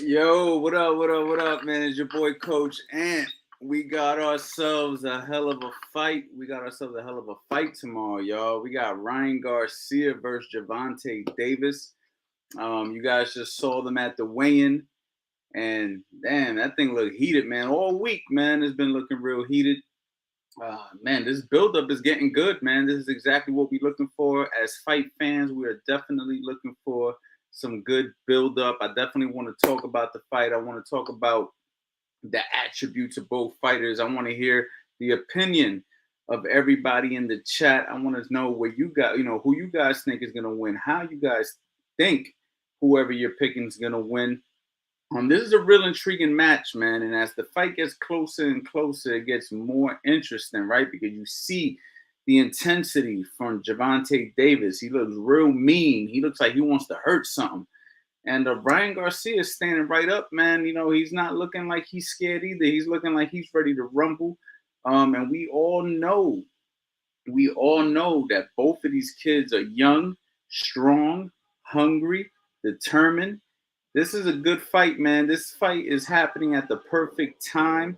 Yo, what up, what up, what up, man? It's your boy Coach Ant. We got ourselves a hell of a fight. We got ourselves a hell of a fight tomorrow, y'all. We got Ryan Garcia versus Gervonta Davis. You guys just saw them at the weigh-in. And damn, that thing looked heated, man. All week, man, it's been looking real heated. Man, this buildup is getting good, man. This is exactly what we're looking for. As fight fans, we are definitely looking for some good buildup. I definitely want to talk about the fight. I want to talk about the attributes of both fighters. I want to hear the opinion of everybody in the chat. I want to know where you got, who you guys think is going to win, how you guys think whoever you're picking is going to win. This is a real intriguing match, man. And as the fight gets closer and closer, it gets more interesting, right? Because you see the intensity from Gervonta Davis. He looks real mean. He looks like he wants to hurt something. And Ryan Garcia is standing right up, man. He's not looking like he's scared either. He's looking like he's ready to rumble. And we all know that both of these kids are young, strong, hungry, determined. This is a good fight, man. This fight is happening at the perfect time.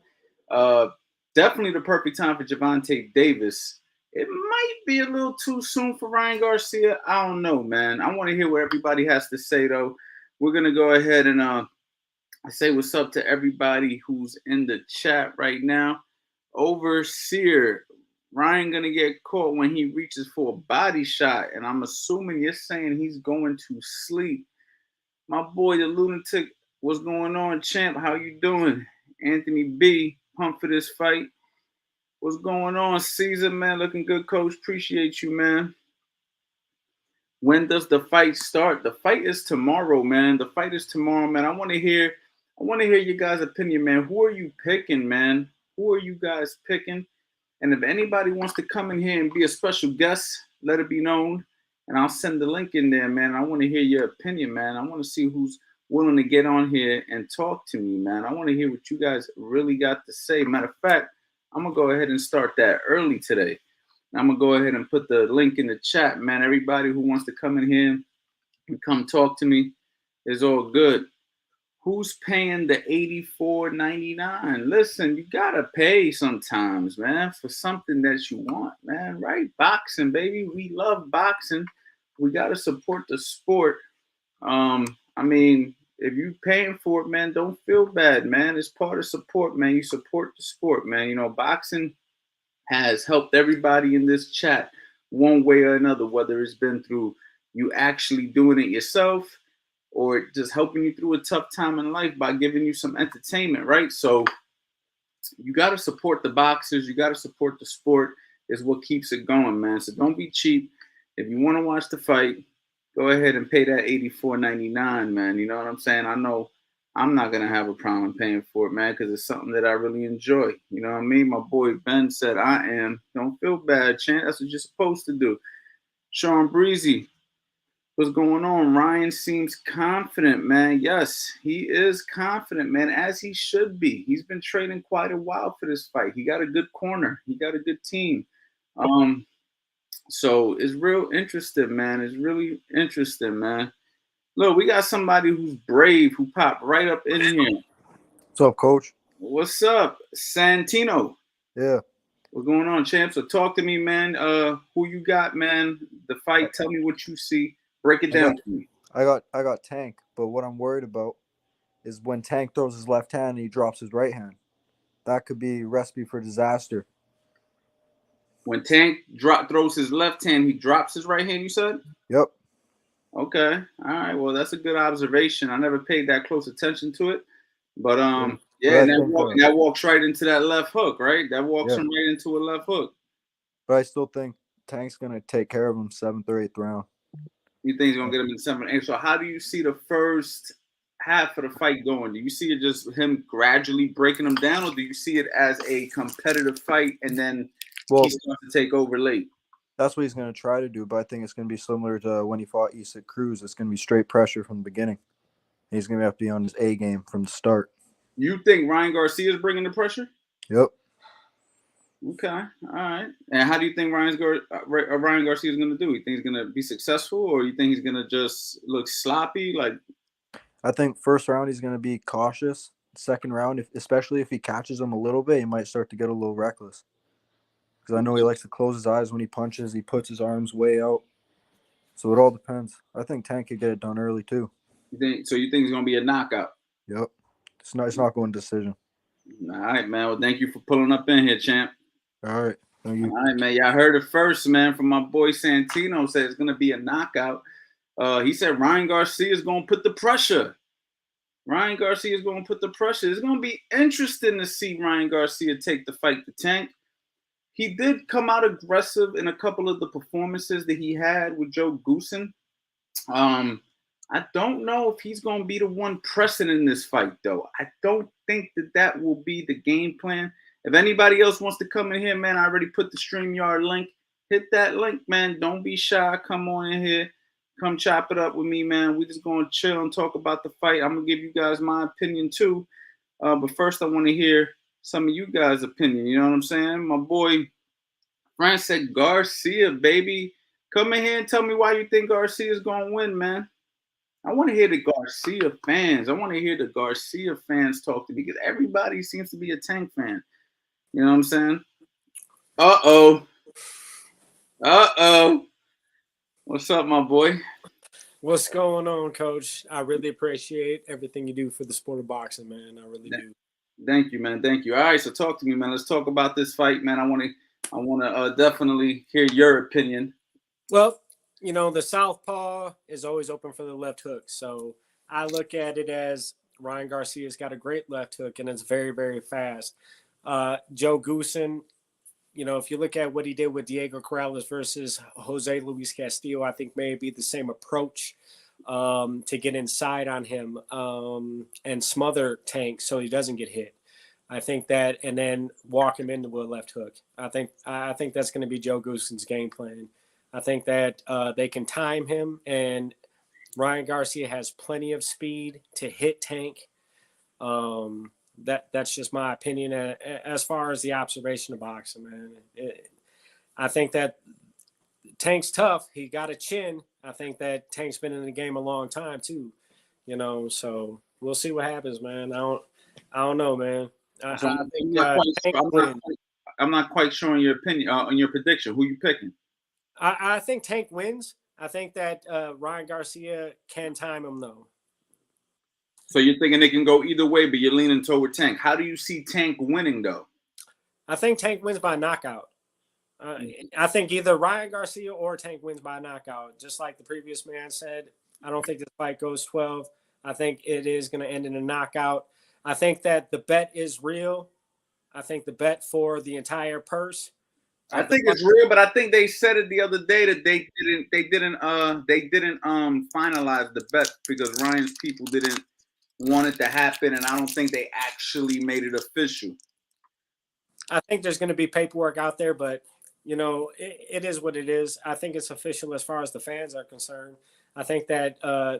Definitely the perfect time for Gervonta Davis. It might be a little too soon for Ryan Garcia. I don't know, man. I want to hear what everybody has to say, though. We're going to go ahead and say what's up to everybody who's in the chat right now. Overseer, Ryan going to get caught when he reaches for a body shot. And I'm assuming you're saying he's going to sleep. My boy, the lunatic, what's going on, champ? How you doing? Anthony B, pumped for this fight. What's going on, Caesar, man? Looking good, coach. Appreciate you, man. When does the fight start? The fight is tomorrow, man. The fight is tomorrow, man. I want to hear your guys' opinion, man. Who are you picking, man? Who are you guys picking? And if anybody wants to come in here and be a special guest, let it be known. And I'll send the link in there, man. I want to hear your opinion, man. I want to see who's willing to get on here and talk to me, man. I want to hear what you guys really got to say. Matter of fact, I'm going to go ahead and start that early today. I'm going to go ahead and put the link in the chat, man. Everybody who wants to come in here and come talk to me is all good. Who's paying the $84.99? Listen, you got to pay sometimes, man, for something that you want, man, right? Boxing, baby. We love boxing. We got to support the sport. If you're paying for it, man, don't feel bad, man. It's part of support, man. You support the sport, man. Boxing has helped everybody in this chat one way or another, whether it's been through you actually doing it yourself or just helping you through a tough time in life by giving you some entertainment, right? So you got to support the boxers. You got to support the sport. Is what keeps it going, man. So don't be cheap. If you want to watch the fight, go ahead and pay that $84.99, man. You know what I'm saying? I know I'm not going to have a problem paying for it, man, because it's something that I really enjoy. You know what I mean? My boy Ben said, I am. Don't feel bad, Chan. That's what you're supposed to do. Sean Breezy, what's going on? Ryan seems confident, man. Yes, he is confident, man, as he should be. He's been training quite a while for this fight. He got a good corner. He got a good team. So it's real interesting, man. It's really interesting, man. Look, we got somebody who's brave who popped right up in here. What's up, Coach? What's up, Santino? Yeah. What's going on, champ? So talk to me, man. Who you got, man? The fight. Tell me what you see. Break it down to me. I got Tank, but what I'm worried about is when Tank throws his left hand and he drops his right hand. That could be a recipe for disaster. When Tank throws his left hand, he drops his right hand, you said? Yep. Okay. All right. Well, that's a good observation. I never paid that close attention to it. But that walks right into that left hook, right? That walks him right into a left hook. But I still think Tank's gonna take care of him 7th or 8th round. You think he's gonna get him in 7th or 8th? So how do you see the first half of the fight going? Do you see it just him gradually breaking him down, or do you see it as a competitive fight and then he's going to take over late? That's what he's going to try to do, but I think it's going to be similar to when he fought Isaac Cruz. It's going to be straight pressure from the beginning. He's going to have to be on his A game from the start. You think Ryan Garcia is bringing the pressure? Yep. Okay. All right. And how do you think Ryan Garcia is going to do? You think he's going to be successful, or you think he's going to just look sloppy? Like, I think first round he's going to be cautious. Second round, especially if he catches him a little bit, he might start to get a little reckless. Because I know he likes to close his eyes when he punches. He puts his arms way out. So it all depends. I think Tank could get it done early too. You think it's gonna be a knockout? Yep. It's not going decision. All right, man. Well, thank you for pulling up in here, champ. All right. Thank you. All right, man. Y'all heard it first, man, from my boy Santino. Said it's gonna be a knockout. He said Ryan Garcia is gonna put the pressure. Ryan Garcia is gonna put the pressure. It's gonna be interesting to see Ryan Garcia take the fight to Tank. He did come out aggressive in a couple of the performances that he had with Joe Goosen. I don't know if he's going to be the one pressing in this fight, though. I don't think that will be the game plan. If anybody else wants to come in here, man, I already put the StreamYard link. Hit that link, man. Don't be shy. Come on in here. Come chop it up with me, man. We just going to chill and talk about the fight. I'm going to give you guys my opinion, too. But first, I want to hear some of you guys' opinion. You know what I'm saying? My boy Frank said Garcia, baby. Come in here and tell me why you think Garcia is going to win, man. I want to hear the Garcia fans. I want to hear the Garcia fans talk to me because everybody seems to be a Tank fan. You know what I'm saying? Uh-oh. What's up, my boy? What's going on, Coach? I really appreciate everything you do for the sport of boxing, man. I really do. Thank you, man. Thank you. All right, so talk to me, man. Let's talk about this fight, man. I want to definitely hear your opinion. Well, you know, the southpaw is always open for the left hook. So I look at it as Ryan Garcia's got a great left hook, and it's very, very fast. Joe Goosen, you know, if you look at what he did with Diego Corrales versus Jose Luis Castillo, I think maybe the same approach to get inside on him and smother Tank so he doesn't get hit. I think that, and then walk him into a left hook. I think that's going to be Joe Goosen's game plan. I think that they can time him, and Ryan Garcia has plenty of speed to hit Tank. That's just my opinion as far as the observation of boxing, man. I think that Tank's tough. He got a chin. I think that Tank's been in the game a long time too, you know. So we'll see what happens, man. I don't know, man. I think I'm not quite sure on your opinion on your prediction. Who you picking? I think Tank wins. I think that Ryan Garcia can time him, though. So you're thinking it can go either way, but you're leaning toward Tank. How do you see Tank winning, though? I think Tank wins by knockout. I think either Ryan Garcia or Tank wins by knockout. Just like the previous man said, I don't think this fight goes 12. I think it is going to end in a knockout. I think that the bet is real. I think the bet for the entire purse. I think it's real, but I think they said it the other day that they didn't finalize the bet because Ryan's people didn't want it to happen, and I don't think they actually made it official. I think there's going to be paperwork out there, but you know, it is what it is. I think it's official as far as the fans are concerned. I think that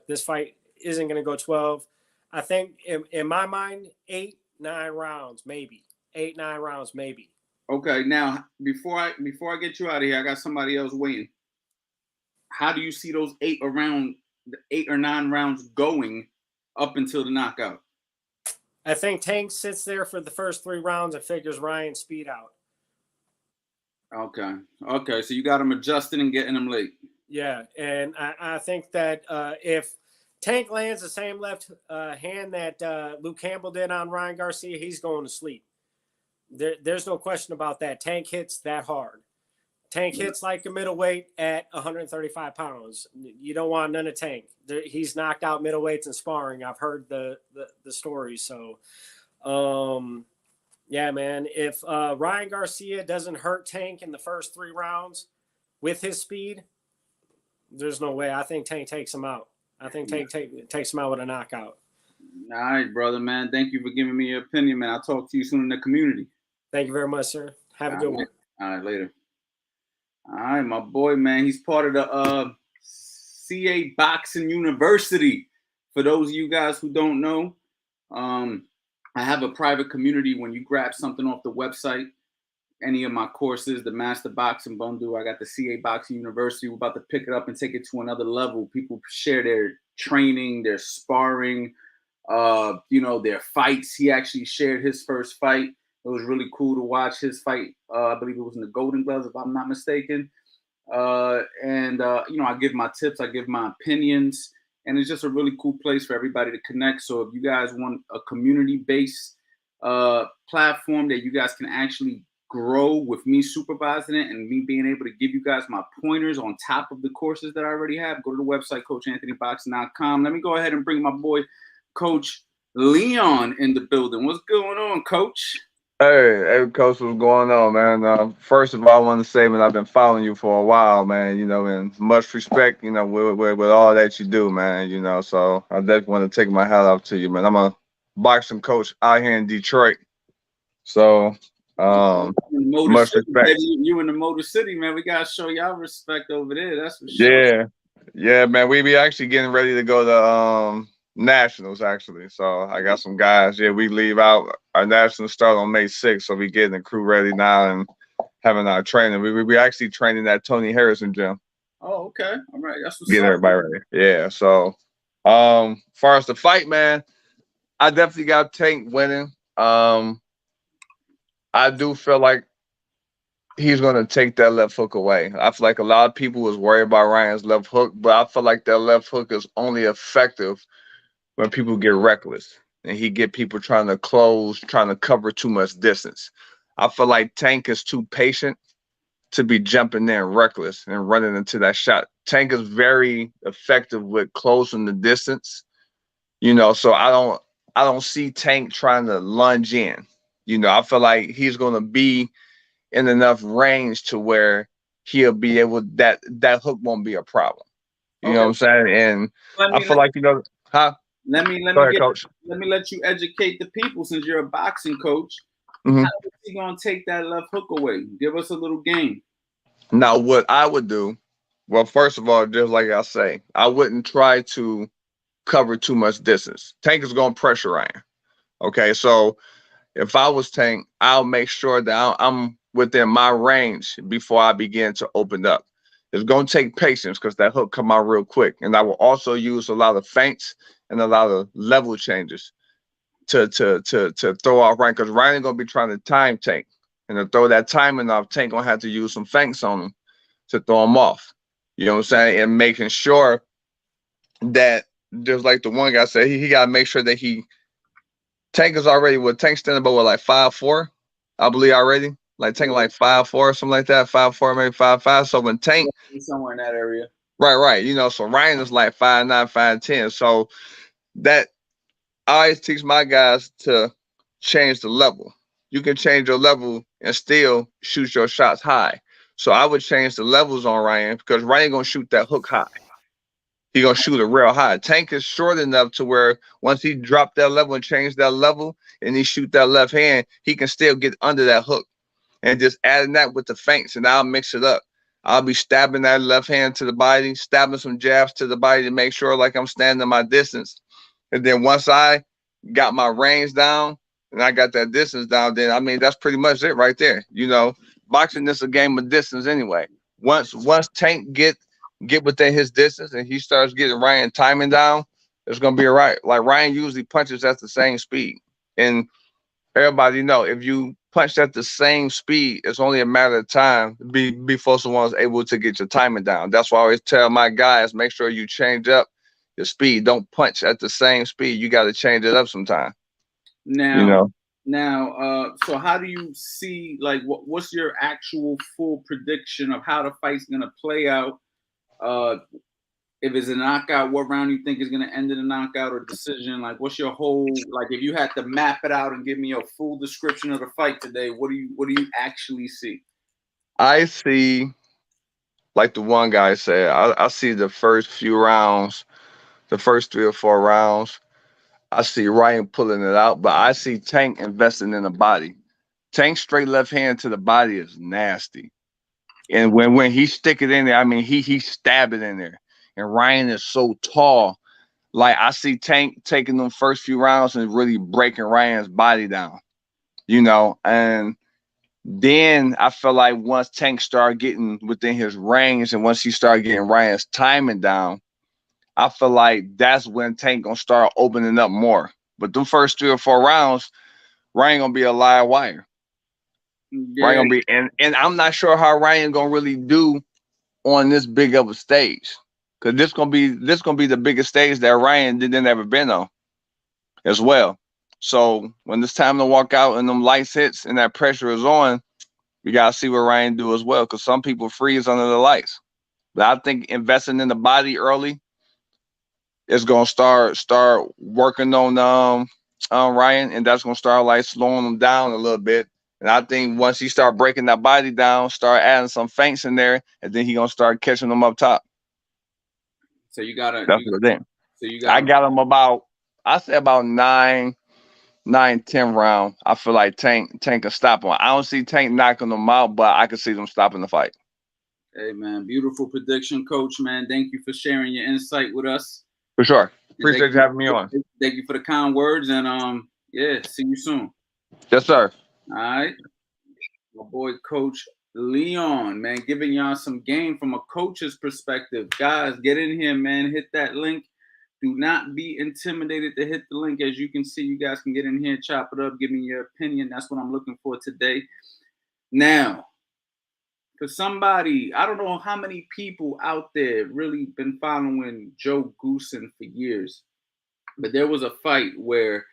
this fight isn't going to go 12. I think in my mind, 8-9 rounds, maybe 8-9 rounds, maybe. Okay, now before I get you out of here, I got somebody else waiting. How do you see those 8 or 9 rounds going up until the knockout? I think Tank sits there for the first 3 rounds and figures Ryan's speed out. Okay, so you got him adjusting and getting him late. Yeah, and I think that if Tank lands the same left hand that Luke Campbell did on Ryan Garcia, he's going to sleep. There's no question about that. Tank hits that hard. Tank hits like a middleweight at 135 pounds. You don't want none of Tank. He's knocked out middleweights in sparring. I've heard the stories. So, yeah, man. If Ryan Garcia doesn't hurt Tank in the first 3 rounds with his speed, there's no way. I think Tank takes him out. I think Tank takes him out with a knockout. All right, brother, man. Thank you for giving me your opinion, man. I'll talk to you soon in the community. Thank you very much, sir. Have a good one. All right, later. All right, my boy, man. He's part of the CA Boxing University. For those of you guys who don't know, I have a private community. When you grab something off the website, any of my courses, the Master Boxing Bundle, I got the CA Boxing University. We're about to pick it up and take it to another level. People share their training, their sparring, their fights. He actually shared his first fight. It was really cool to watch his fight. I believe it was in the Golden Gloves, if I'm not mistaken. I give my tips, I give my opinions, and it's just a really cool place for everybody to connect. So if you guys want a community-based platform that you guys can actually grow with me supervising it and me being able to give you guys my pointers on top of the courses that I already have, go to the website, CoachAnthonyBoxing.com. Let me go ahead and bring my boy, Coach Leon, in the building. What's going on, Coach? Hey, Coach, what's going on, man? First of all, I want to say, man, I've been following you for a while, man, and much respect, with all that you do, man, so I definitely want to take my hat off to you, man. I'm a boxing coach out here in Detroit, so much City, respect. you in the Motor City, man. We got to show y'all respect over there, that's for sure. Yeah, man, we be actually getting ready to go to nationals, actually, so I got some guys. Yeah, we leave out. Our nationals start on May 6th, so we getting the crew ready now and having our training. We actually training at Tony Harrison gym. Oh, okay, all right, that's what's Get everybody ready. Yeah, so far as the fight, man, I definitely got Tank winning. I do feel like he's gonna take that left hook away. I feel like a lot of people was worried about Ryan's left hook, but I feel like that left hook is only effective when people get reckless and he get people trying to close, trying to cover too much distance. I feel like Tank is too patient to be jumping there reckless and running into that shot. Tank is very effective with closing the distance, so I don't see Tank trying to lunge in. I feel like he's gonna be in enough range to where he'll be able that hook won't be a problem. You know what I'm saying? And I feel like huh? Let me let you educate the people since you're a boxing coach. Mm-hmm. How is he gonna take that left hook away? Give us a little game. Now, what I would do, well, first of all, just like I say, I wouldn't try to cover too much distance. Tank is gonna pressure Ryan. Okay, so if I was Tank, I'll make sure that I'm within my range before I begin to open up. It's gonna take patience because that hook come out real quick, and I will also use a lot of feints and a lot of level changes to throw off Ryan, because Ryan is gonna be trying to time Tank, and to throw that timing off, Tank gonna have to use some feints on him to throw him off. You know what I'm saying? And making sure that, just like the one guy said, he gotta make sure that Tank is already Tank standing about like 5'4", I believe already. Like Tank like 5'4" or something like that, 5'4", maybe 5'5". So when Tank somewhere in that area. Right. So Ryan is like 5'9", 5'10". So that I always teach my guys to change the level. You can change your level and still shoot your shots high. So I would change the levels on Ryan, because Ryan gonna shoot that hook high. He gonna shoot it real high. Tank is short enough to where once he drop that level and change that level and he shoot that left hand, he can still get under that hook. And just adding that with the feints, and I'll mix it up. I'll be stabbing that left hand to the body, stabbing some jabs to the body to make sure like I'm standing my distance. And then once I got my range down and I got that distance down, then I mean that's pretty much it right there. Boxing is a game of distance anyway. Once Tank get within his distance and he starts getting Ryan timing down, it's gonna be all right. Like Ryan usually punches at the same speed, and everybody know if you punch at the same speed, it's only a matter of time before someone's able to get your timing down. That's why I always tell my guys, make sure you change up your speed. Don't punch at the same speed. You got to change it up sometime. Now, so how do you see, like, what's your actual full prediction of how the fight's gonna play out? If it's a knockout, what round you think is going to end in a knockout or decision? Like, what's your whole, like, if you had to map it out and give me a full description of the fight today, what do you actually see? I see, like the one guy said, I see the first few rounds, the first 3 or 4 rounds, I see Ryan pulling it out, but I see Tank investing in the body. Tank straight left hand to the body is nasty. And when he stick it in there, I mean, he stab it in there. And Ryan is so tall. Like, I see Tank taking them first few rounds and really breaking Ryan's body down, and Then I feel like once Tank started getting within his range and once he started getting Ryan's timing down, I feel like that's when Tank gonna start opening up more. But the first 3 or 4 rounds, Ryan gonna be a live wire. Ryan Yeah, gonna be and I'm not sure how Ryan gonna really do on this big of a stage. Cause this gonna be the biggest stage that Ryan didn't ever been on as well. So when it's time to walk out and them lights hits and that pressure is on, we gotta see what Ryan do as well. Cause some people freeze under the lights. But I think investing in the body early is gonna start working on Ryan, and that's gonna start like slowing him down a little bit. And I think once he start breaking that body down, start adding some feints in there, and then he gonna start catching them up top. so you gotta, That's the thing. so you I gotta. got him about I say about 9, 9, 10 round. I feel like Tank can stop him. I don't see Tank knocking them out, but I can see them stopping the fight. Hey man, beautiful prediction, Coach. Man, thank you for sharing your insight with us. For sure. And Appreciate you having me on. Thank you for the kind words, and yeah, see you soon. Yes, sir. All right, my boy, Coach Leon, man, giving y'all some game from a coach's perspective. Guys, get in here, man. Hit that link. Do not be intimidated to hit the link. As you can see, you guys can get in here, chop it up, give me your opinion. That's what I'm looking for today. Now, for somebody, I don't know how many people out there really been following Joe Goosen for years, but there was a fight where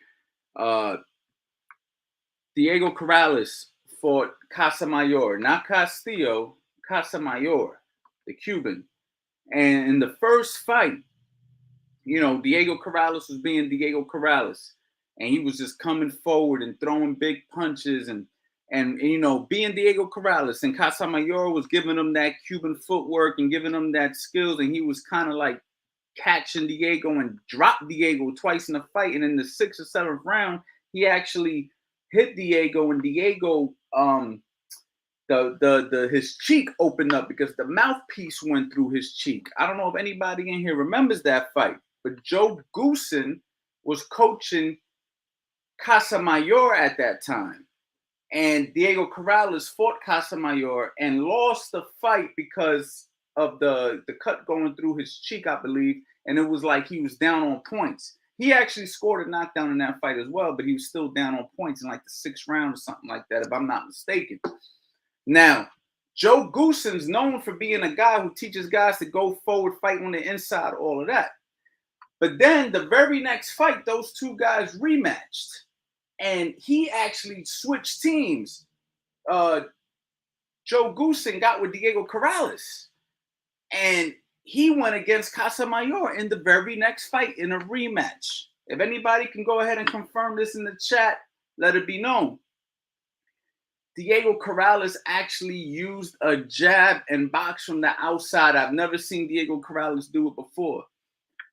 Diego Corrales fought Casamayor, not Castillo, Casamayor, the Cuban. And in the first fight, you know, Diego Corrales was being Diego Corrales, and he was just coming forward and throwing big punches and you know, being Diego Corrales, and Casamayor was giving him that Cuban footwork and giving him that skills, and he was kind of like catching Diego and dropped Diego twice in the fight. And in the 6th or 7th round, he actually hit Diego, and Diego his cheek opened up because the mouthpiece went through his cheek. I don't know if anybody in here remembers that fight, but Joe Goosen was coaching Casamayor at that time. And Diego Corrales fought Casamayor and lost the fight because of the cut going through his cheek, I believe. And it was like he was down on points. He actually scored a knockdown in that fight as well, but he was still down on points in like the 6th round or something like that, if I'm not mistaken. Now, Joe Goosen's known for being a guy who teaches guys to go forward, fight on the inside, all of that. But then the very next fight, those two guys rematched. And he actually switched teams. Joe Goosen got with Diego Corrales. And he went against Casamayor in the very next fight in a rematch. If anybody can go ahead and confirm this in the chat, let it be known. Diego Corrales actually used a jab and box from the outside. I've never seen Diego Corrales do it before.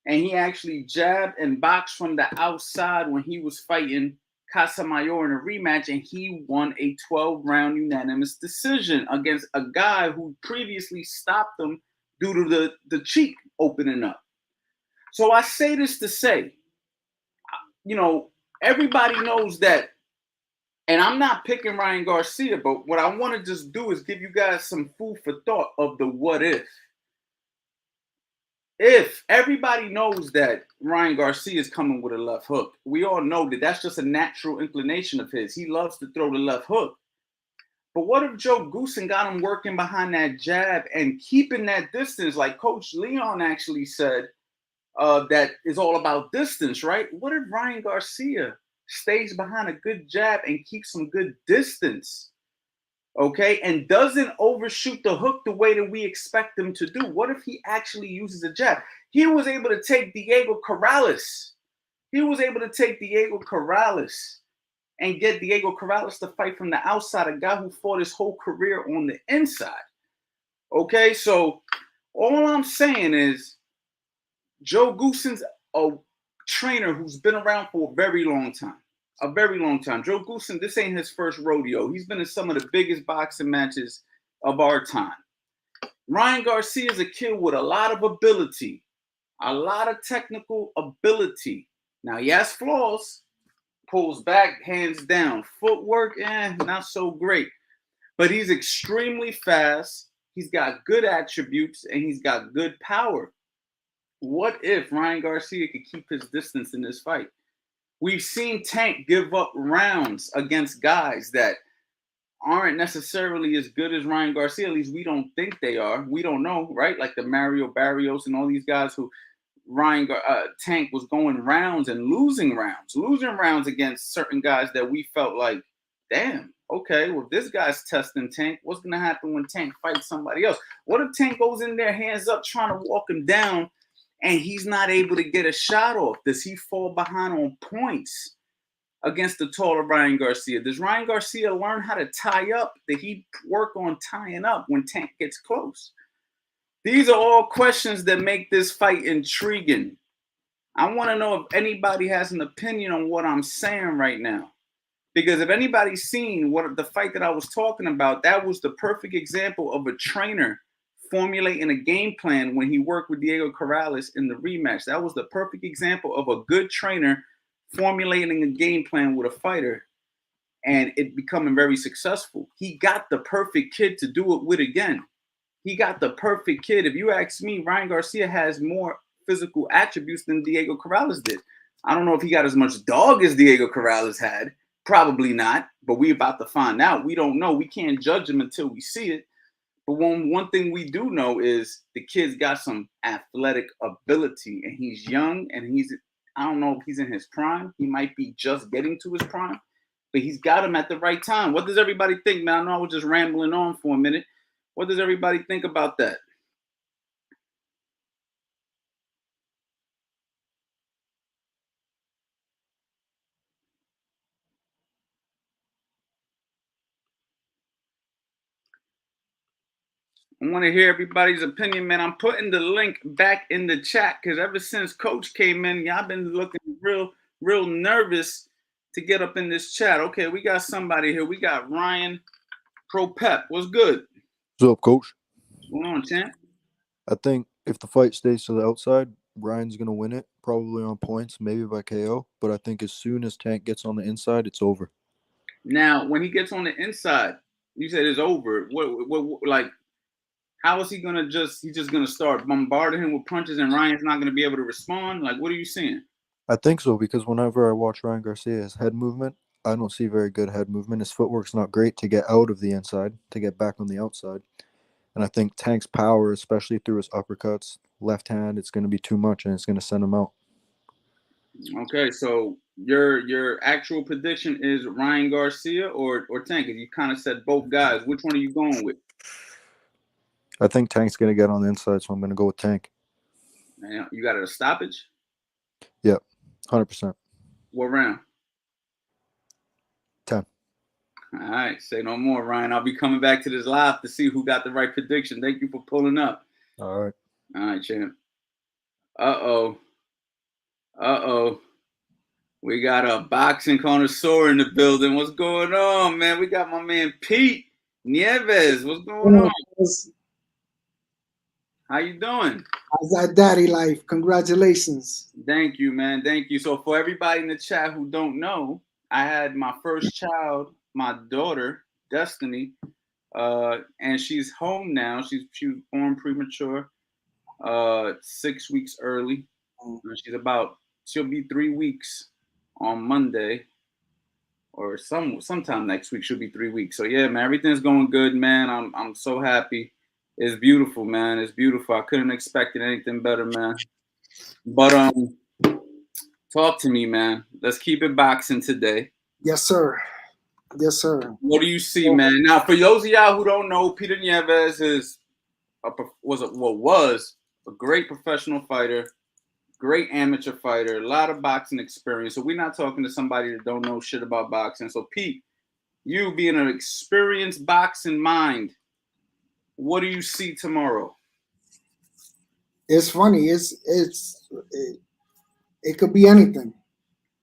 And he actually jabbed and boxed from the outside when he was fighting Casamayor in a rematch, and he won a 12-round unanimous decision against a guy who previously stopped him due to the cheek opening up. So I say this to say, you know, everybody knows that, and I'm not picking Ryan Garcia, but what I want to just do is give you guys some food for thought of the what if. If everybody knows that Ryan Garcia is coming with a left hook, we all know that that's just a natural inclination of his. He loves to throw the left hook. But what if Joe Goosen got him working behind that jab and keeping that distance, like Coach Leon actually said, that is all about distance, right? What if Ryan Garcia stays behind a good jab and keeps some good distance? Okay, and doesn't overshoot the hook the way that we expect him to do? What if he actually uses a jab? He was able to take Diego Corrales. He was able to take Diego Corrales and get Diego Corrales to fight from the outside, a guy who fought his whole career on the inside. Okay, so all I'm saying is Joe Goosen's a trainer who's been around for a very long time. A very long time. Joe Goosen, this ain't his first rodeo. He's been in some of the biggest boxing matches of our time. Ryan Garcia is a kid with a lot of ability, a lot of technical ability. Now, he has flaws, pulls back, hands down. Footwork, not so great. but he's extremely fast. He's got good attributes, and he's got good power. What if Ryan Garcia could keep his distance in this fight? We've seen Tank give up rounds against guys that aren't necessarily as good as Ryan Garcia. At least we don't think they are. We don't know, right? Like the Mario Barrios and all these guys who Tank was going rounds and losing rounds against certain guys that we felt like, damn, okay, well, this guy's testing Tank. What's going to happen when Tank fights somebody else? What if Tank goes in there, hands up, trying to walk him down, and he's not able to get a shot off? Does he fall behind on points against the taller Ryan Garcia? Does Ryan Garcia learn how to tie up? Did he work on tying up when Tank gets close? These are all questions that make this fight intriguing. I want to know if anybody has an opinion on what I'm saying right now. Because if anybody's seen what the fight that I was talking about, that was the perfect example of a trainer formulating a game plan when he worked with Diego Corrales in the rematch. That was the perfect example of a good trainer formulating a game plan with a fighter and it becoming very successful. He got the perfect kid to do it with again. He got the perfect kid. If you ask me, Ryan Garcia has more physical attributes than Diego Corrales did. I don't know if he got as much dog as Diego Corrales had. Probably not, but we about to find out. We don't know. We can't judge him until we see it. But one thing we do know is the kid's got some athletic ability, and he's young, and I don't know if he's in his prime. He might be just getting to his prime, but he's got him at the right time. What does everybody think, man? I know I was just rambling on for a minute. What does everybody think about that? I want to hear everybody's opinion, man. I'm putting the link back in the chat because ever since Coach came in, y'all been looking real nervous to get up in this chat. Okay, we got somebody here. We got Ryan Pro Pep. What's good? What's up, Coach? What's going on, champ? I think if the fight stays to the outside, Ryan's going to win it, probably on points, maybe by KO. But I think as soon as Tank gets on the inside, it's over. Now, when he gets on the inside, you said it's over. What like, how is he going to he's just going to start bombarding him with punches and Ryan's not going to be able to respond? Like, what are you seeing? I think so, because whenever I watch Ryan Garcia's head movement, I don't see very good head movement. His footwork's not great to get out of the inside, to get back on the outside. And I think Tank's power, especially through his uppercuts, left hand, it's going to be too much, and it's going to send him out. Okay, so your actual prediction is Ryan Garcia or Tank? You kind of said both guys. Which one are you going with? I think Tank's going to get on the inside, so I'm going to go with Tank. You got it a stoppage? Yep, 100%. What round? 10. All right, say no more, Ryan. I'll be coming back to this live to see who got the right prediction. Thank you for pulling up. All right. All right, champ. Uh-oh. We got a boxing connoisseur in the building. What's going on, man? We got my man Pete Nieves. What's going on? How you doing? How's that daddy life? Congratulations. Thank you, man. Thank you. So for everybody in the chat who don't know, I had my first child, my daughter, Destiny, and she's home now. She was born premature, 6 weeks early. She'll be 3 weeks on Monday, or sometime next week. She'll be 3 weeks. So yeah, man, everything's going good, man. I'm so happy. It's beautiful, man. It's beautiful. I couldn't expect anything better, man. But talk to me, man. Let's keep it boxing today. Yes, sir. Yes, sir. What do you see, man? Now, for those of y'all who don't know, Peter Nieves was a great professional fighter, great amateur fighter, a lot of boxing experience. So we're not talking to somebody that don't know shit about boxing. So Pete, you being an experienced boxing mind, what do you see tomorrow? It's funny. It could be anything.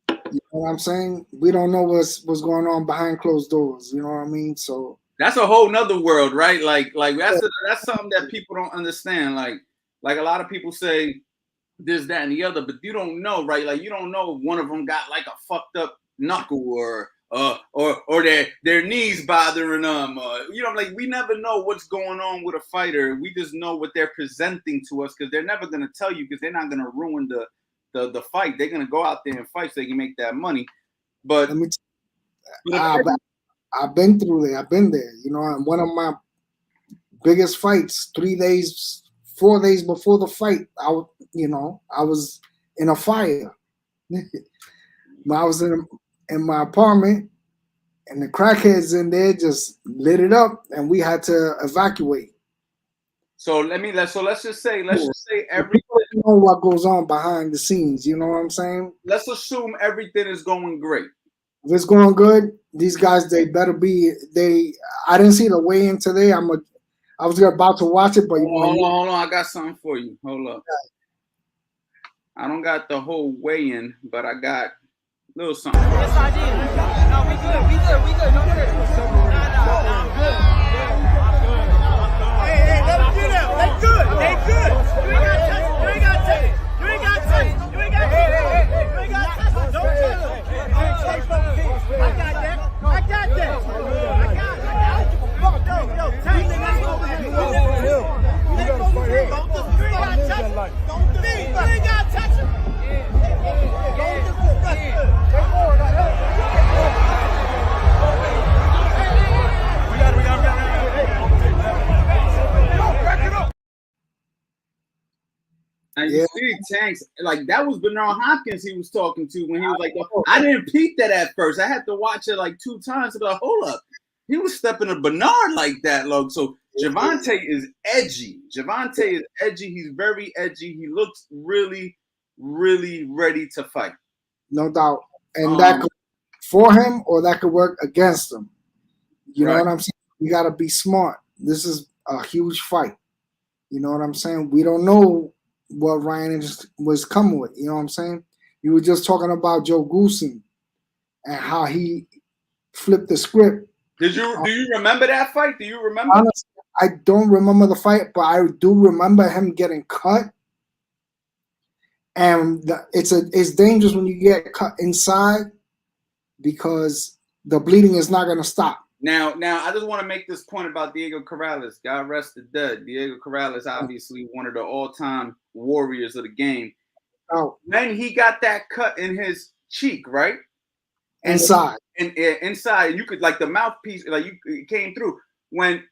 You know what I'm saying? We don't know what's going on behind closed doors. You know what I mean? So that's a whole nother world, right? Like that's something that people don't understand. Like a lot of people say this, that, and the other, but you don't know, right? Like you don't know if one of them got like a fucked up knuckle or or their knees bothering them. Like we never know what's going on with a fighter. We just know what they're presenting to us because they're never gonna tell you because they're not gonna ruin the fight. They're gonna go out there and fight so they can make that money. But I've been through there. I've been there. And one of my biggest fights, 4 days before the fight, I was in a fire. I was in my apartment, and the crackheads in there just lit it up, and we had to evacuate. So let's just say everything. People know what goes on behind the scenes. You know what I'm saying? Let's assume everything is going great. If it's going good, these guys they better be. I didn't see the weigh-in today. I was about to watch it, but hold on. I got something for you. Hold up. I don't got the whole weigh-in, but I got a little something. Yes, I did. No, we good. No, I'm good. Hey, let them get out. They good. You ain't got to touch it. You ain't got to touch it. Don't touch it. Stay focused. I got that. Yo, take it. Let's go ahead. You ain't got to touch it. And you see Tanks, like that was Bernard Hopkins he was talking to when he was like, I didn't peep that at first. I had to watch it like 2 times to be like, hold up. He was stepping to Bernard like that, look. So Gervonta is edgy. He's very edgy. He looks really, really ready to fight. No doubt. And that could for him or that could work against him. You know what I'm saying? You got to be smart. This is a huge fight. You know what I'm saying? We don't know what Ryan was coming with. You know what I'm saying? You were just talking about Joe Goosen and how he flipped the script. Do you remember that fight? Do you remember? Honestly, I don't remember the fight, but I do remember him getting cut. And it's dangerous when you get cut inside because the bleeding is not going to stop. Now, I just want to make this point about Diego Corrales. God rest the dead. Diego Corrales, obviously one of the all-time warriors of the game. Oh, when he got that cut in his cheek, right? Inside. And inside, you could like the mouthpiece, like it came through. When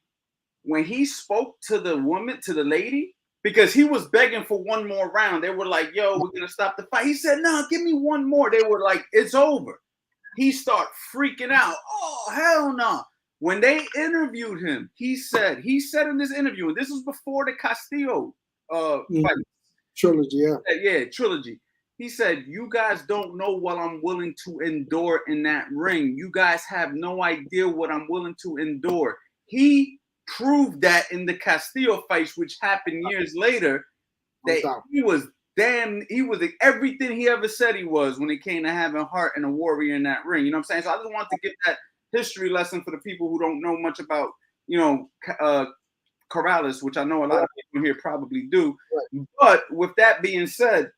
he spoke to the woman, to the lady, because he was begging for one more round. They were like, yo, we're going to stop the fight. He said, no, give me one more. They were like, it's over. He started freaking out. Oh, hell no. When they interviewed him, he said in this interview, and this was before the Castillo fight. Trilogy, yeah. Yeah, trilogy. He said, you guys don't know what I'm willing to endure in that ring. You guys have no idea what I'm willing to endure. He proved that in the Castillo fights, which happened years later, that he was everything he ever said he was when it came to having heart and a warrior in that ring. You know what I'm saying? So I just want to give that history lesson for the people who don't know much about, Corrales, which I know a lot of people here probably do. Right. But with that being said,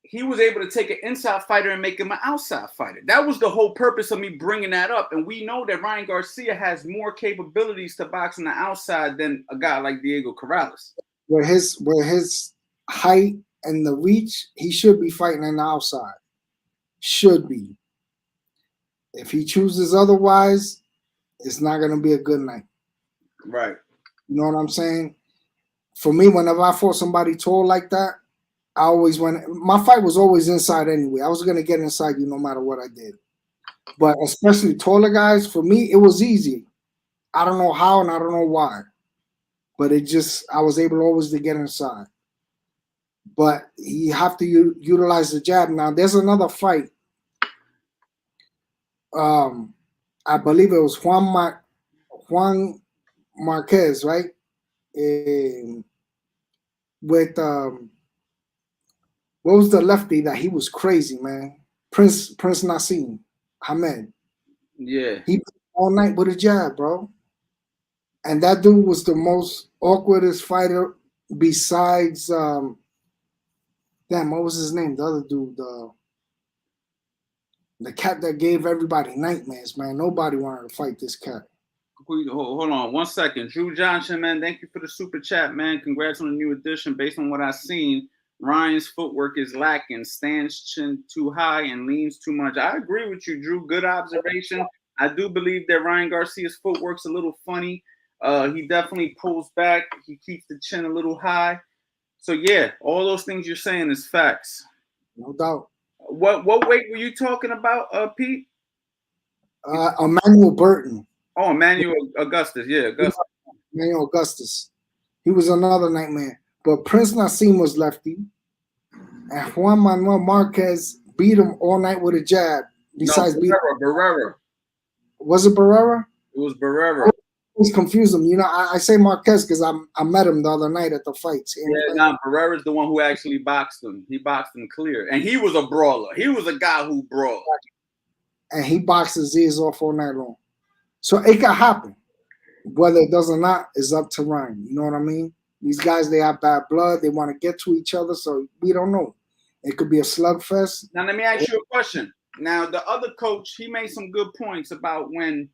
he was able to take an inside fighter and make him an outside fighter. That was the whole purpose of me bringing that up. And we know that Ryan Garcia has more capabilities to box on the outside than a guy like Diego Corrales. With his height and the reach, he should be fighting on the outside. Should be. If he chooses otherwise, it's not going to be a good night. Right. You know what I'm saying? For me, whenever I fought somebody tall like that, I always went. My fight was always inside anyway. I was going to get inside you no matter what I did. But especially taller guys, for me, it was easy. I don't know how and I don't know why. But I was able always to get inside. But you have to utilize the jab. Now, there's another fight. I believe it was Juan Marquez, right? With what was the lefty that he was crazy, man? Prince Nassim Hamed. Yeah. He all night with a jab, bro. And that dude was the most awkwardest fighter besides what was his name? The other dude, The cat that gave everybody nightmares, man. Nobody wanted to fight this cat. Hold on 1 second. Drew Johnson, man, thank you for the super chat, man. Congrats on the new addition. Based on what I've seen, Ryan's footwork is lacking. Stands chin too high and leans too much. I agree with you, Drew. Good observation. I do believe that Ryan Garcia's footwork's a little funny. He definitely pulls back. He keeps the chin a little high. So, yeah, all those things you're saying is facts. No doubt. What weight were you talking about, Pete? Emmanuel Burton. Oh, Emmanuel Augustus. Yeah, Augustus. Emmanuel Augustus. He was another nightmare. But Prince Nassim was lefty. And Juan Manuel Marquez beat him all night with a jab. Besides Barrera. Was it Barrera? It was Barrera. I always confuse him. You know, I say Marquez because I met him the other night at the fights. Barrera's the one who actually boxed him. He boxed him clear. And he was a brawler. He was a guy who brawled. And he boxed his ears off all night long. So it can happen. Whether it does or not is up to Ryan. You know what I mean? These guys, they have bad blood. They want to get to each other. So we don't know. It could be a slugfest. Now, let me ask you a question. Now, the other coach, he made some good points about when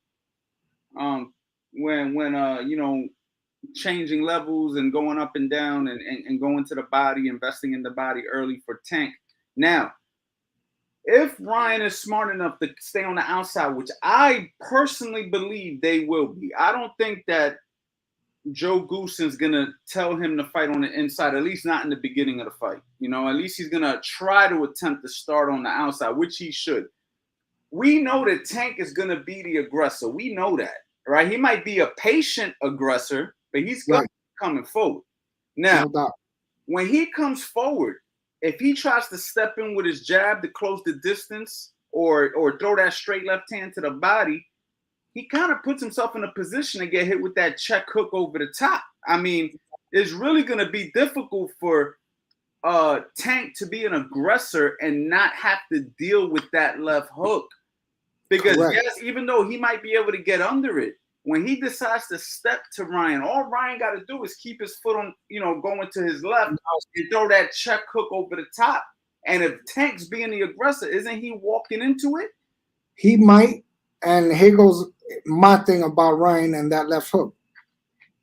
changing levels and going up and down and going to the body, investing in the body early for Tank. Now, if Ryan is smart enough to stay on the outside, which I personally believe they will be, I don't think that Joe Goossen's going to tell him to fight on the inside, at least not in the beginning of the fight. You know, at least he's going to try to attempt to start on the outside, which he should. We know that Tank is going to be the aggressor. We know that, right? He might be a patient aggressor, but he's coming forward. Now, when he comes forward, if he tries to step in with his jab to close the distance or throw that straight left hand to the body, he kind of puts himself in a position to get hit with that check hook over the top. I mean, it's really going to be difficult for Tank to be an aggressor and not have to deal with that left hook. Because, yes, even though he might be able to get under it, when he decides to step to Ryan, all Ryan got to do is keep his foot on, going to his left and throw that check hook over the top. And if Tank's being the aggressor, isn't he walking into it? He might. And here goes my thing about Ryan and that left hook.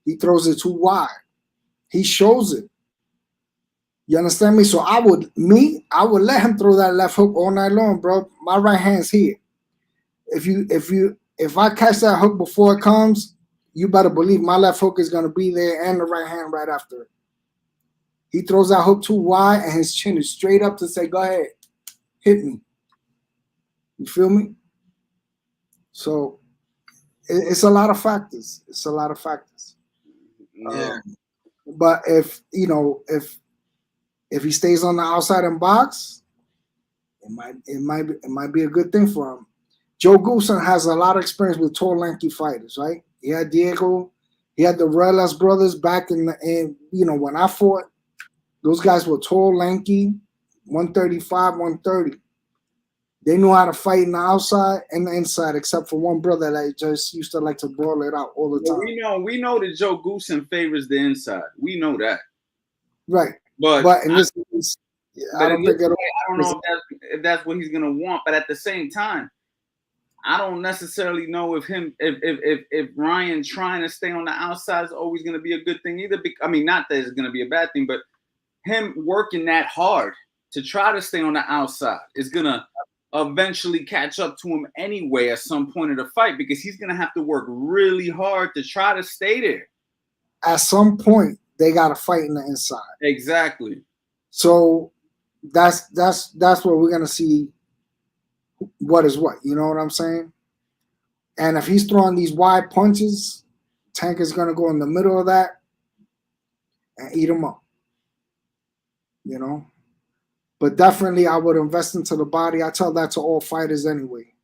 He throws it too wide. He shows it. You understand me? So I would let him throw that left hook all night long, bro. My right hand's here. If I catch that hook before it comes, you better believe my left hook is gonna be there and the right hand right after it. He throws that hook too wide and his chin is straight up to say, go ahead, hit me. You feel me? So it's a lot of factors. It's a lot of factors. Yeah. But if he stays on the outside and box, it might be a good thing for him. Joe Goossen has a lot of experience with tall, lanky fighters, right? He had Diego, he had the Relas brothers back in when I fought, those guys were tall, lanky, 135, 130. They knew how to fight in the outside and the inside, except for one brother that just used to like to brawl it out all the time. We know that Joe Goossen favors the inside. We know that. Right. But in this case, I don't know if that's what he's gonna want. But at the same time, I don't necessarily know if Ryan trying to stay on the outside is always gonna be a good thing either. I mean, not that it's gonna be a bad thing, but him working that hard to try to stay on the outside is gonna eventually catch up to him anyway at some point of the fight, because he's gonna have to work really hard to try to stay there. At some point, they gotta fight in the inside. Exactly. So that's where we're gonna see what is what. You know what I'm saying? And if he's throwing these wide punches, Tank is gonna go in the middle of that and eat him up. You know? But definitely, I would invest into the body. I tell that to all fighters anyway.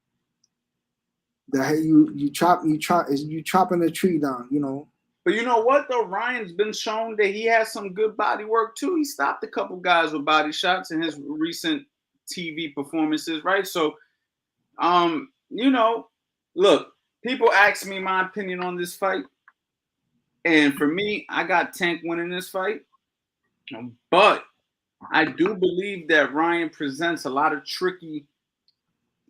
That you chopping the tree down, you know. But you know what though? Ryan's been shown that he has some good body work too. He stopped a couple guys with body shots in his recent TV performances, right? So, look, people ask me my opinion on this fight, and for me, I got Tank winning this fight, but I do believe that Ryan presents a lot of tricky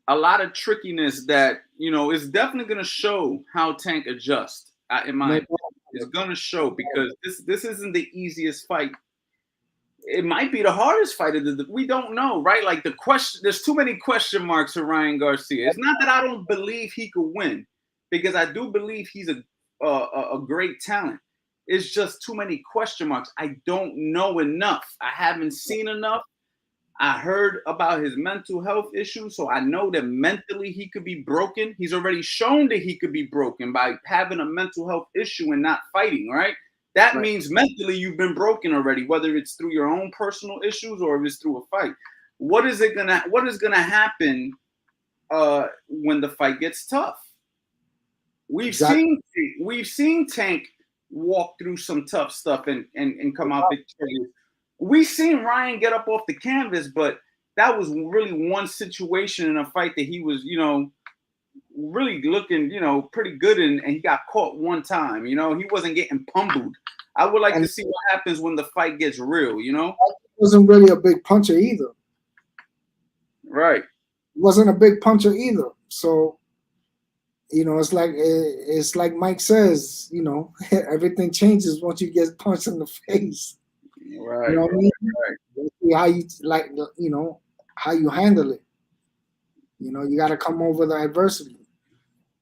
a lot of trickiness that, you know, is definitely going to show how Tank adjusts. In my opinion, it's going to show because this isn't the easiest fight. It might be the hardest fight of we don't know, right? Like the question, there's too many question marks for Ryan Garcia. It's not that I don't believe he could win, because I do believe he's a great talent. It's just too many question marks. I don't know enough. I haven't seen enough. I heard about his mental health issues, so I know that mentally he could be broken. He's already shown that he could be broken by having a mental health issue and not fighting, right? That means mentally you've been broken already, whether it's through your own personal issues or if it's through a fight. What is gonna happen when the fight gets tough? We've seen Tank walk through some tough stuff and come out victorious. We've seen Ryan get up off the canvas, but that was really one situation in a fight that he was, you know, really looking, you know, pretty good in, and he got caught one time. You know, he wasn't getting pummeled. I would like to see what happens when the fight gets real, you know? He wasn't really a big puncher either. Right. He wasn't a big puncher either. So, you know, it's like Mike says, you know, everything changes once you get punched in the face. Right. You know what I mean? Right. See how you like, you know, how you handle it. You know, you got to come over the adversity.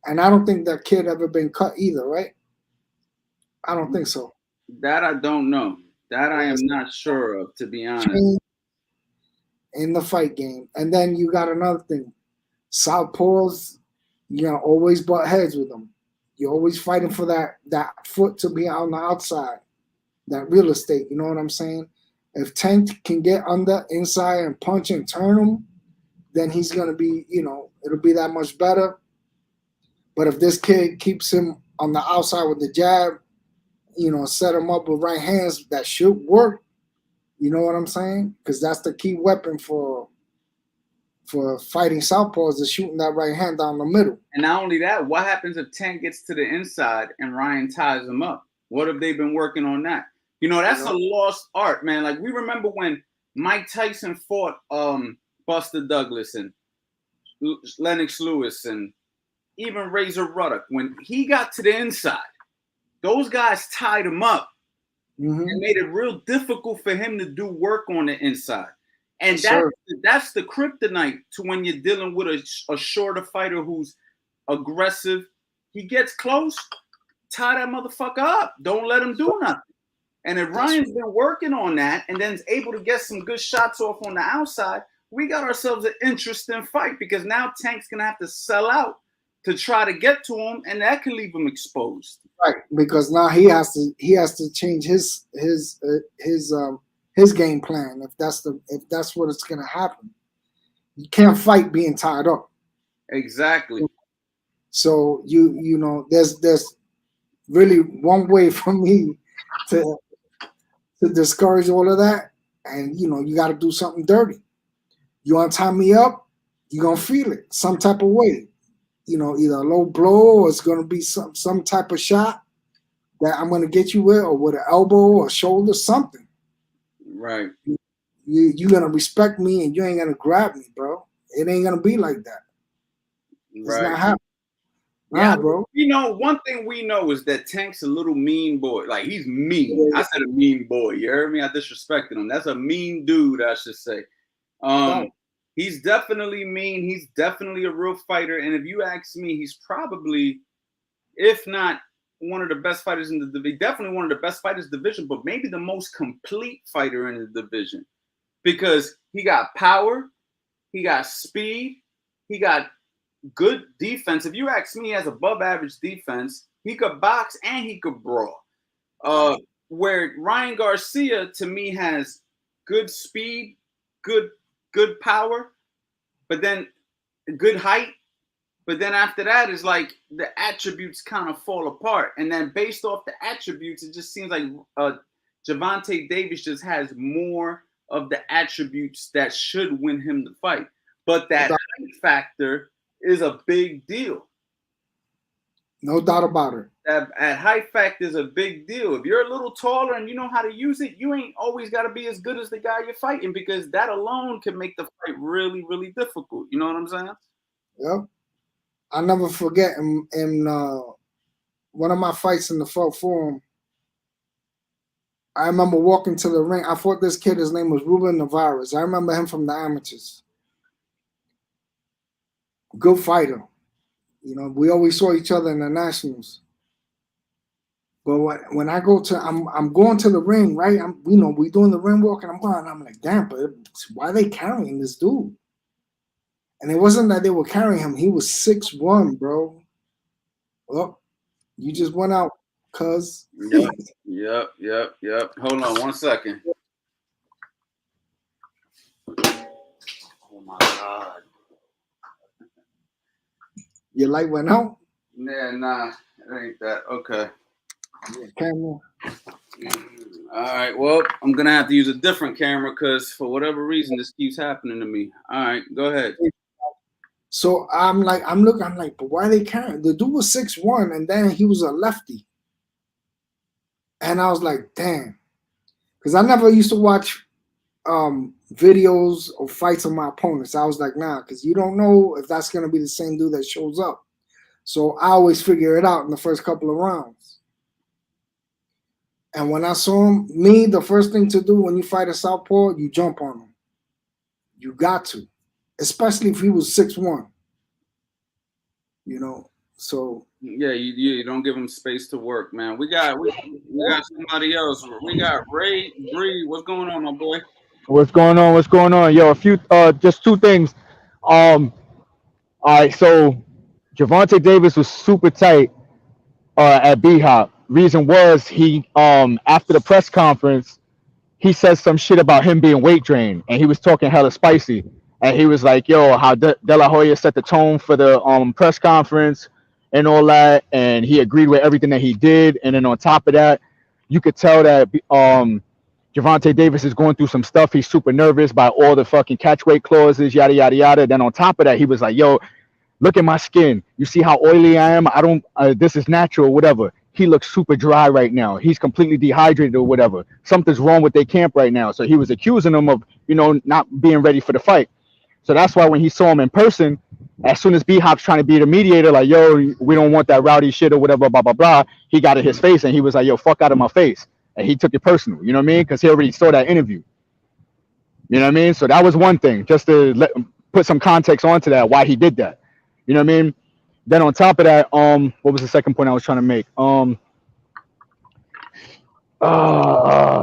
And I don't think that kid ever been cut either, right? I don't think so. That I don't know. That I am not sure of, to be honest. In the fight game. And then you got another thing. Southpaws, you know, always butt heads with them. You're always fighting for that foot to be on the outside, that real estate. You know what I'm saying? If Tank can get under, inside, and punch and turn him, then he's going to be, you know, it'll be that much better. But if this kid keeps him on the outside with the jab, you know, set him up with right hands, that should work. You know what I'm saying? Because that's the key weapon for fighting southpaws, is shooting that right hand down the middle. And not only that, what happens if Tank gets to the inside and Ryan ties him up? What have they been working on that? You know, that's a lost art, man. Like, we remember when Mike Tyson fought Buster Douglas and Lennox Lewis and even Razor Ruddock. When he got to the inside, those guys tied him up and made it real difficult for him to do work on the inside. And that's the kryptonite to when you're dealing with a shorter fighter who's aggressive. He gets close, tie that motherfucker up. Don't let him do nothing. And if Ryan's been working on that and then is able to get some good shots off on the outside, we got ourselves an interesting fight, because now Tank's going to have to sell out to try to get to him, and that can leave him exposed. Right, because now he has to change his game plan if that's what it's gonna happen. You can't fight being tied up. Exactly. So you know, there's really one way for me to discourage all of that, and you know, you got to do something dirty. You want to tie me up, you're gonna feel it some type of way. You know, either a low blow or it's gonna be some type of shot that I'm gonna get you with, or with an elbow or shoulder, something. Right. You're gonna respect me, and you ain't gonna grab me, bro. It ain't gonna be like that. It's not happening. Yeah, bro. You know, one thing we know is that Tank's a little mean boy. Like, he's mean. I said a mean boy. You heard me? I disrespected him. That's a mean dude, I should say. He's definitely mean. He's definitely a real fighter. And if you ask me, he's probably, if not one of the best fighters in the division, definitely one of the best fighters in the division, but maybe the most complete fighter in the division, because he got power, he got speed, he got good defense. If you ask me, he has above average defense. He could box and he could brawl. Where Ryan Garcia, to me, has good speed, good power, but then good height. But then after that, is like the attributes kind of fall apart. And then based off the attributes, it just seems like Gervonta Davis just has more of the attributes that should win him the fight. But that height factor is a big deal. No doubt about it. That height factor is a big deal. If you're a little taller and you know how to use it, you ain't always got to be as good as the guy you're fighting, because that alone can make the fight really, really difficult. You know what I'm saying? Yep. I'll never forget in one of my fights in the Felt Forum. I remember walking to the ring. I fought this kid. His name was Ruben Navarez. I remember him from the amateurs. Good fighter. You know, we always saw each other in the nationals. But when I go to, I'm going to the ring, right? We doing the ring walk, and I'm going. I'm like, damn, but why are they carrying this dude? And it wasn't that they were carrying him. He was 6'1", bro. Well, you just went out, cuz. Yep. Hold on 1 second. Oh my God. Your light went out? Yeah, nah, it ain't that. Okay. Yeah, camera. All right. Well, I'm gonna have to use a different camera because for whatever reason this keeps happening to me. All right, go ahead. So I'm looking, but why are they carrying? The dude was 6'1", and then he was a lefty. And I was like, damn. Because I never used to watch videos or fights of my opponents. I was like, nah, because you don't know if that's going to be the same dude that shows up. So I always figure it out in the first couple of rounds. And when I saw him, the first thing to do when you fight a southpaw, you jump on him. You got to. Especially if he was 6'1". You know, so. Yeah, you don't give him space to work, man. We got somebody else. We got Ray Bree. What's going on, my boy? What's going on? Yo, a few just two things. All right, so Gervonta Davis was super tight at B-Hop. Reason was he after the press conference, he said some shit about him being weight drained, and he was talking hella spicy. And he was like, yo, how De La Hoya set the tone for the press conference and all that, and he agreed with everything that he did. And then on top of that, you could tell that Gervonta Davis is going through some stuff. He's super nervous by all the fucking catch weight clauses, yada, yada, yada. Then on top of that, he was like, yo, look at my skin. You see how oily I am? This is natural, whatever. He looks super dry right now. He's completely dehydrated or whatever. Something's wrong with their camp right now. So he was accusing them of, not being ready for the fight. So that's why when he saw him in person, as soon as B-Hop's trying to be the mediator, like, yo, we don't want that rowdy shit or whatever, blah, blah, blah, he got in his face and he was like, yo, fuck out of my face. And he took it personal, you know what I mean? Because he already saw that interview. You know what I mean? So that was one thing, just to put some context onto that, why he did that. You know what I mean? Then on top of that, what was the second point I was trying to make?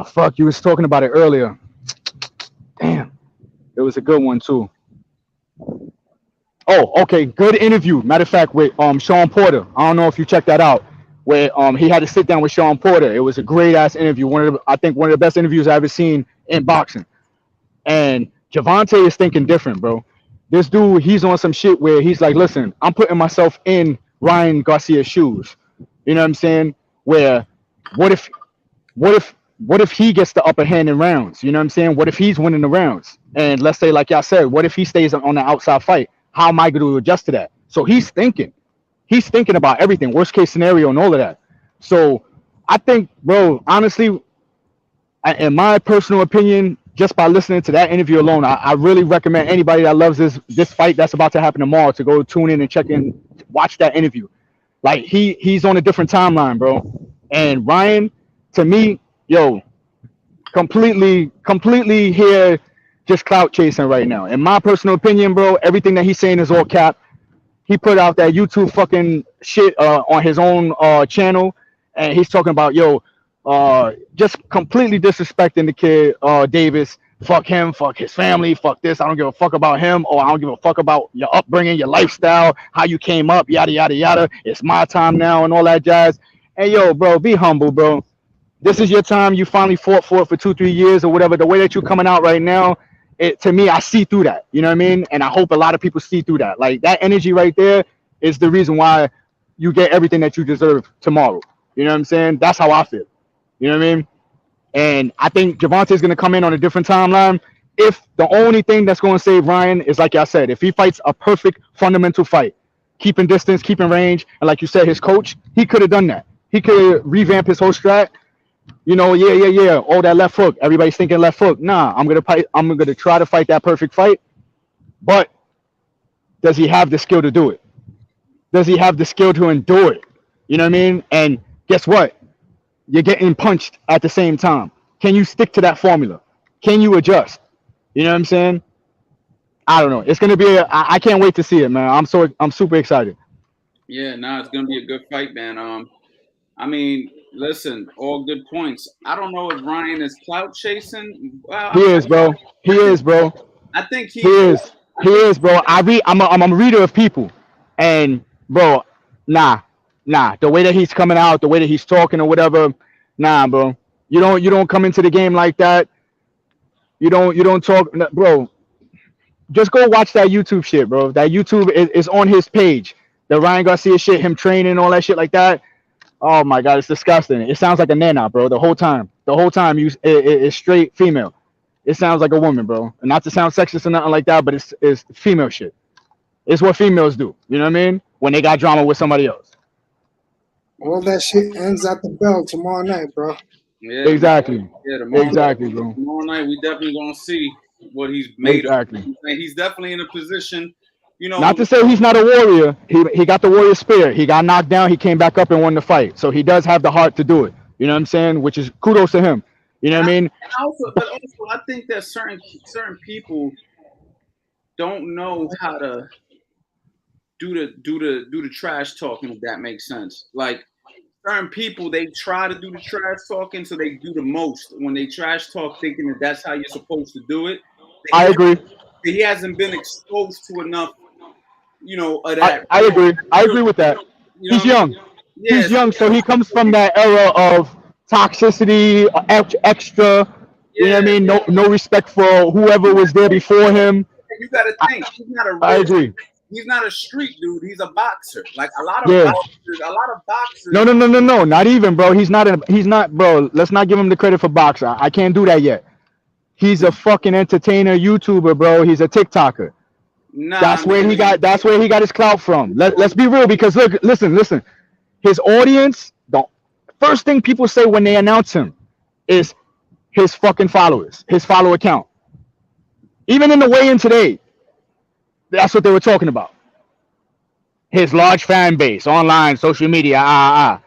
Fuck, you was talking about it earlier. Damn, it was a good one too. Oh, okay, good interview. Matter of fact, with Sean Porter. I don't know if you checked that out. Where he had to sit down with Sean Porter. It was a great ass interview. I think one of the best interviews I've ever seen in boxing. And Gervonta is thinking different, bro. This dude, he's on some shit where he's like, listen, I'm putting myself in Ryan Garcia's shoes. You know what I'm saying? Where what if he gets the upper hand in rounds? You know what I'm saying? What if he's winning the rounds? And let's say, like y'all said, what if he stays on the outside fight? How am I going to adjust to that? So he's thinking about everything, worst case scenario and all of that. So I think, bro, honestly, in my personal opinion, just by listening to that interview alone, I really recommend anybody that loves this fight that's about to happen tomorrow to go tune in and check in, watch that interview. Like he's on a different timeline, bro. And Ryan, to me, yo, completely here just clout chasing right now. In my personal opinion, bro, everything that he's saying is all cap. He put out that YouTube fucking shit on his own channel, and he's talking about, yo, just completely disrespecting the kid, Davis. Fuck him, fuck his family, fuck this. I don't give a fuck about him, or I don't give a fuck about your upbringing, your lifestyle, how you came up, yada, yada, yada. It's my time now and all that jazz. Hey, yo, bro, be humble, bro. This is your time. You finally fought for it for 2-3 years or whatever. The way that you're coming out right now, to me, I see through that. You know what I mean? And I hope a lot of people see through that. Like, that energy right there is the reason why you get everything that you deserve tomorrow. You know what I'm saying? That's how I feel. You know what I mean? And I think Gervonta is going to come in on a different timeline. If the only thing that's going to save Ryan is, like I said, if he fights a perfect fundamental fight, keeping distance, keeping range, and like you said, his coach, he could have done that. He could revamp his whole strat. You know, yeah. Oh, that left hook. Everybody's thinking left hook. Nah, I'm gonna try to fight that perfect fight. But does he have the skill to do it? Does he have the skill to endure it? You know what I mean? And guess what? You're getting punched at the same time. Can you stick to that formula? Can you adjust? You know what I'm saying? I don't know. It's gonna be. I can't wait to see it, man. I'm super excited. Yeah, nah, it's gonna be a good fight, man. I mean, listen, all good points. I don't know if Ryan is clout chasing. Well, He is, bro. He is, bro. I think He is. He is, bro. I'm a reader of people, and bro, nah. The way that he's coming out, the way that he's talking or whatever, nah, bro. You don't come into the game like that. You don't talk, bro. Just go watch that YouTube shit, bro. That YouTube is on his page. The Ryan Garcia shit, him training, all that shit like that. Oh my god, it's disgusting. It sounds like a nana, bro. The whole time, it's straight female. It sounds like a woman, bro. And not to sound sexist or nothing like that, but it's female shit. It's what females do. You know what I mean? When they got drama with somebody else. All that shit ends at the bell tomorrow night, bro. Yeah, exactly. Yeah, exactly, bro. Tomorrow night we definitely gonna see what he's made exactly. of. He's definitely in a position, you know. Not to say he's not a warrior. He got the warrior spirit. He got knocked down. He came back up and won the fight. So he does have the heart to do it. You know what I'm saying? Which is kudos to him. You know what I mean? But also, I think that certain people don't know how to do the trash talking, if that makes sense. Like certain people, they try to do the trash talking, so they do the most when they trash talk, thinking that that's how you're supposed to do it. I agree. He hasn't been exposed to enough, you know, of that. I agree. I agree with that. You know he's young. Yeah, he's young, so he comes from that era of toxicity, extra. You know what I mean? No respect for whoever was there before him. You got to think. He's not a. I agree. He's not a street dude. He's a boxer. Like a lot of boxers. No. Not even, bro. He's not, bro. Let's not give him the credit for boxer. I can't do that yet. He's a fucking entertainer, YouTuber, bro. He's a TikToker. Nah, that's where he got his clout from. Let's be real, because look, listen. His audience, the first thing people say when they announce him is his fucking followers, his follower count. Even in the weigh-in today, that's what they were talking about. His large fan base, online, social media,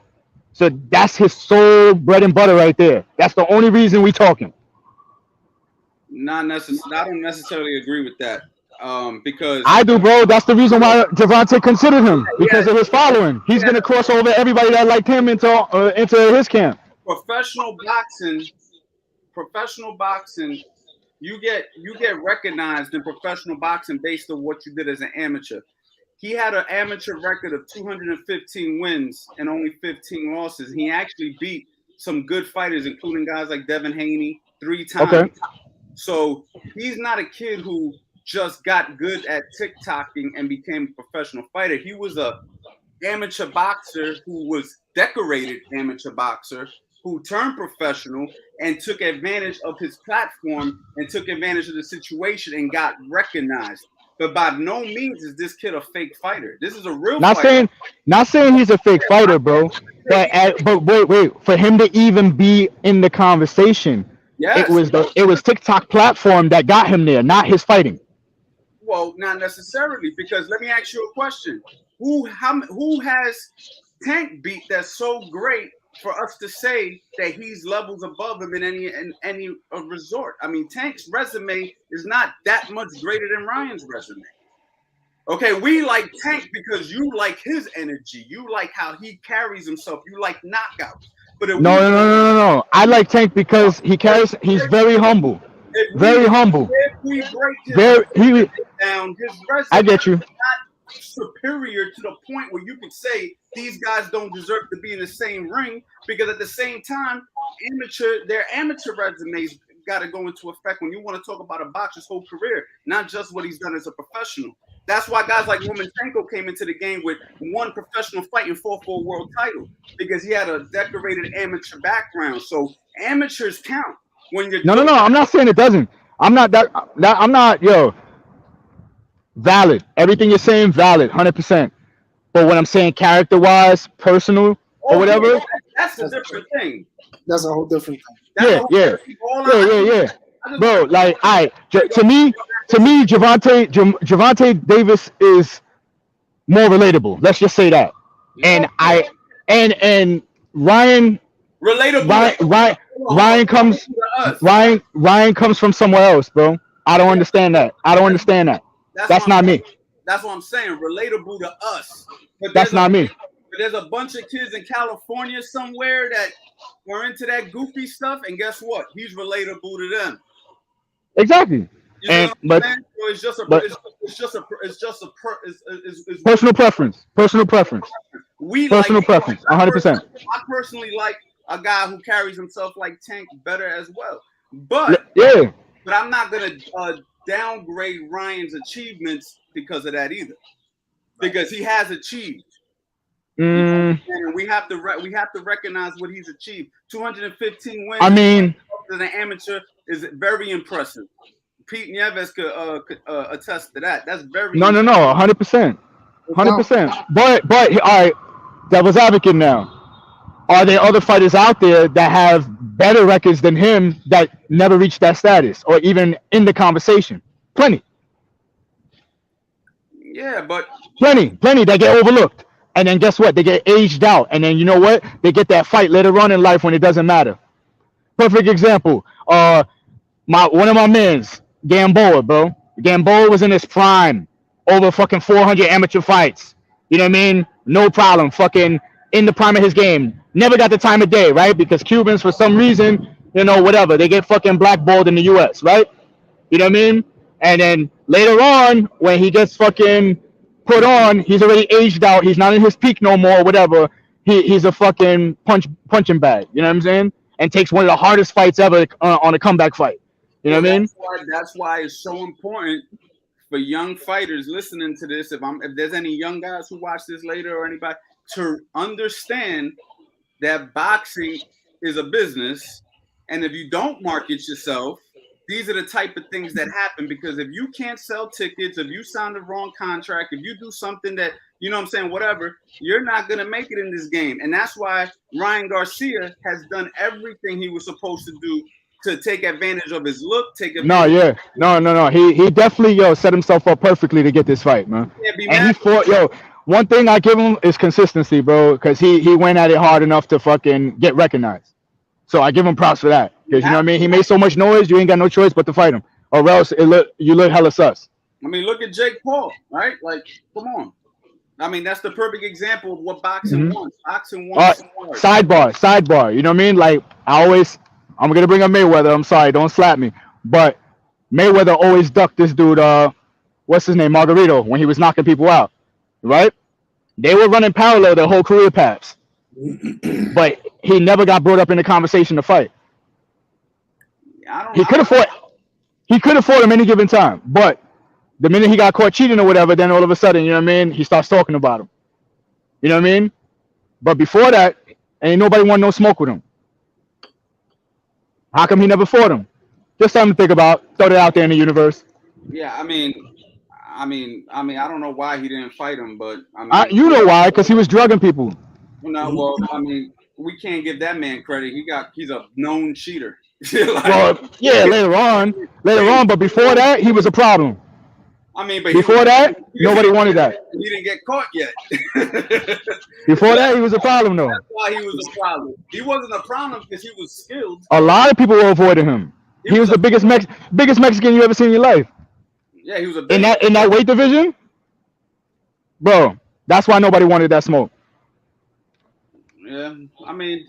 So that's his sole bread and butter right there. That's the only reason we talking. I don't necessarily agree with that. Because I do, bro. That's the reason why Gervonta considered him, because of his following. He's gonna cross over everybody that liked him into his camp. Professional boxing, you get recognized in professional boxing based on what you did as an amateur. He had an amateur record of 215 wins and only 15 losses. He actually beat some good fighters, including guys like Devin Haney 3 times. Okay. So he's not a kid who just got good at TikToking and became a professional fighter. He was a amateur boxer who was decorated amateur boxer who turned professional and took advantage of his platform and took advantage of the situation and got recognized. But by no means is this kid a fake fighter. This is a real fighter. Not saying he's a fake fighter, bro. But wait, for him to even be in the conversation, yes, it was TikTok platform that got him there, not his fighting. Well, not necessarily, because let me ask you a question: Who has Tank beat that's so great for us to say that he's levels above him in any resort? I mean, Tank's resume is not that much greater than Ryan's resume. Okay, we like Tank because you like his energy, you like how he carries himself, you like knockouts. But no. I like Tank because he's very humble. Very humble. If we break down, his resume I get you. is not superior to the point where you could say these guys don't deserve to be in the same ring, because at the same time, their amateur resumes got to go into effect when you want to talk about a boxer's whole career, not just what he's done as a professional. That's why guys like Lomachenko came into the game with one professional fight and fought for a world title, because he had a decorated amateur background. So amateurs count. No, I'm not saying it doesn't. I'm not valid. Everything you're saying, valid, 100%. But what I'm saying, character-wise, personal, or whatever, that's a different thing. That's a whole different thing. Yeah. Bro, like, to to me, Gervonta Davis is more relatable. Let's just say that. And and Ryan Relatable. Ryan comes Ryan comes from somewhere else, bro. I don't understand that. That's not me. That's what I'm saying. Relatable to us. But That's not me. But there's a bunch of kids in California somewhere that were into that goofy stuff, and guess what? He's relatable to them. Exactly. And but it's just a personal preference. Personal preference. Personal preference. 100%. I personally like a guy who carries himself like Tank better as well. But yeah. But I'm not gonna downgrade Ryan's achievements because of that either, because he has achieved. And we have to recognize what he's achieved. 215 wins. I mean, as an amateur is very impressive. Pete Nieves could attest to that. That's very no, 100%. But all right, devil's advocate now. Are there other fighters out there that have better records than him that never reached that status or even in the conversation? Plenty. Yeah, but plenty that get overlooked. And then guess what? They get aged out. And then you know what? They get that fight later on in life when it doesn't matter. Perfect example. One of my mans, Gamboa, bro. Gamboa was in his prime. Over fucking 400 amateur fights. You know what I mean? No problem. Fucking in the prime of his game. Never got the time of day, right? Because Cubans, for some reason, you know, whatever, they get fucking blackballed in the US, right? You know what I mean? And then later on, when he gets fucking put on, he's already aged out. He's not in his peak no more, whatever. He's a fucking punching bag. You know what I'm saying? And takes one of the hardest fights ever on a comeback fight. You know what I mean? That's why it's so important for young fighters listening to this. If there's any young guys who watch this later or anybody, to understand that boxing is a business, and if you don't market yourself, these are the type of things that happen. Because if you can't sell tickets, if you sign the wrong contract, if you do something that, you know what I'm saying, whatever, you're not going to make it in this game. And that's why Ryan Garcia has done everything he was supposed to do to take advantage of his look. No. He definitely, set himself up perfectly to get this fight, man. And he fought, one thing I give him is consistency, bro, because he went at it hard enough to fucking get recognized. So I give him props for that. Because, you know what I mean? He made so much noise, you ain't got no choice but to fight him. Or else you look hella sus. I mean, look at Jake Paul, right? Like, come on. I mean, that's the perfect example of what boxing wants. Boxing wants. Sidebar. You know what I mean? Like, I'm going to bring up Mayweather. I'm sorry, don't slap me. But Mayweather always ducked this dude, what's his name, Margarito, when he was knocking people out. Right? They were running parallel their whole career paths. But he never got brought up in the conversation to fight. He could have fought him any given time. But the minute he got caught cheating or whatever, then all of a sudden, you know what I mean, he starts talking about him. You know what I mean? But before that, ain't nobody want no smoke with him. How come he never fought him? Just something to think about. Throw it out there in the universe. Yeah, I mean, I don't know why he didn't fight him, but I mean, you know why? Because he was drugging people. No, well, I mean, we can't give that man credit. He's a known cheater. Later on, but before that, he was a problem. I mean, but before that, nobody wanted that. He didn't get caught yet. Before that, he was a problem, though. That's why he was a problem. He wasn't a problem because he was skilled. A lot of people were avoiding him. He was the biggest Mexican you ever seen in your life. Yeah, he was a in that weight division, bro. That's why nobody wanted that smoke. Yeah, I mean,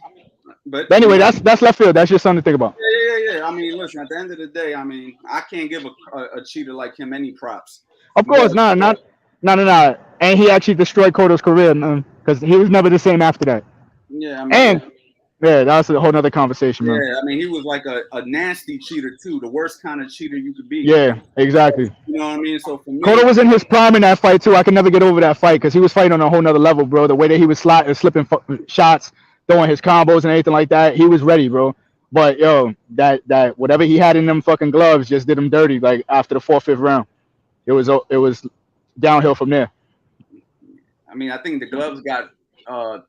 but anyway, that's left field. That's just something to think about. Yeah. I mean, listen. At the end of the day, I mean, I can't give a cheater like him any props. Of course, not. And he actually destroyed Cotto's career, man, because he was never the same after that. Yeah, I mean, that was a whole nother conversation, man. Yeah, I mean, he was like a nasty cheater too, the worst kind of cheater you could be. Yeah, exactly. You know what I mean? So for me, Cotto was in his prime in that fight too. I can never get over that fight because he was fighting on a whole nother level, bro. The way that he was slipping shots, throwing his combos and everything like that, he was ready, bro. But that whatever he had in them fucking gloves just did him dirty. Like after the 4th, 5th round, it was downhill from there. I mean, I think the gloves got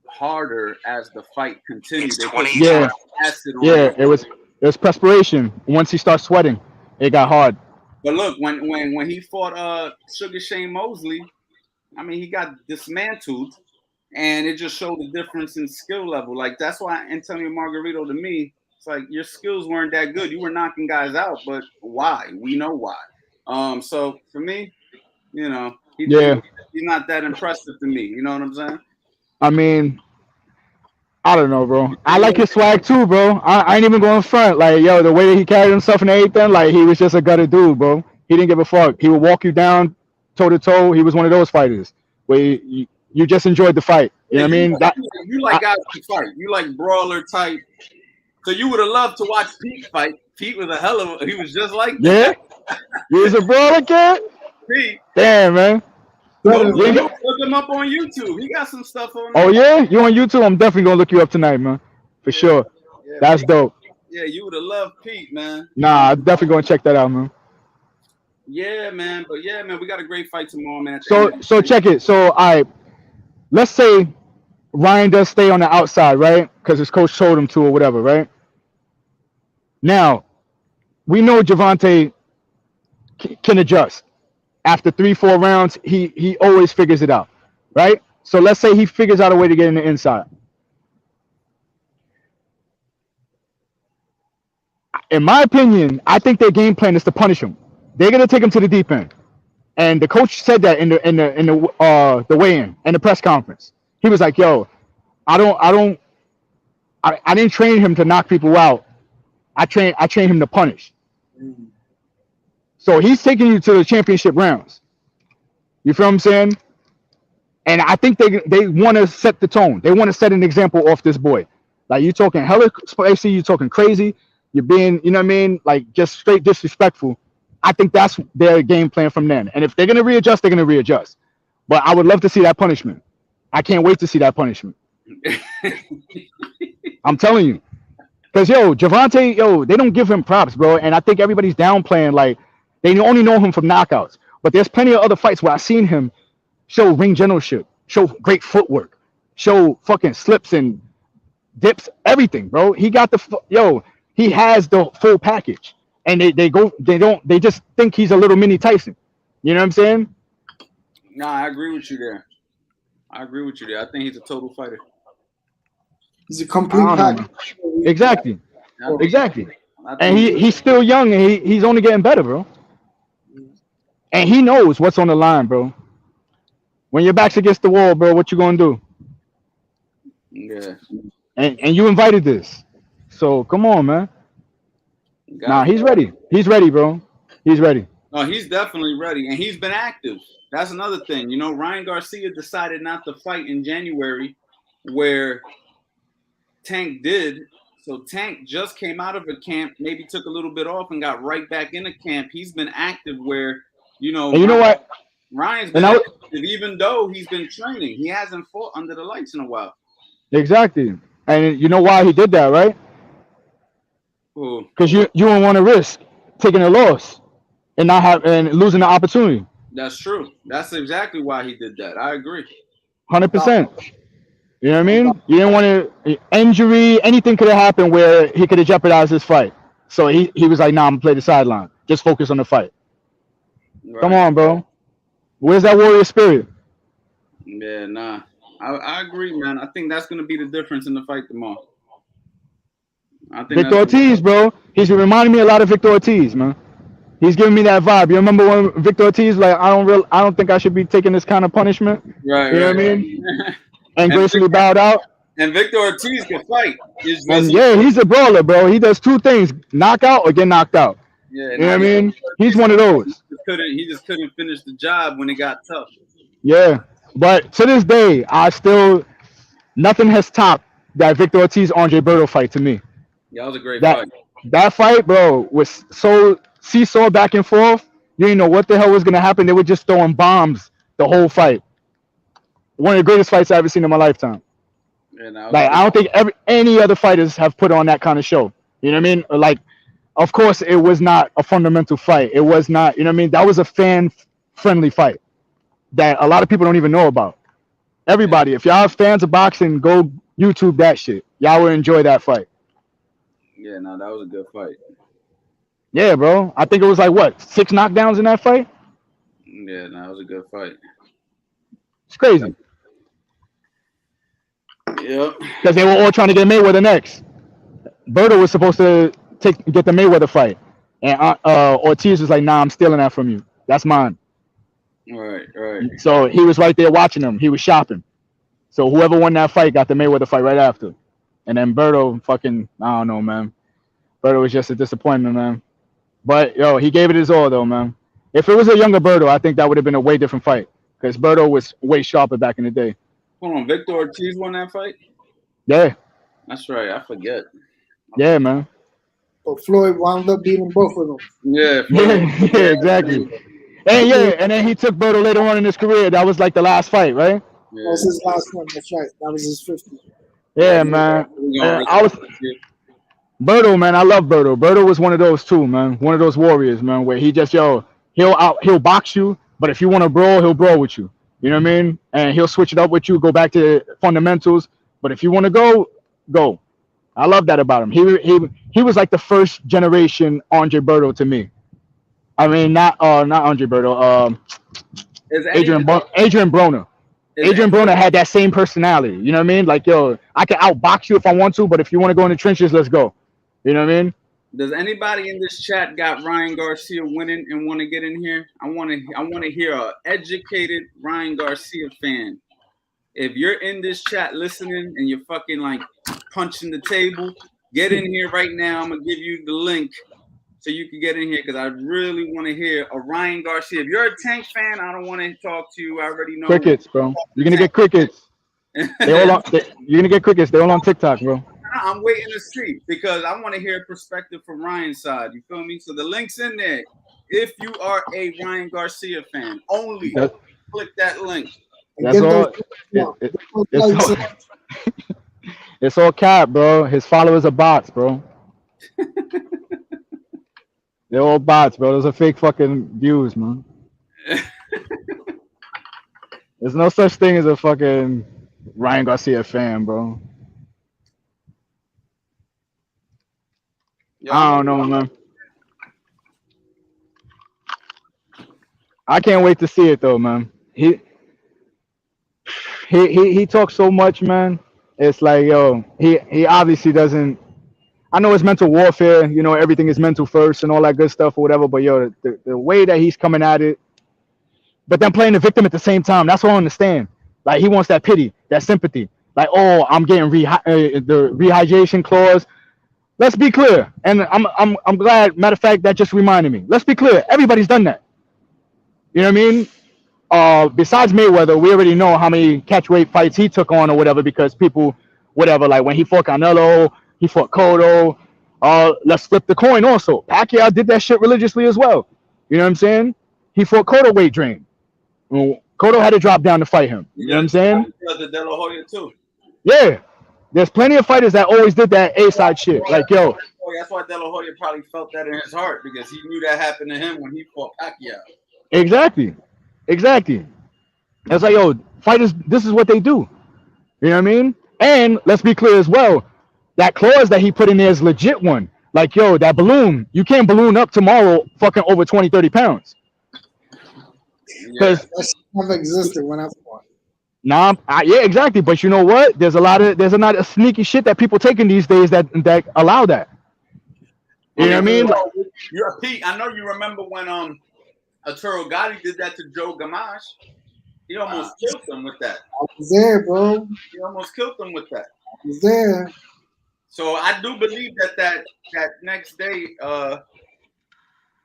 harder as the fight continued. It was perspiration. Once he starts sweating, it got hard. But look, when he fought Sugar Shane Mosley, I mean, he got dismantled, and it just showed the difference in skill level. Like that's why Antonio Margarito, to me, it's like your skills weren't that good. You were knocking guys out, but why? We know why. So for me, you know, he's not that impressive to me. You know what I'm saying? I mean, I don't know, bro. I like his swag too, bro. I ain't even going front. Like, yo, the way that he carried himself and everything, like he was just a gutter dude, bro. He didn't give a fuck. He would walk you down toe to toe. He was one of those fighters where you just enjoyed the fight. You know what I mean? You like guys who fight. You like brawler type. So you would have loved to watch Pete fight. Pete was a hell of a. He was just like that. Yeah. He was a brawler kid. Pete. Damn, man. Look him up on YouTube. He got some stuff on there. Oh yeah, you on YouTube? I'm definitely gonna look you up tonight, man. For sure. Yeah, that's Pete. Dope. Yeah, you would have loved Pete, man. Nah, I'm definitely gonna check that out, man. Yeah, man. But yeah, man, we got a great fight tomorrow, man. So check it. So let's say Ryan does stay on the outside, right? Because his coach told him to or whatever, right? Now, we know Gervonta can adjust. After 3-4 rounds, he always figures it out, right? So let's say he figures out a way to get in the inside. In my opinion, I think their game plan is to punish him. They're gonna take him to the deep end, and the coach said that in the weigh-in and the press conference. He was like, "Yo, I didn't train him to knock people out. I trained him to punish." So he's taking you to the championship rounds. You feel what I'm saying? And I think they want to set the tone. They want to set an example off this boy. Like, you talking hella spicy, you talking crazy, you're being, you know what I mean, like just straight disrespectful. I think that's their game plan from then. And if they're going to readjust, they're going to readjust. But I would love to see that punishment. I can't wait to see that punishment. I'm telling you. Because, Gervonta, they don't give him props, bro. And I think everybody's downplaying, like, they only know him from knockouts. But there's plenty of other fights where I've seen him show ring generalship, show great footwork, show fucking slips and dips, everything, bro. He got he has the full package. And they just think he's a little mini Tyson. You know what I'm saying? Nah, I agree with you there. I think he's a total fighter. He's a complete package. Exactly. And he's still young, and he's only getting better, bro. And he knows what's on the line, bro. When your back's against the wall, bro, what you gonna do? Yeah. And you invited this, so come on, man. Nah, he's ready. He's ready, bro. He's ready. Oh, he's definitely ready, and he's been active. That's another thing. You know, Ryan Garcia decided not to fight in January, where Tank did. So Tank just came out of a camp, maybe took a little bit off and got right back in a camp. He's been active where, and you know what? Ryan's been active, even though he's been training. He hasn't fought under the lights in a while. Exactly. And you know why he did that, right? Because you don't want to risk taking a loss and losing the opportunity. That's true. That's exactly why he did that. I agree. 100%. You know what I mean? You didn't want to injury, anything could have happened where he could have jeopardized his fight. So he was like, nah, I'm gonna play the sideline. Just focus on the fight. Right. Come on, bro. Where's that warrior spirit? Yeah, nah. I agree, man. I think that's gonna be the difference in the fight tomorrow. Victor Ortiz, bro. He's reminding me a lot of Victor Ortiz, man. He's giving me that vibe. You remember when Victor Ortiz like, I don't think I should be taking this kind of punishment. Right. You know what I mean? And gracefully bowed out. And Victor Ortiz can fight. He's a brawler, bro. He does two things: knock out or get knocked out. Yeah, you know what I mean? He's one of those. He just couldn't finish the job when it got tough. Yeah, but to this day, nothing has topped that Victor Ortiz Andre Berto fight to me. Yeah, that was a great fight. That fight, bro, was so seesaw back and forth. You didn't know what the hell was gonna happen. They were just throwing bombs the whole fight. One of the greatest fights I've ever seen in my lifetime. Yeah, I don't think any other fighters have put on that kind of show. You know what I mean? Like, of course, it was not a fundamental fight. It was not, you know what I mean? That was a fan-friendly fight that a lot of people don't even know about. Everybody, if y'all are fans of boxing, go YouTube that shit. Y'all will enjoy that fight. Yeah, no, that was a good fight. Yeah, bro. I think it was like what 6 knockdowns in that fight. Yeah, that was a good fight. It's crazy Yep. because they were all trying to get Mayweather next. Berto was supposed to get the Mayweather fight, and Ortiz was like, "Nah, I'm stealing that from you. That's mine." Right, right. So he was right there watching him. He was shopping. So whoever won that fight got the Mayweather fight right after. And then Berto fucking, I don't know, man. Berto was just a disappointment, man. But yo, he gave it his all though, man. If it was a younger Berto, I think that would have been a way different fight because Berto was way sharper back in the day. Hold on, Victor Ortiz won that fight? Yeah, That's right. I forget. yeah, man. But Floyd wound up beating both of them. Yeah. Yeah, exactly. And yeah, and then he took Berto later on in his career. That was like the last fight, right? That was his last one. That's right. That was his 50. Yeah, man. I was Berto, man. I love Berto. Berto was one of those too, man. One of those warriors, man, where he just he'll box you, but if you want to brawl, he'll brawl with you. You know what I mean? And he'll switch it up with you, go back to fundamentals. But if you want to go, go. I love that about him. He was like the first generation Andre Berto to me. I mean, not Andre Berto. Adrian Broner. Adrian Broner had that same personality. You know what I mean? Like, yo, I can outbox you if I want to, but if you want to go in the trenches, let's go. You know what I mean? Does anybody in this chat got Ryan Garcia winning and want to get in here? I want to hear a educated Ryan Garcia fan. If you're in this chat listening and you're fucking like punching the table, get in here right now. I'm gonna give you the link so you can get in here because I really want to hear a Ryan Garcia. If you're a Tank fan, I don't want to talk to you. I already know crickets, bro. You're gonna get crickets. You're gonna get crickets. They're all on TikTok, bro. I'm waiting to see because I want to hear a perspective from Ryan's side. You feel me? So the link's in there. If you are a Ryan Garcia fan, only click that link. That's all. It's all cap, bro. His followers are bots, bro. They're all bots, bro. Those are fake fucking views, man. There's no such thing as a fucking Ryan Garcia fan, bro. I don't know, man. I can't wait to see it though, man. He talks so much, man. It's like, yo, he obviously doesn't. I know it's mental warfare, you know, everything is mental first and all that good stuff or whatever. But yo, the way that he's coming at it, but then playing the victim at the same time, that's what I understand. Like he wants that pity, that sympathy. Like, oh, I'm getting the rehydration clause. Let's be clear, and I'm glad. Matter of fact, that just reminded me. Let's be clear. Everybody's done that. You know what I mean? Besides Mayweather, we already know how many catchweight fights he took on or whatever because people, whatever, like when he fought Canelo, he fought Cotto. Let's flip the coin also. Pacquiao did that shit religiously as well. You know what I'm saying? He fought Cotto weight drain. Cotto had to drop down to fight him. You know what I'm saying? The De La Hoya too. Yeah. There's plenty of fighters that always did that A-side shit. Like, yo. That's why De La Hoya probably felt that in his heart because he knew that happened to him when he fought Pacquiao. Exactly. It's like, yo, fighters, this is what they do. You know what I mean? And let's be clear as well. That clause that he put in there is legit one. Like, yo, that balloon, you can't balloon up tomorrow fucking over 20, 30 pounds. Because that never existed when I fought. Nah, yeah, exactly. But you know what? There's a lot of sneaky shit that people taking these days that allow that. You know what I mean? You're Pete. I know you remember when Arturo Gotti did that to Joe Gamache. He almost killed him with that. I was there, bro. He almost killed him with that. I was there. So I do believe that next day,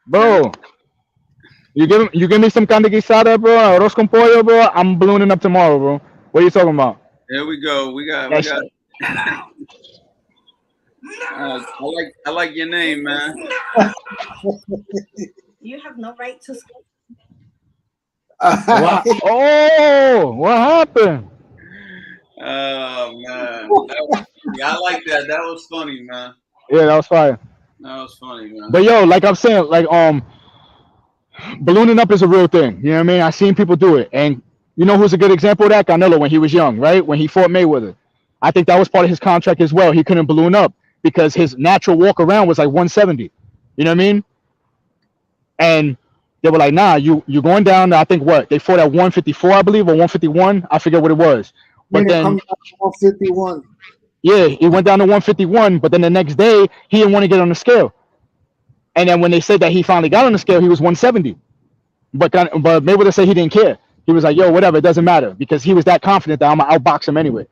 bro. You give me some carne guisada, bro, arroz con pollo, bro. I'm ballooning up tomorrow, bro. What are you talking about? There we go. We got. I like your name, man. You have no right to. What happened? Oh man, I like that. That was funny, man. Yeah, that was fire. That was funny, man. But yo, like I'm saying, like ballooning up is a real thing. You know what I mean? I've seen people do it, and you know who's a good example of that? Canelo when he was young, right? When he fought Mayweather, I think that was part of his contract as well. He couldn't balloon up because his natural walk around was like 170. You know what I mean? And they were like, nah, you're going down to, I think what they fought at 154, I believe, or 151. I forget what it was. But Made him come then down to 151. yeah, he went down to 151. But then the next day he didn't want to get on the scale. And then when they said that he finally got on the scale, he was 170. But Mayweather said he didn't care. He was like, yo, whatever, it doesn't matter, because he was that confident that I'm gonna outbox him anyway.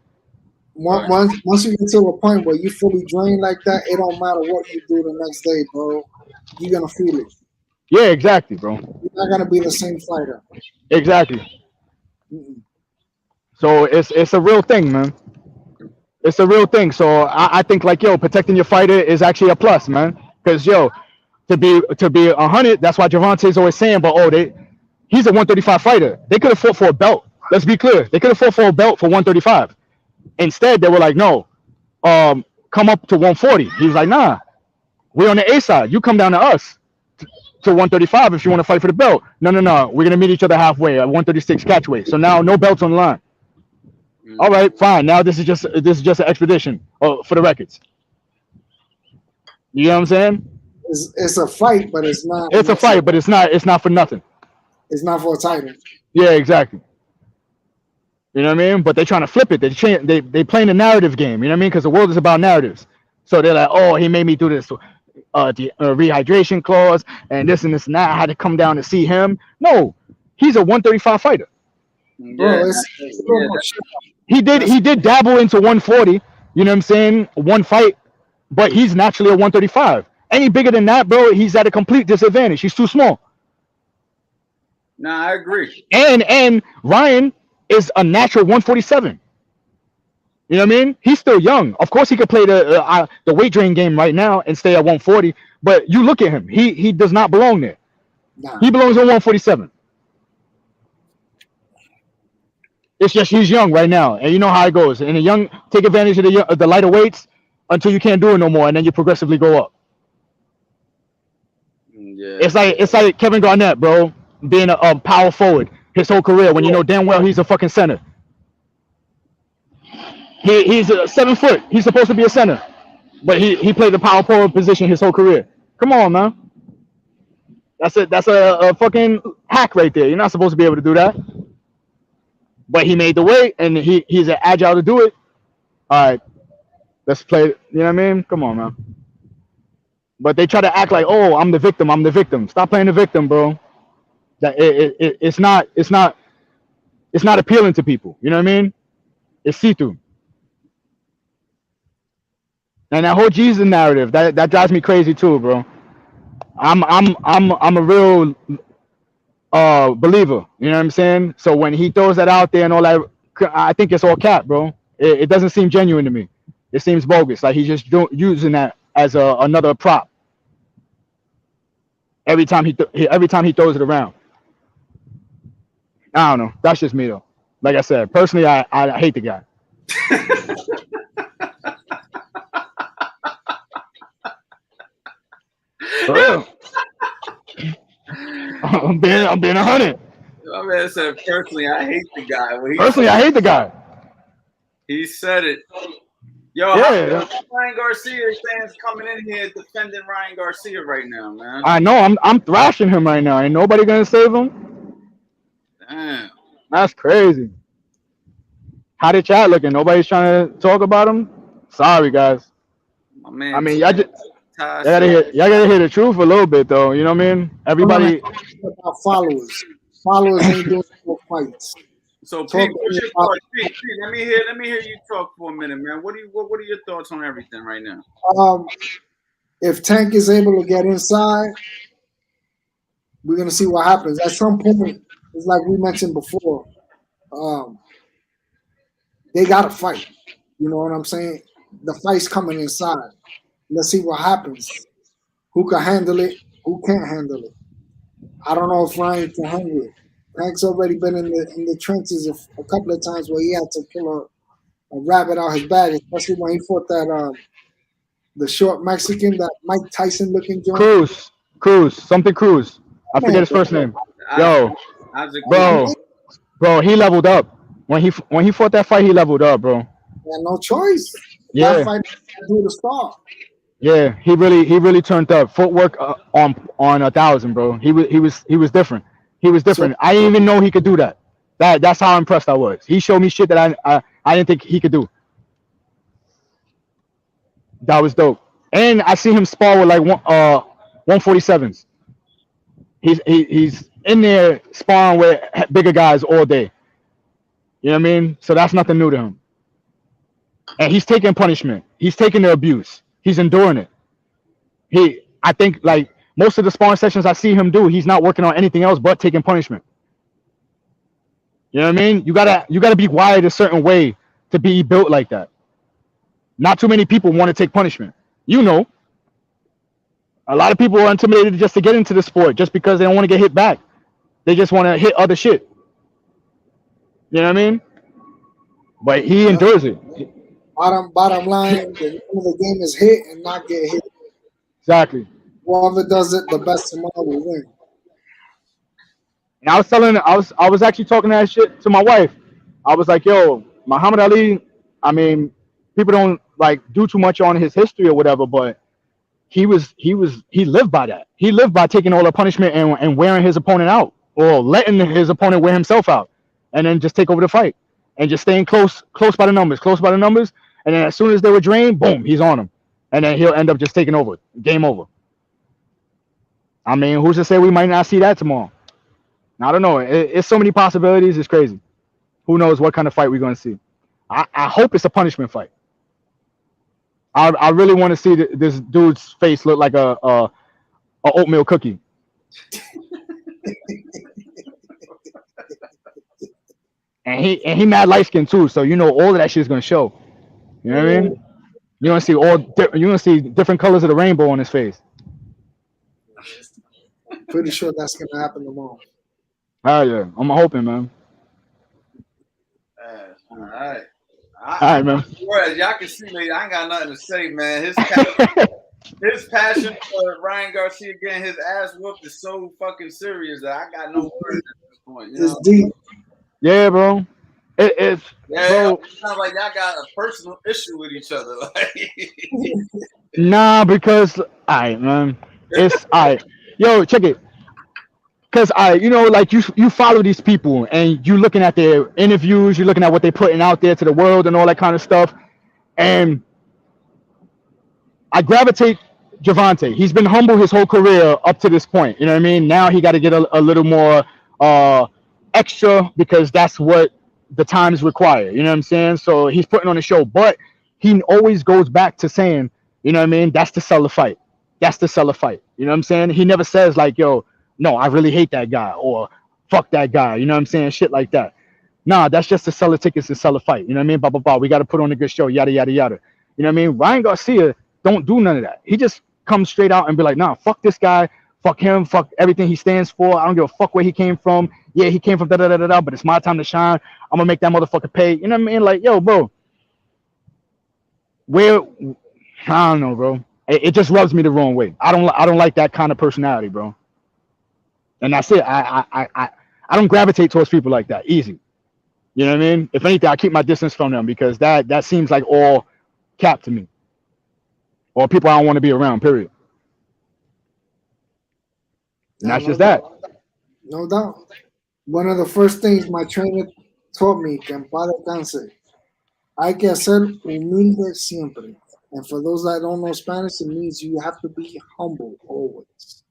Once you get to a point where you fully drained like that, it don't matter what you do the next day, bro. You're gonna feel it. Yeah, exactly, bro. You're not gonna be the same fighter. Exactly. Mm-mm. So it's a real thing, man. It's a real thing. So I think like, yo, protecting your fighter is actually a plus, man. Because yo, to be 100, that's why Gervonta is always saying, but he's a 135 fighter. They could have fought for a belt. Let's be clear. They could have fought for a belt for 135. Instead, they were like, no, come up to 140. He was like, nah, we're on the A side. You come down to us to 135 if you want to fight for the belt. No. We're gonna meet each other halfway at 136 catchweight. So now no belts on the line. All right, fine. Now this is just an expedition for the records. You know what I'm saying? It's a fight, but it's not. It's a fight, but it's not for nothing. It's not for a title. Yeah, exactly. You know what I mean? But they're trying to flip it. They playing the narrative game. You know what I mean? Because the world is about narratives. So they're like, oh, he made me do this. The rehydration clause and this and that. I had to come down to see him. No, he's a 135 fighter. Bro, He did dabble into 140. You know what I'm saying? One fight, but he's naturally a 135. Any bigger than that, bro, he's at a complete disadvantage. He's too small. Nah, I agree. And Ryan is a natural 147. You know what I mean? He's still young. Of course, he could play the weight drain game right now and stay at 140. But you look at him; he does not belong there. Nah. He belongs on 147. It's just he's young right now, and you know how it goes. And the young take advantage of the lighter weights until you can't do it no more, and then you progressively go up. Yeah. It's like Kevin Garnett, bro, being a power forward his whole career when you know damn well he's a fucking center. He's 7 foot. He's supposed to be a center, but he played the power forward position his whole career. Come on, man. That's a fucking hack right there. You're not supposed to be able to do that. But he made the weight, and he's agile to do it. All right, let's play. You know what I mean? Come on, man. But they try to act like, oh, I'm the victim. I'm the victim. Stop playing the victim, bro. That it's not appealing to people. You know what I mean? It's see-through. And that whole Jesus narrative that drives me crazy too, bro. I'm a real believer. You know what I'm saying? So when he throws that out there and all that, I think it's all cap, bro. It doesn't seem genuine to me. It seems bogus. Like he's just using that as another prop. Every time he throws it around. I don't know. That's just me though. Like I said, personally, I hate the guy. For real. I'm being 100. My man said, personally, I hate the guy. Personally, I hate the guy. He said it. Yo, Yeah. Ryan Garcia fans coming in here defending Ryan Garcia right now, man. I know. I'm thrashing him right now. Ain't nobody gonna save him. Damn. That's crazy. How the chat looking? Nobody's trying to talk about him. Sorry, guys. My man. I mean, y'all gotta hear the truth a little bit, though. You know what I mean? Everybody. About followers ain't doing no fights. So, Pete, what's your thoughts? Pete, let me hear you talk for a minute, man. What are your thoughts on everything right now? If Tank is able to get inside, we're gonna see what happens. At some point, it's like we mentioned before. They gotta fight. You know what I'm saying? The fight's coming inside. Let's see what happens. Who can handle it? Who can't handle it? I don't know if Ryan can handle it. Hank's already been in the trenches a couple of times where he had to pull a rabbit out his bag, especially when he fought that the short Mexican, that Mike Tyson looking joint. Cruz. I forget his first name. Yo, bro, he leveled up when he fought that fight. He leveled up, bro. He had no choice. Yeah. That fight do the start. Yeah, he really turned up. Footwork on 1,000, bro. He was different. He was So different. I didn't even know he could do that. That's how impressed I was. He showed me shit that I didn't think he could do. That was dope. And I see him spar with like 147s. He's in there sparring with bigger guys all day. You know what I mean? So that's nothing new to him. And he's taking punishment. He's taking the abuse. He's enduring it. I think like most of the sparring sessions I see him do, he's not working on anything else but taking punishment. You know what I mean? You gotta be wired a certain way to be built like that. Not too many people want to take punishment. You know, a lot of people are intimidated just to get into the sport just because they don't want to get hit back. They just want to hit other shit. You know what I mean? But he yeah, endures it. bottom line, the name of the game is hit and not get hit. Exactly. Whoever does it the best tomorrow will win. And I was actually talking that shit to my wife. I was like, yo, Muhammad Ali, I mean, people don't like do too much on his history or whatever, but he lived by that. He lived by taking all the punishment and wearing his opponent out or letting his opponent wear himself out and then just take over the fight and just staying close by the numbers. And then as soon as they were drained, boom, he's on them. And then he'll end up just taking over. Game over. I mean, who's to say we might not see that tomorrow? I don't know. It's so many possibilities. It's crazy. Who knows what kind of fight we're going to see? I hope it's a punishment fight. I really want to see this dude's face look like a oatmeal cookie. and he mad light skin too, so you know all of that shit is going to show. You know what I mean? You're gonna see different colors of the rainbow on his face. Pretty sure that's gonna happen tomorrow. Oh yeah, I'm hoping, man. All right. All right, man. As y'all can see, man, I ain't got nothing to say, man. His passion for Ryan Garcia getting his ass whooped is so fucking serious that I got no words at this point. You It's know? deep. Yeah, bro. It's Yeah, bro. it sounds like y'all got a personal issue with each other. Like, Nah, because alright, man. It's alright. Yo, check it. Cause you know, like you follow these people and you looking at their interviews, you're looking at what they're putting out there to the world and all that kind of stuff. And I gravitate Gervonta. He's been humble his whole career up to this point. You know what I mean? Now he got to get a little more extra because that's what the times require. You know what I'm saying? So he's putting on a show, but he always goes back to saying, you know what I mean? That's to sell the fight. That's to sell the fight. You know what I'm saying? He never says like, yo, no, I really hate that guy or fuck that guy. You know what I'm saying? Shit like that. Nah, that's just to sell the tickets and sell the fight. You know what I mean? Blah, blah, blah. We got to put on a good show. Yada, yada, yada. You know what I mean? Ryan Garcia don't do none of that. He just comes straight out and be like, nah, fuck this guy. Fuck him. Fuck everything he stands for. I don't give a fuck where he came from. Yeah, he came from da-da-da-da-da, but it's my time to shine. I'm going to make that motherfucker pay. You know what I mean? Like, yo, bro. Where, I don't know, bro. It just rubs me the wrong way. I don't like that kind of personality, bro. And that's it. I don't gravitate towards people like that. Easy. You know what I mean? If anything, I keep my distance from them because that seems like all cap to me. Or people I don't want to be around, period. And that's just that. No doubt. One of the first things my trainer taught me, que en paz descanse, hay que ser humilde siempre. And for those that don't know Spanish, it means you have to be humble always.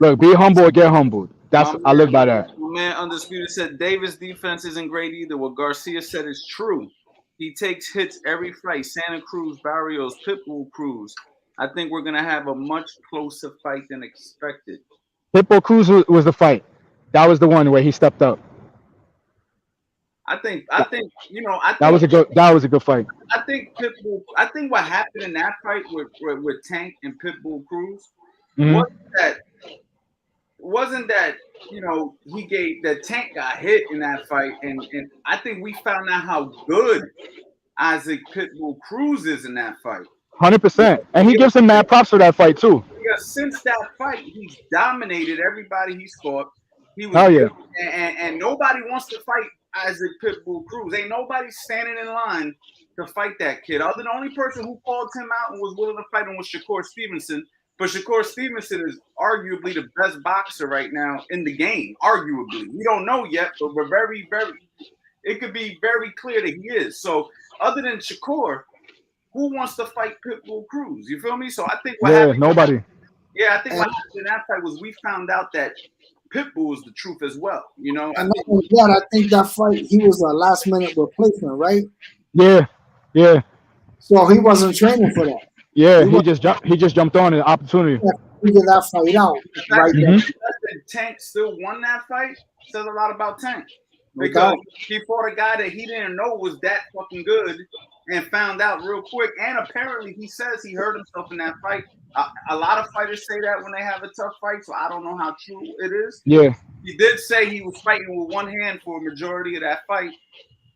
Look, be humble or get humbled. I live by that. My man Undisputed said Davis' defense isn't great either. What Garcia said is true. He takes hits every fight. Santa Cruz, Barrios, Pitbull Cruz. I think we're gonna have a much closer fight than expected. Pitbull Cruz was the fight. That was the one where he stepped up. I think you know. That was a good fight. I think Pitbull. I think what happened in that fight with Tank and Pitbull Cruz wasn't that you know he gave that Tank got hit in that fight, and I think we found out how good Isaac Pitbull Cruz is in that fight. 100%, and he gives him mad props for that fight too. Because since that fight, he's dominated everybody he's fought. He was, hell yeah, and nobody wants to fight Isaac Pitbull Cruz. Ain't nobody standing in line to fight that kid. The only person who called him out and was willing to fight him was Shakur Stevenson. But Shakur Stevenson is arguably the best boxer right now in the game. Arguably. We don't know yet, but we're very, very – it could be very clear that he is. So other than Shakur, who wants to fight Pitbull Cruz? You feel me? So I think what happened – nobody. Yeah, I think what happened in that fight was we found out that Pitbull was the truth as well, you know? And not only that, I think that fight, he was a last-minute replacement, right? Yeah. So he wasn't training for that. Yeah, he just jumped on an opportunity. Figure that fight out. Right there. Tank still won that fight says a lot about Tank. Because he fought a guy that he didn't know was that fucking good and found out real quick. And apparently he says he hurt himself in that fight. A lot of fighters say that when they have a tough fight, so I don't know how true it is. Yeah. He did say he was fighting with one hand for a majority of that fight.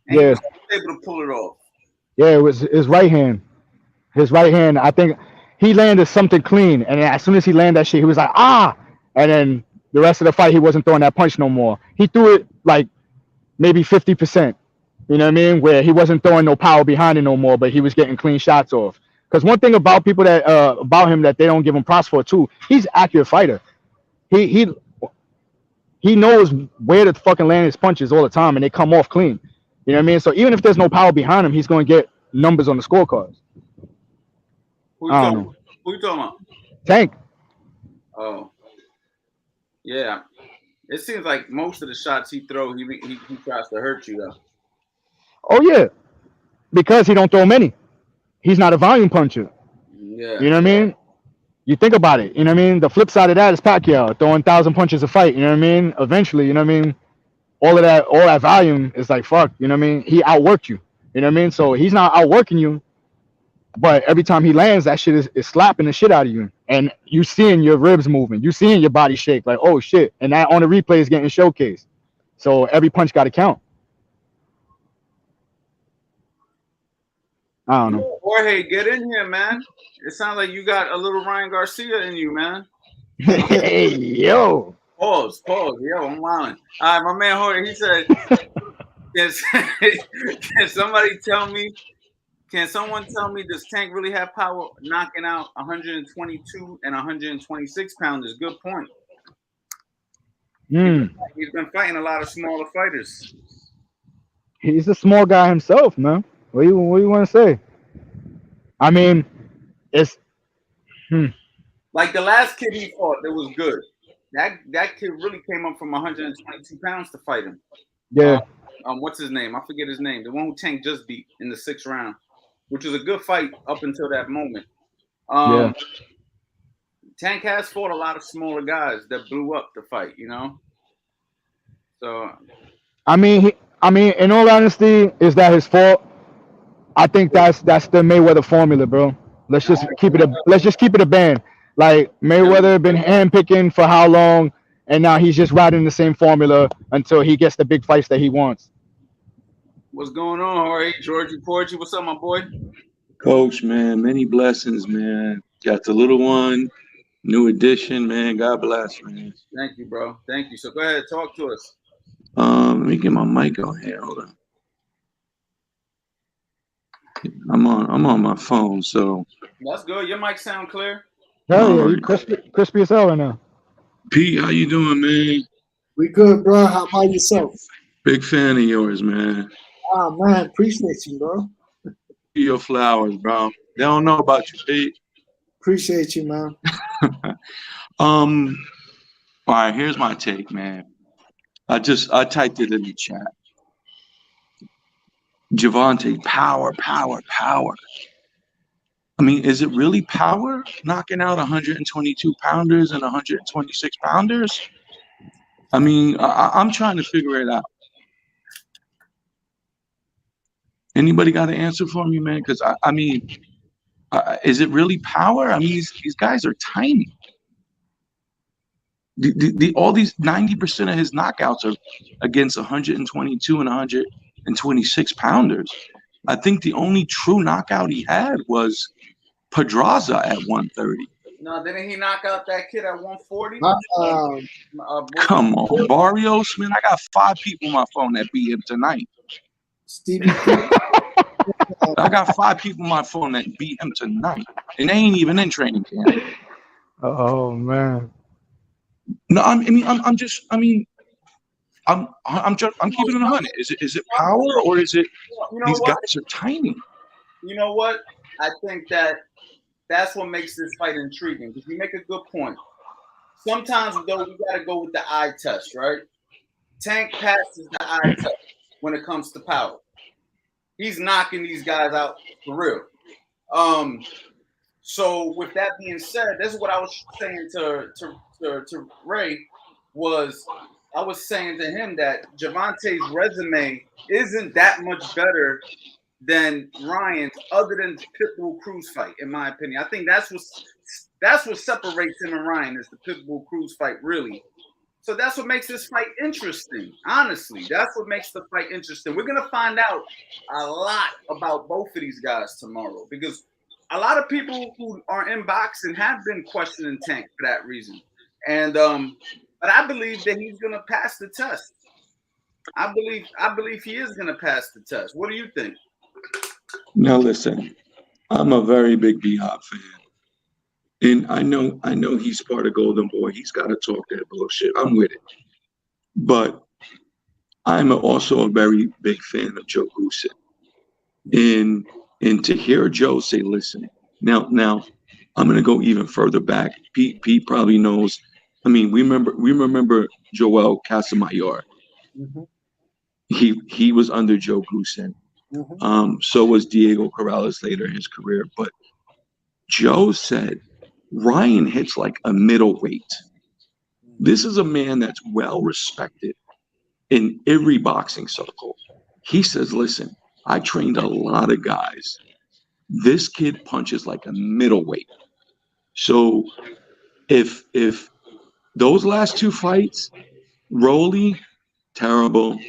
And he was able to pull it off. Yeah, it was his right hand. His right hand, I think he landed something clean. And as soon as he landed that shit, he was like, ah! And then the rest of the fight, he wasn't throwing that punch no more. He threw it like maybe 50%. You know what I mean? Where he wasn't throwing no power behind it no more, but he was getting clean shots off. Because one thing about people that about him that they don't give him props for too, he's an accurate fighter. He knows where to fucking land his punches all the time, and they come off clean. You know what I mean? So even if there's no power behind him, he's going to get numbers on the scorecards. Who you talking about? Tank. Oh, yeah. It seems like most of the shots he throws, he tries to hurt you though. Oh yeah, because he don't throw many. He's not a volume puncher. Yeah. You know what I mean? You think about it. You know what I mean? The flip side of that is Pacquiao throwing 1,000 punches a fight. You know what I mean? Eventually, you know what I mean? All that volume is like fuck. You know what I mean? He outworked you. You know what I mean? So he's not outworking you, but every time he lands, that shit is slapping the shit out of you, and you seeing your ribs moving, you seeing your body shake, like oh shit, and that on the replay is getting showcased. So every punch got to count. I don't know. Jorge, get in here, man. It sounds like you got a little Ryan Garcia in you, man. Hey, yo. Pause. Yo, I'm wilding. All right, my man Hoya, he said, can somebody tell me, can someone tell me, does Tank really have power knocking out 122 and 126 pounders? Good point. He's been fighting a lot of smaller fighters. He's a small guy himself, man. What do you want to say? I mean, it's like the last kid he fought that was good. That kid really came up from 122 pounds to fight him. Yeah. What's his name? I forget his name. The one who Tank just beat in the 6th round, which was a good fight up until that moment. Tank has fought a lot of smaller guys that blew up the fight, you know. So, I mean, in all honesty, is that his fault? I think that's the Mayweather formula, bro. Let's just keep it a band. Like Mayweather been handpicking for how long, and now he's just riding the same formula until he gets the big fights that he wants. What's going on, Jorge? Georgie Porgy, what's up, my boy? Coach, man, many blessings, man. Got the little one, new addition, man. God bless, man. Thank you, bro. Thank you. So go ahead, talk to us. Let me get my mic on here. Hold on. I'm on my phone, so. That's good. Your mic sound clear. Hell yeah, you crispy as hell right now. Pete, how you doing, man? We good, bro. How about yourself? Big fan of yours, man. Ah, man, appreciate you, bro. Your flowers, bro. They don't know about you, Pete. Appreciate you, man. All right, here's my take, man. I typed it in the chat. Gervonta, power. I mean, is it really power knocking out 122 pounders and 126 pounders? I mean, I'm trying to figure it out. Anybody got an answer for me, man? Because I mean, is it really power? I mean, these guys are tiny. All these 90% of his knockouts are against 122 and 126 pounders. I think the only true knockout he had was Pedraza at 130. No, didn't he knock out that kid at 140? Come on, Barrios, man. I got 5 people on my phone that beat him tonight. Stevie. I got 5 people on my phone that beat him tonight, and they ain't even in training camp. Oh man. No, I'm keeping it 100. Is it power or is it You know these what? guys are tiny? You know what? I think that's what makes this fight intriguing, because you make a good point. Sometimes, though, we got to go with the eye test, right? Tank passes the eye test when it comes to power. He's knocking these guys out for real. So with that being said, this is what I was saying to Ray. I was saying to him that Gervonta's resume isn't that much better than Ryan's, other than the Pitbull Cruz fight, in my opinion. I think that's what separates him and Ryan, is the Pitbull Cruz fight, really. So that's what makes this fight interesting. Honestly, that's what makes the fight interesting. We're gonna find out a lot about both of these guys tomorrow, because a lot of people who are in boxing have been questioning Tank for that reason. And but I believe that he's gonna pass the test. I believe he is gonna pass the test. What do you think? Now listen, I'm a very big B-Hop fan. And I know he's part of Golden Boy. He's got to talk that bullshit. I'm with it. But I'm also a very big fan of Joe Goosen. And to hear Joe say, listen, now I'm going to go even further back. Pete probably knows. I mean, we remember Joel Casamayor. Mm-hmm. He was under Joe Goosen. Mm-hmm. So was Diego Corrales later in his career. But Joe said, Ryan hits like a middleweight. This is a man that's well respected in every boxing circle. He says, listen, I trained a lot of guys. This kid punches like a middleweight. So if those last 2 fights, Rolly, terrible.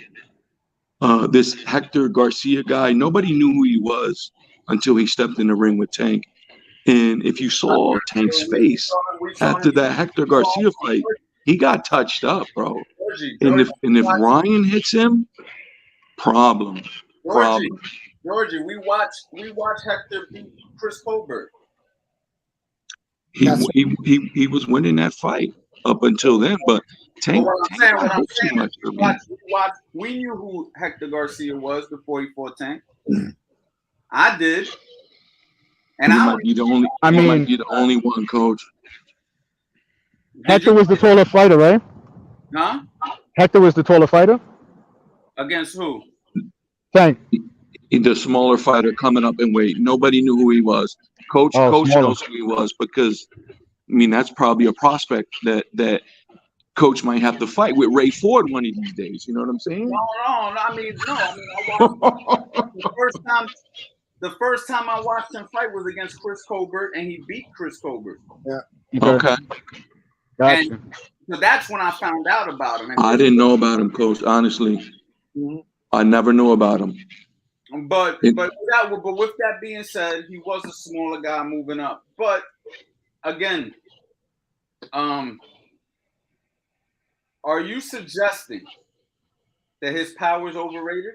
This Hector Garcia guy, nobody knew who he was until he stepped in the ring with Tank. And if you saw Tank's face after that Hector Garcia fight, he got touched up, bro. And if Ryan hits him, problem. Georgie, we watched Hector beat Chris Colbert. He was winning that fight up until then, but Tank got too much for me. We knew who Hector Garcia was before he fought Tank. I did. And he might be the only one, coach. Hector was the taller fighter, right? Huh? Hector was the taller fighter? Against who? Tank. The smaller fighter coming up in weight. Nobody knew who he was. Coach knows who he was, because I mean that's probably a prospect that Coach might have to fight with Ray Ford one of these days. You know what I'm saying? No. I mean, the first time I watched him fight was against Chris Colbert, and he beat Chris Colbert. Yeah. Okay. Gotcha. And so that's when I found out about him. I didn't know about him, Coach. Honestly, I never knew about him. But with that being said, he was a smaller guy moving up. But again, are you suggesting that his power is overrated?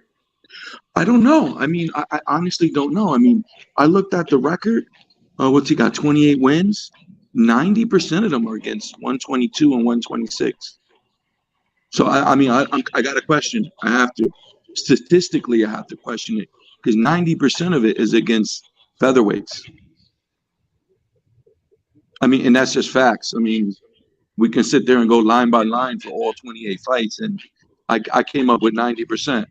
I don't know. I mean, I honestly don't know. I mean, I looked at the record. What's he got? 28 wins. 90% of them are against 122 and 126. So I got a question. I have to. Statistically, I have to question it, because 90% of it is against featherweights. I mean, and that's just facts. I mean, we can sit there and go line by line for all 28 fights, and I came up with 90%.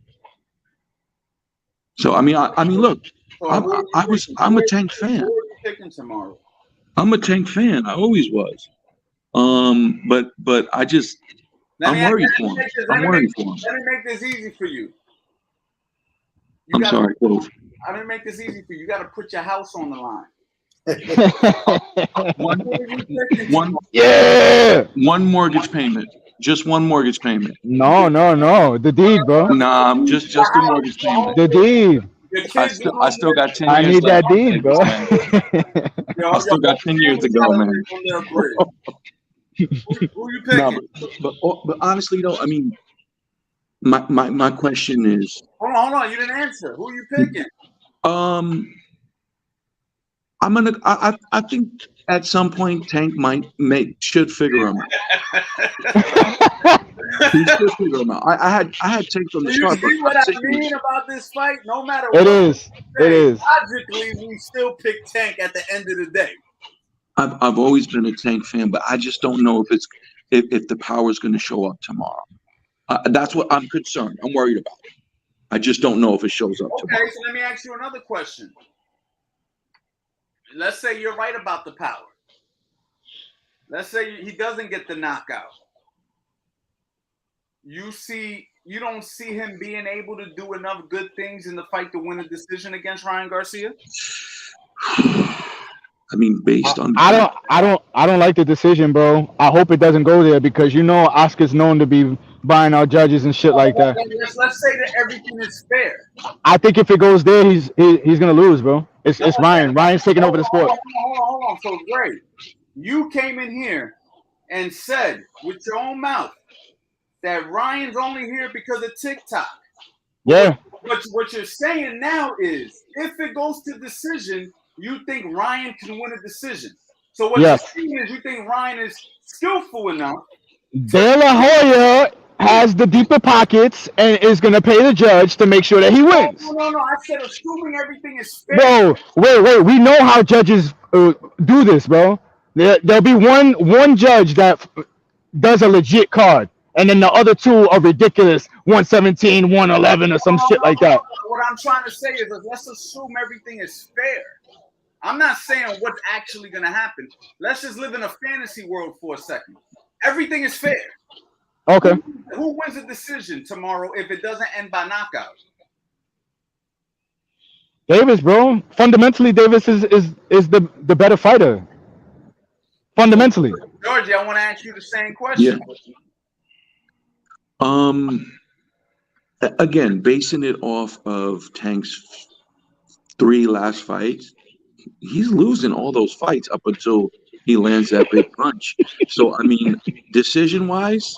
So I mean, look, I'm a Tank fan. Who are you picking tomorrow? I'm a Tank fan. I always was. But I'm worried for him. Let me make this easy for you. I'm sorry, Coach. I'm gonna make this easy for you. You got to put your house on the line. One mortgage payment. Just one mortgage payment. No. The deed, bro. Nah, I'm just the mortgage payment. The deed. I still got 10 years. I need that deed, bro. I still got 10 years to go, man. Who you picking? No, but honestly, though, I mean, my question is. Hold on. You didn't answer. Who you picking? I think at some point Tank should figure him out. He should figure him out. I had Tank from the You start, but see what I mean about this fight? No matter what It is. logically, we still pick Tank at the end of the day. I've always been a Tank fan, but I just don't know if the power is going to show up tomorrow. That's what I'm concerned. I'm worried about it. I just don't know if it shows up tomorrow. Okay, so let me ask you another question. Let's say you're right about the power. Let's say he doesn't get the knockout. You don't see him being able to do enough good things in the fight to win a decision against Ryan Garcia? I mean, based on I don't like the decision, bro. I hope it doesn't go there because Oscar's known to be buying out judges and shit like that. Let's say that everything is fair. I think if it goes there, he's gonna lose, bro. It's Ryan. Ryan's taking over the sport. Hold on. So great. You came in here and said with your own mouth that Ryan's only here because of TikTok. Yeah. What you're saying now is if it goes to decision, you think Ryan can win a decision. So what you're saying is you think Ryan is skillful enough. De La Hoya has the deeper pockets and is going to pay the judge to make sure that he wins. No. I said assuming everything is fair. Bro, wait. We know how judges do this, bro. There'll be one judge that does a legit card, and then the other two are ridiculous, 117, 111, or some shit like that. What I'm trying to say is let's assume everything is fair. I'm not saying what's actually going to happen. Let's just live in a fantasy world for a second. Everything is fair. Okay. Who wins a decision tomorrow if it doesn't end by knockout? Davis, bro. Fundamentally, Davis is the better fighter. Fundamentally. Georgie, I want to ask you the same question. Yeah. Again, basing it off of Tank's 3 last fights, he's losing all those fights up until he lands that big punch. So, I mean, decision-wise,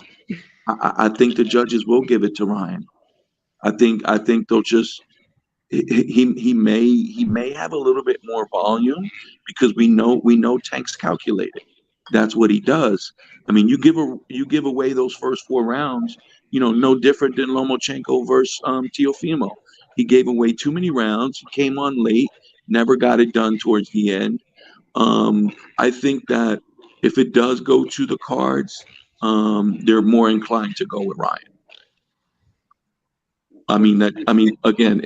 I think the judges will give it to Ryan. I think they'll just he may have a little bit more volume because we know Tank's calculated. That's what he does. I mean, you give away those first 4 rounds, no different than Lomachenko versus Teofimo. He gave away too many rounds. He came on late, never got it done towards the end. I think that if it does go to the cards, they're more inclined to go with Ryan. Again,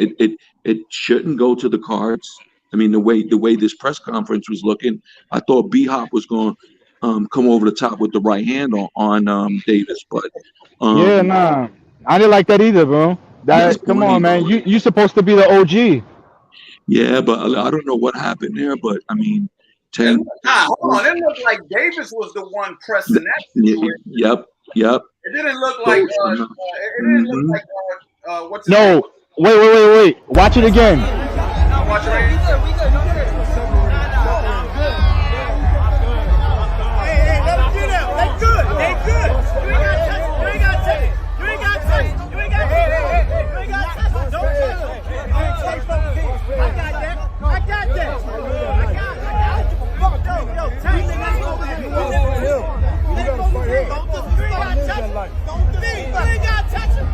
it shouldn't go to the cards. I mean, the way this press conference was looking, I thought B-Hop was going to come over the top with the right hand on Davis, but nah, I didn't like that either, bro. Come on, man, you supposed to be the OG. Yeah, but I don't know what happened there, but I mean, Tank. Hold on, it looked like Davis was the one pressing that. Yep. It didn't look like. What's his name? Wait. Watch it again. Watch it right. Hey, let them get out. They good. You ain't got to touch it. You ain't got to touch it. You ain't got to touch it. Don't touch it. I got that. Yo, take it. Let's go back. You ain't got to touch it.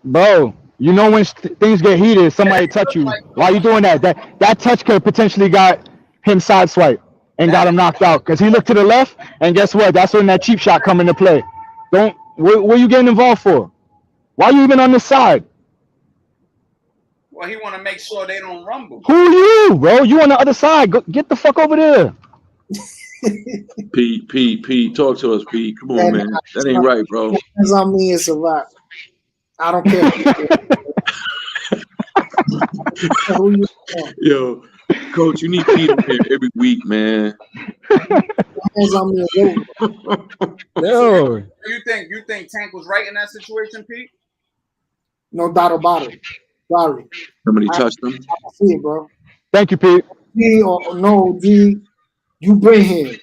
Bro, when things get heated, somebody touch you. Why are you doing that? That touch could potentially got him sideswiped and got him knocked out because he looked to the left, and guess what? That's when that cheap shot come into play. What are you getting involved for? Why are you even on this side? Well, he want to make sure they don't rumble. Who are you, bro? You on the other side. Get the fuck over there. Pete, talk to us, Pete. Come on, man. That ain't right, bro. Depends on me, it's a wrap. I don't care. Yo, Coach, you need Pete in here every week, man. Depends on me. Yo. You think Tank was right in that situation, Pete? No doubt about it. Sorry. Somebody touched him. I see it, bro. Thank you, Pete. D or no D, you bring him.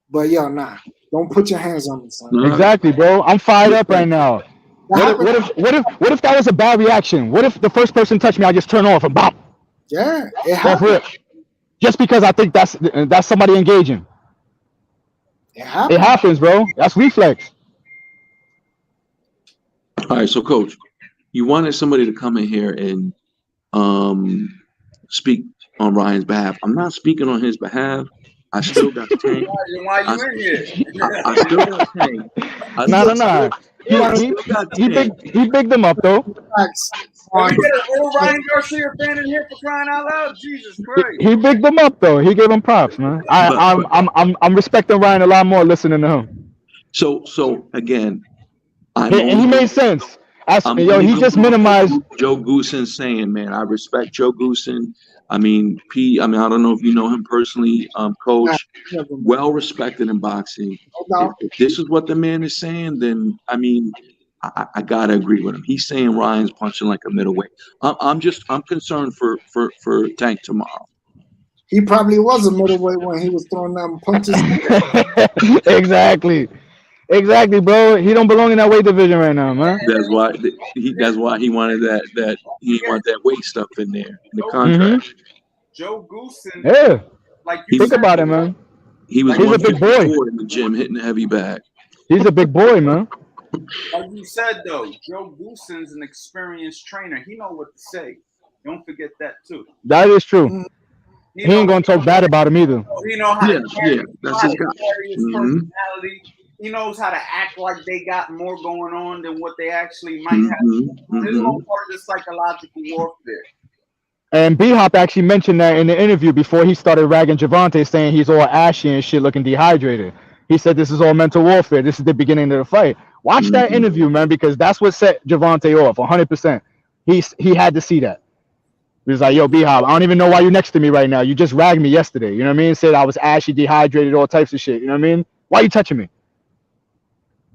But yo, nah. Don't put your hands on me, son. No. Exactly, bro. I'm fired up right now. That What if that was a bad reaction? What if the first person touched me, I just turn off and bop Yeah, it off happens. rip, just because I think that's somebody engaging. It It happens. happens, bro. That's reflex. All right, so coach, you wanted somebody to come in here and speak on Ryan's behalf. I'm not speaking on his behalf. I still got Tank. Why you in here? I still got Tank. Nah. He bigged them up though. Facts. Can we get an old Ryan Garcia fan in here for crying out loud? Jesus Christ. He bigged them up though. He gave him props, man. I'm respecting Ryan a lot more listening to him. So again, He made sense. He just minimized Joe Goosen saying, man, I respect Joe Goosen. I mean, I don't know if you know him personally, coach, well respected in boxing. If this is what the man is saying, then I mean, I gotta agree with him. He's saying Ryan's punching like a middleweight. I'm concerned for Tank tomorrow. He probably was a middleweight when he was throwing them punches. Exactly, bro. He don't belong in that weight division right now, man. That's why he wanted that weight stuff in there in the contract. Joe Goosen. Yeah. Like Think about it, man. He's a big boy in the gym hitting the heavy bag. He's a big boy, man. Like you said, though, Joe Goosen's an experienced trainer. He know what to say. Don't forget that too. That is true. He ain't gonna talk bad about him either. He know how to carry his Mm-hmm. personality. He knows how to act like they got more going on than what they actually might have. There's no part of the psychological warfare. And B-Hop actually mentioned that in the interview before he started ragging Gervonta, saying he's all ashy and shit, looking dehydrated. He said this is all mental warfare. This is the beginning of the fight. Watch that interview, man, because that's what set Gervonta off 100%. He had to see that. He was like, yo, B-Hop, I don't even know why you're next to me right now. You just ragged me yesterday. You know what I mean? Said I was ashy, dehydrated, all types of shit. You know what I mean? Why you touching me?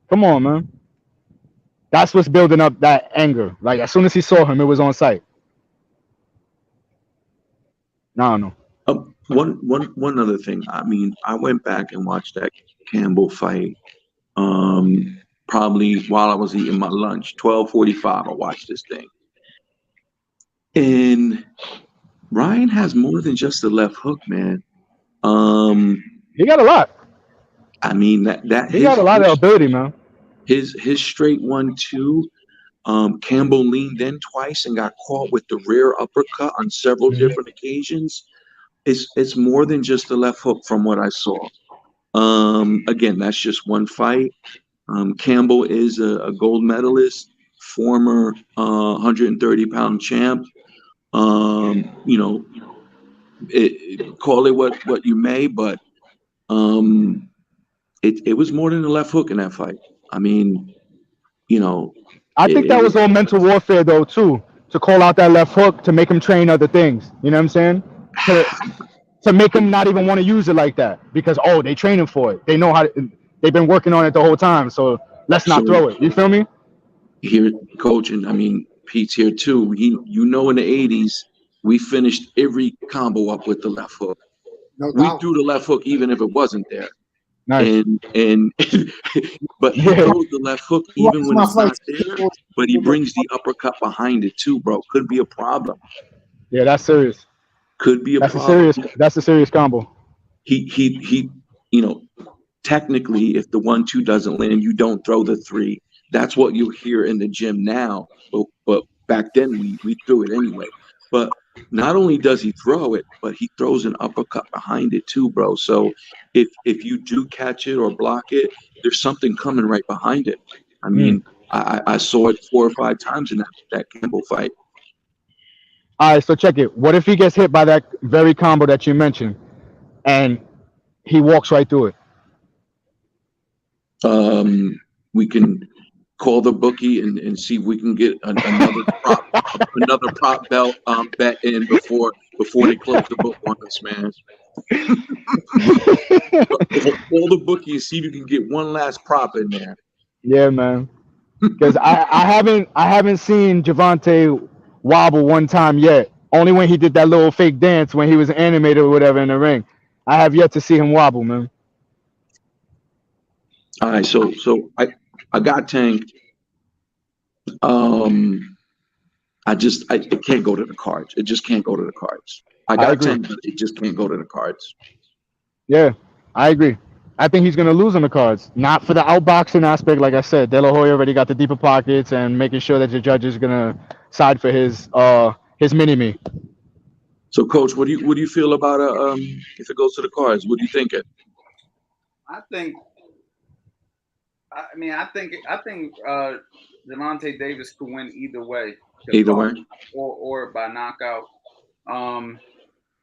Come on, man. That's what's building up that anger. Like, as soon as he saw him, it was on sight. I don't know. One other thing. I mean, I went back and watched that Campbell fight. Probably while I was eating my lunch, 12:45. I watched this thing, and Ryan has more than just the left hook, man. He got a lot. I mean he got a lot of ability, man. His straight 1-2. Campbell leaned in twice and got caught with the rear uppercut on several different occasions. It's more than just the left hook from what I saw. Again, that's just one fight. Campbell is a gold medalist, former 130-pound champ. You know, call it what you may, but it was more than the left hook in that fight. I mean, you know. I think that was all mental warfare, though, too, to call out that left hook, to make him train other things. You know what I'm saying? To make him not even want to use it like that because, they training for it. They know how to, they've been working on it the whole time. So let's not throw it. You feel me? Here, coach, and I mean, Pete's here, too. In the 80s, we finished every combo up with the left hook. No we doubt. threw the left hook even if it wasn't there. Nice. And but he throws the left hook even when it's not there, but he brings the uppercut behind it too, bro. Could be a problem. Yeah, that's serious. Could be a problem. That's a serious combo. He technically, if the 1-2 doesn't land, you don't throw the 3. That's what you hear in the gym now. But back then we threw it anyway. But not only does he throw it, but he throws an uppercut behind it too, bro. So if you do catch it or block it, there's something coming right behind it. I mean, I saw it 4 or 5 times in that Campbell fight. All right, so check it. What if he gets hit by that very combo that you mentioned, and he walks right through it? We can call the bookie and see if we can get another prop bet in before they close the book on us, man. Call the bookie and see if you can get one last prop in there. Yeah, man. Because I haven't seen Gervonta wobble one time yet. Only when he did that little fake dance when he was animated or whatever in the ring. I have yet to see him wobble, man. All right, so I got Tank. It can't go to the cards. It just can't go to the cards. I got agree. Tank, but it just can't go to the cards. Yeah, I agree. I think he's gonna lose on the cards. Not for the outboxing aspect, like I said. De La Hoya already got the deeper pockets and making sure that the judge is gonna side for his mini me. So, Coach, what do you feel about if it goes to the cards? What do you think? I think. I think Gervonta Davis could win either way. Either way, or by knockout.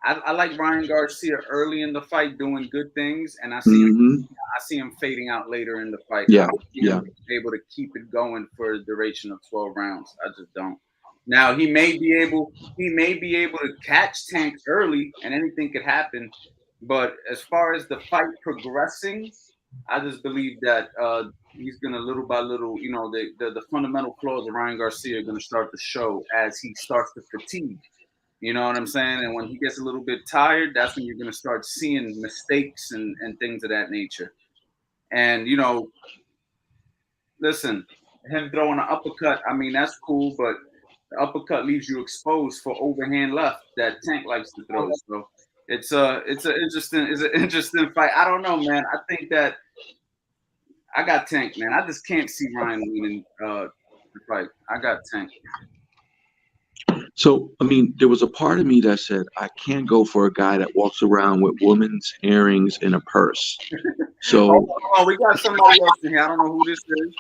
I like Ryan Garcia early in the fight doing good things, and I see him fading out later in the fight. Yeah, I don't think he'll be able to keep it going for a duration of 12 rounds. I just don't. Now he may be able to catch Tank early, and anything could happen. But as far as the fight progressing, I just believe that he's gonna little by little, the fundamental flaws of Ryan Garcia are gonna start to show as he starts to fatigue. You know what I'm saying? And when he gets a little bit tired, that's when you're gonna start seeing mistakes and things of that nature. And listen, him throwing an uppercut, that's cool, but the uppercut leaves you exposed for overhand left that Tank likes to throw. So it's an interesting fight. I don't know, man. I think that I got Tank, man. I just can't see Ryan winning the fight. I got Tank. So, there was a part of me that said, I can't go for a guy that walks around with women's earrings in a purse. So, we got somebody else in here. I don't know who this is.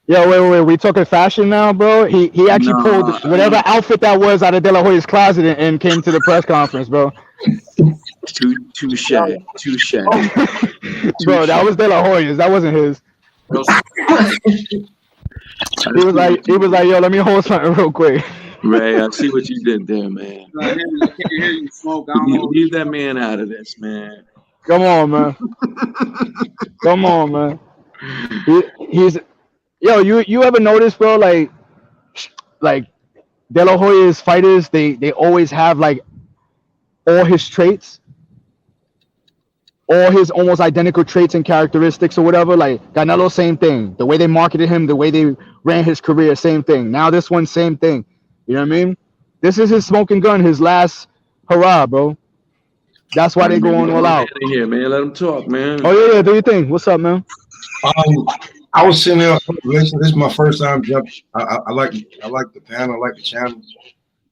Yo, wait. We talking fashion now, bro? He actually pulled whatever outfit that was out of De La Hoya's closet and came to the press conference, bro. Touche. Bro, that was De La Hoya's. That wasn't his. He was like, yo, let me hold something real quick. Ray, I see what you did there, man. I can't hear you smoke. Leave that man out of this, man. Come on, man. He's yo. You ever notice, bro? Like De La Hoya's fighters, they always have like all his traits, all his almost identical traits and characteristics or whatever. Like Canelo, same thing. The way they marketed him, the way they ran his career, same thing. Now this one, same thing. You know what I mean? This is his smoking gun, his last hurrah, bro. That's why they going all out. Here, man. Let him talk, man. Oh yeah. Do your thing. What's up, man? I was sitting there. Listen, this is my first time jumping. I like the panel. I like the channel.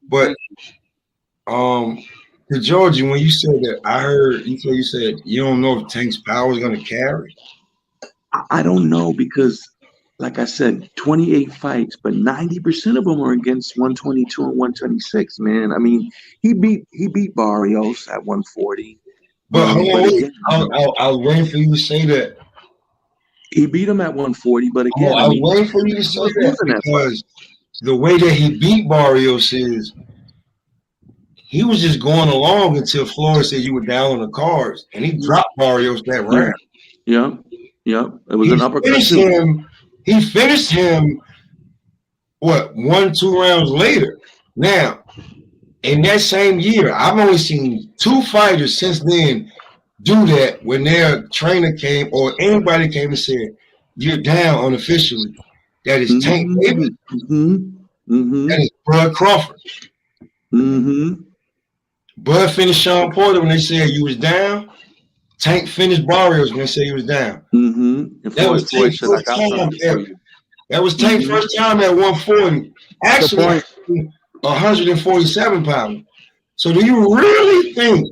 But to Georgie, when you said that, I heard you said you don't know if Tank's power is going to carry. I don't know because, like I said, 28 fights, but 90% of them are against 122 and 126. Man, he beat Barrios at 140. But I was waiting for you to say that. He beat him at 140, but again, I was waiting for you to say that because the way that he beat Barrios is he was just going along until Floyd said you were down on the cards, and he dropped Barrios that round. Yeah. It was an uppercut. He finished him, 1-2 rounds later. Now, in that same year, I've only seen 2 fighters since then do that when their trainer came or anybody came and said, you're down unofficially. That is Tank Davis. That is Bud Crawford. Bud finished Sean Porter when they said you was down. Tank finished Barrios when they said he was down. That was Tank's first time ever. That was Tank's first time at 140. Actually, 147 pounds. So do you really think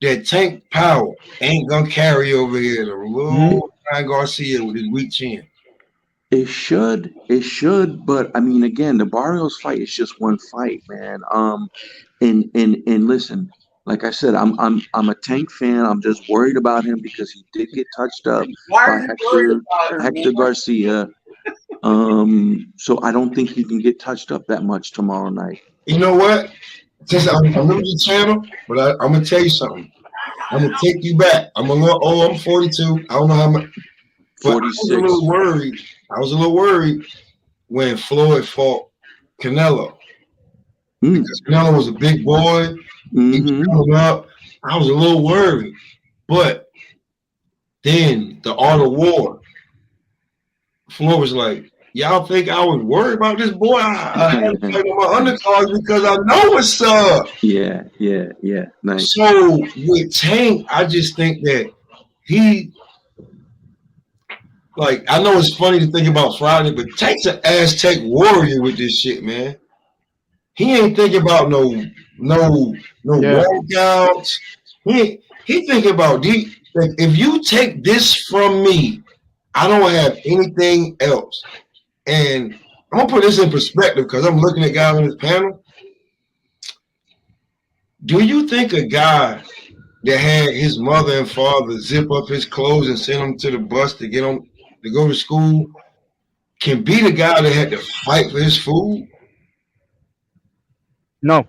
that Tank power ain't gonna carry over here to little Ryan Garcia with his weak chin? It should, but again, the Barrios fight is just one fight, man. And listen, like I said, I'm a Tank fan. I'm just worried about him because he did get touched up by Hector Garcia. So I don't think he can get touched up that much tomorrow night. You know what? Since I'm new to the channel, but I'm gonna tell you something. I'm gonna take you back. I'm a little old. I'm 42. I don't know how much. 46. I was a little worried when Floyd fought Canelo. Because Canelo was a big boy. He was coming up. I was a little worried. But Then the Art of War. Floor was like, y'all think I was worried about this boy? I had to fight on my undercards because I know what's up. Yeah. Nice. So with Tank, I just think that he, like, I know it's funny to think about Friday, but Tank's an Aztec warrior with this shit, man. He ain't thinking about no workouts. He thinking about if you take this from me, I don't have anything else. And I'm gonna put this in perspective because I'm looking at guys on this panel. Do you think a guy that had his mother and father zip up his clothes and send him to the bus to get on to go to school can be the guy that had to fight for his food? No.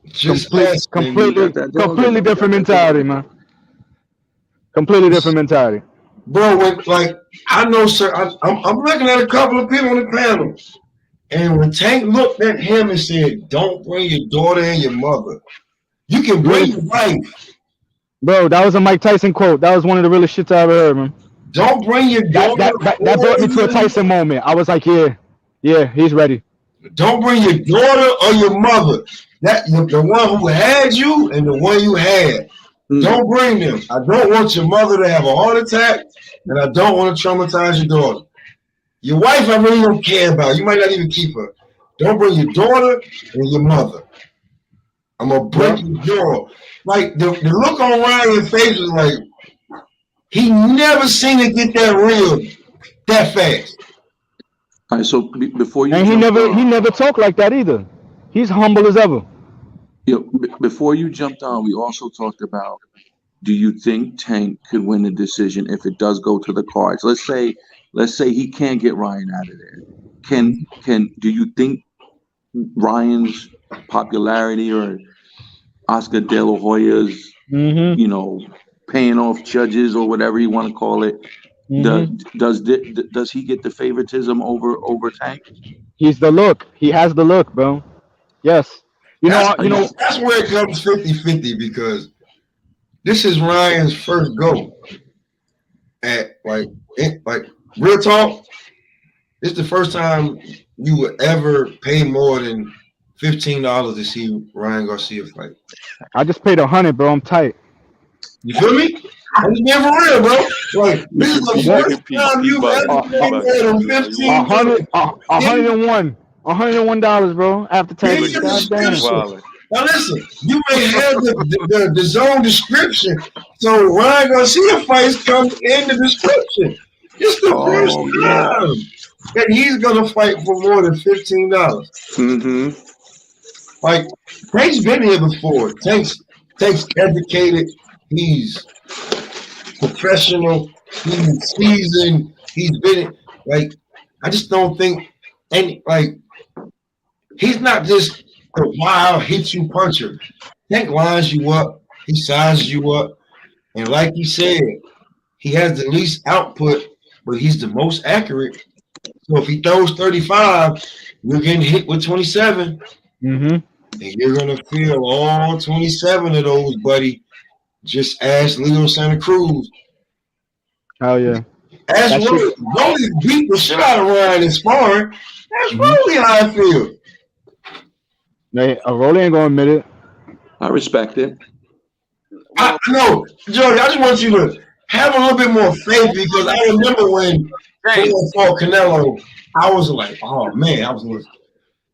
Just Completely different mentality, man. Completely different mentality. Bro, when, I know, sir, I'm looking at a couple of people on the panel, and when Tank looked at him and said, don't bring your daughter and your mother, you can bring your wife. Bro, that was a Mike Tyson quote. That was one of the realest shits I ever heard, man. Don't bring your daughter. That brought me to a Tyson moment. I was like, yeah, he's ready. Don't bring your daughter or your mother. The one who had you and the one you had. Don't bring them. I don't want your mother to have a heart attack, and I don't want to traumatize your daughter. Your wife, I really don't care about. You might not even keep her. Don't bring your daughter and your mother. I'm going to break your jaw. Like, the look on Ryan's face was like, he never seen it get that real that fast. All right, so before you... And he never talked like that either. He's humble as ever. Yeah, before you jumped on, we also talked about, do you think Tank could win the decision if it does go to the cards? Let's say he can't get Ryan out of there. Do you think Ryan's popularity or Oscar De La Hoya's, paying off judges or whatever you want to call it, does he get the favoritism over Tank? He's the look. He has the look, bro. Yes. That's where it comes 50-50 because this is Ryan's first go at like real talk. This is the first time you would ever pay more than $15 to see Ryan Garcia fight. I just paid $100, bro. I'm tight. You feel me? I'm just being for real, bro. Like this is the first time you ever paid more than $15. $101, bro. After tax. Now listen, you may have the zone description, so Ryan Garcia fights come in the description. It's the first time that he's gonna fight for more than $15. Like Tank's been here before. Tank's educated. He's professional. He's seasoned. He's been like. I just don't think he's not just a wild hit you puncher. Tank lines you up, he sizes you up, and like he said, he has the least output, but he's the most accurate. So if he throws 35, you're getting hit with 27. And you're gonna feel all 27 of those, buddy. Just ask Leo Santa Cruz. Oh yeah. Ask Rolly beat the shit out of Ryan in sparring. That's really how I feel. Rolly ain't gonna admit it. I respect it. I know, Joey. I just want you to have a little bit more faith because I remember when Hoya fought Canelo, I was like, oh man, I was listening.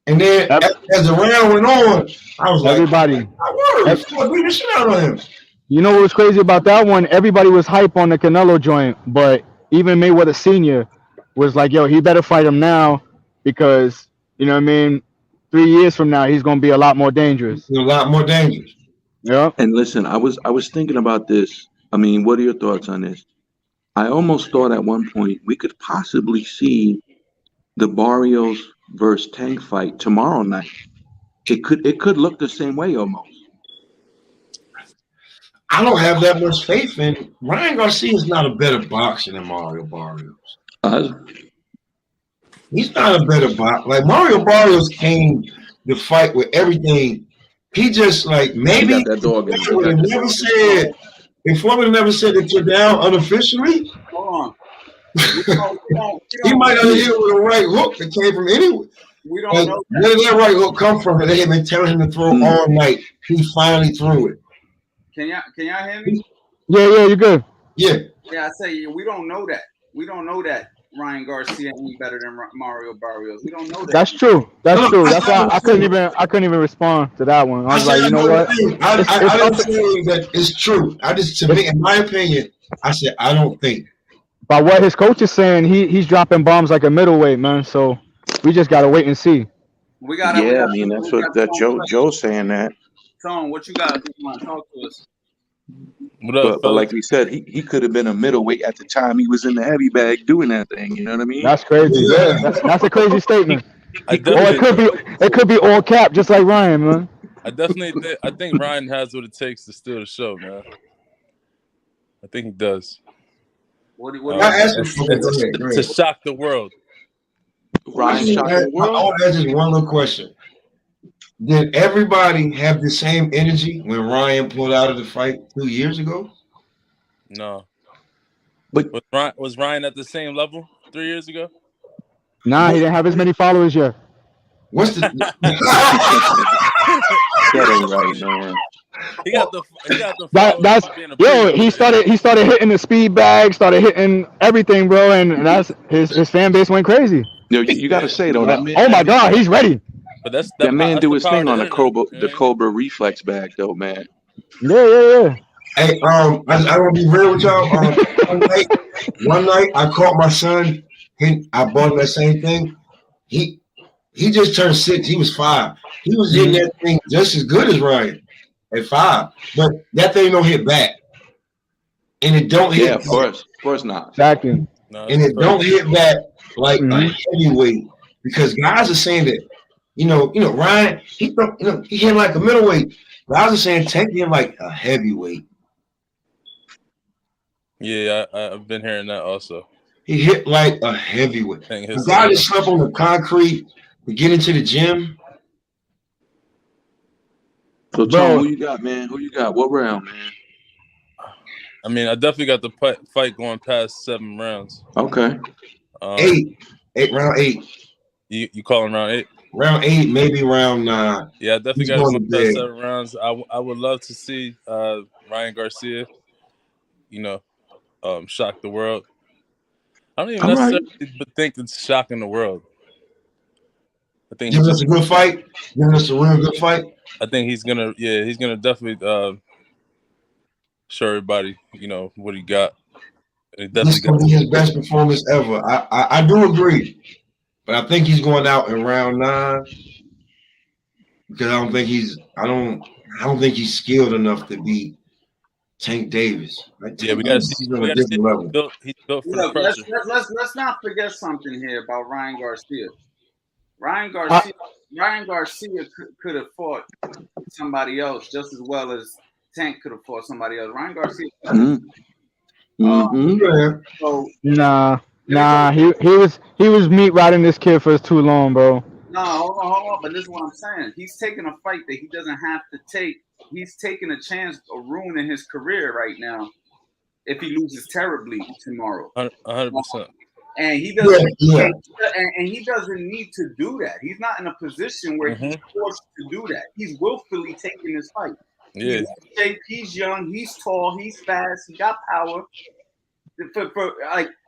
And then as the round went on, I was like, everybody, beat the shit out of him. You know what was crazy about that one? Everybody was hype on the Canelo joint, but even Mayweather Sr. was like, yo, he better fight him now because, you know what I mean? 3 years from now, he's going to be a lot more dangerous. A lot more dangerous. Yeah. And listen, I was thinking about this. I mean, what are your thoughts on this? I almost thought at one point we could possibly see the Barrios versus Tank fight tomorrow night. It could look the same way almost. I don't have that much faith in Ryan Garcia. Is not a better boxer than Mario Barrios. He's not a better boxer. Like Mario Barrios came to fight with everything. He just like maybe that dog would have never said If Foreman never said that you're down unofficially, Hold on. He might have hit with a right hook that came from anywhere. We don't know where did that right hook come from? They had been telling him to throw all night. He finally threw it. Can y'all hear me? Yeah, you're good. Yeah. Yeah, I say we don't know that. We don't know that Ryan Garcia ain't better than Mario Barrios. We don't know that. That's true. That's true. That's why I couldn't even respond to that one. I was like, you know what? I didn't say that it's true. I just, to me, in my opinion, I said I don't think. By what his coach is saying, he's dropping bombs like a middleweight, man. So we just gotta wait and see. I mean that's what that Joe's saying that. Tone, what you got? You want to talk to us? But like we said, he could have been a middleweight at the time he was in the heavy bag doing that thing. You know what I mean? That's crazy. Yeah, that's a crazy statement. Or it could be all cap, just like Ryan, man. I think Ryan has what it takes to steal the show, man. I think he does. To shock the world. Ryan shocked the world. I want to ask just one little question. Did everybody have the same energy when Ryan pulled out of the fight 2 years ago? No. Was Ryan at the same level 3 years ago? Nah, he didn't have as many followers yet. What's the That ain't right, man. He got the he started hitting the speed bag, started hitting everything, bro, and that's his fan base went crazy. Yo, you gotta say though, that man, oh my God, he's ready. But that man do his thing on the Cobra reflex bag though, man. Yeah. Hey, I want to be real with y'all. One night I caught my son. I bought him that same thing. He just turned 6. He was 5. He was hitting that thing just as good as Ryan at 5, but that thing don't hit back, and it don't hit. Yeah, of course not. Exactly. And it don't hit back like a heavyweight, because guys are saying that you know Ryan he hit like a middleweight. Guys are saying take him like a heavyweight. Yeah, I've been hearing that also. He hit like a heavyweight. The guy that slept on the concrete to get into the gym. So, Tom, who you got, man? Who you got? What round, man? I mean, I definitely got the fight going past 7 rounds. Okay. 8, round 8. You calling round 8? Round 8, maybe round 9. Yeah, I definitely got to go past 7 rounds. I would love to see Ryan Garcia, shock the world. I don't even necessarily think it's shocking the world. I think giving us a good fight. Giving us a real good fight. I think he's gonna definitely show everybody, what he got. And This is gonna be his best performance ever. I do agree, but I think he's going out in round 9 because I don't think he's skilled enough to beat Tank Davis. Yeah, we got to see. He's built for the pressure. Let's not forget something here about Ryan Garcia. Ryan Garcia could have fought somebody else just as well as Tank could have fought somebody else. Ryan Garcia. So nah. He was meat riding this kid for too long, bro. No, hold on. But this is what I'm saying. He's taking a fight that he doesn't have to take. He's taking a chance of ruining his career right now if he loses terribly tomorrow. 100%. And he doesn't. And he doesn't need to do that. He's not in a position where he's forced to do that. He's willfully taking this fight. Yeah. He's young. He's tall. He's fast. He got power.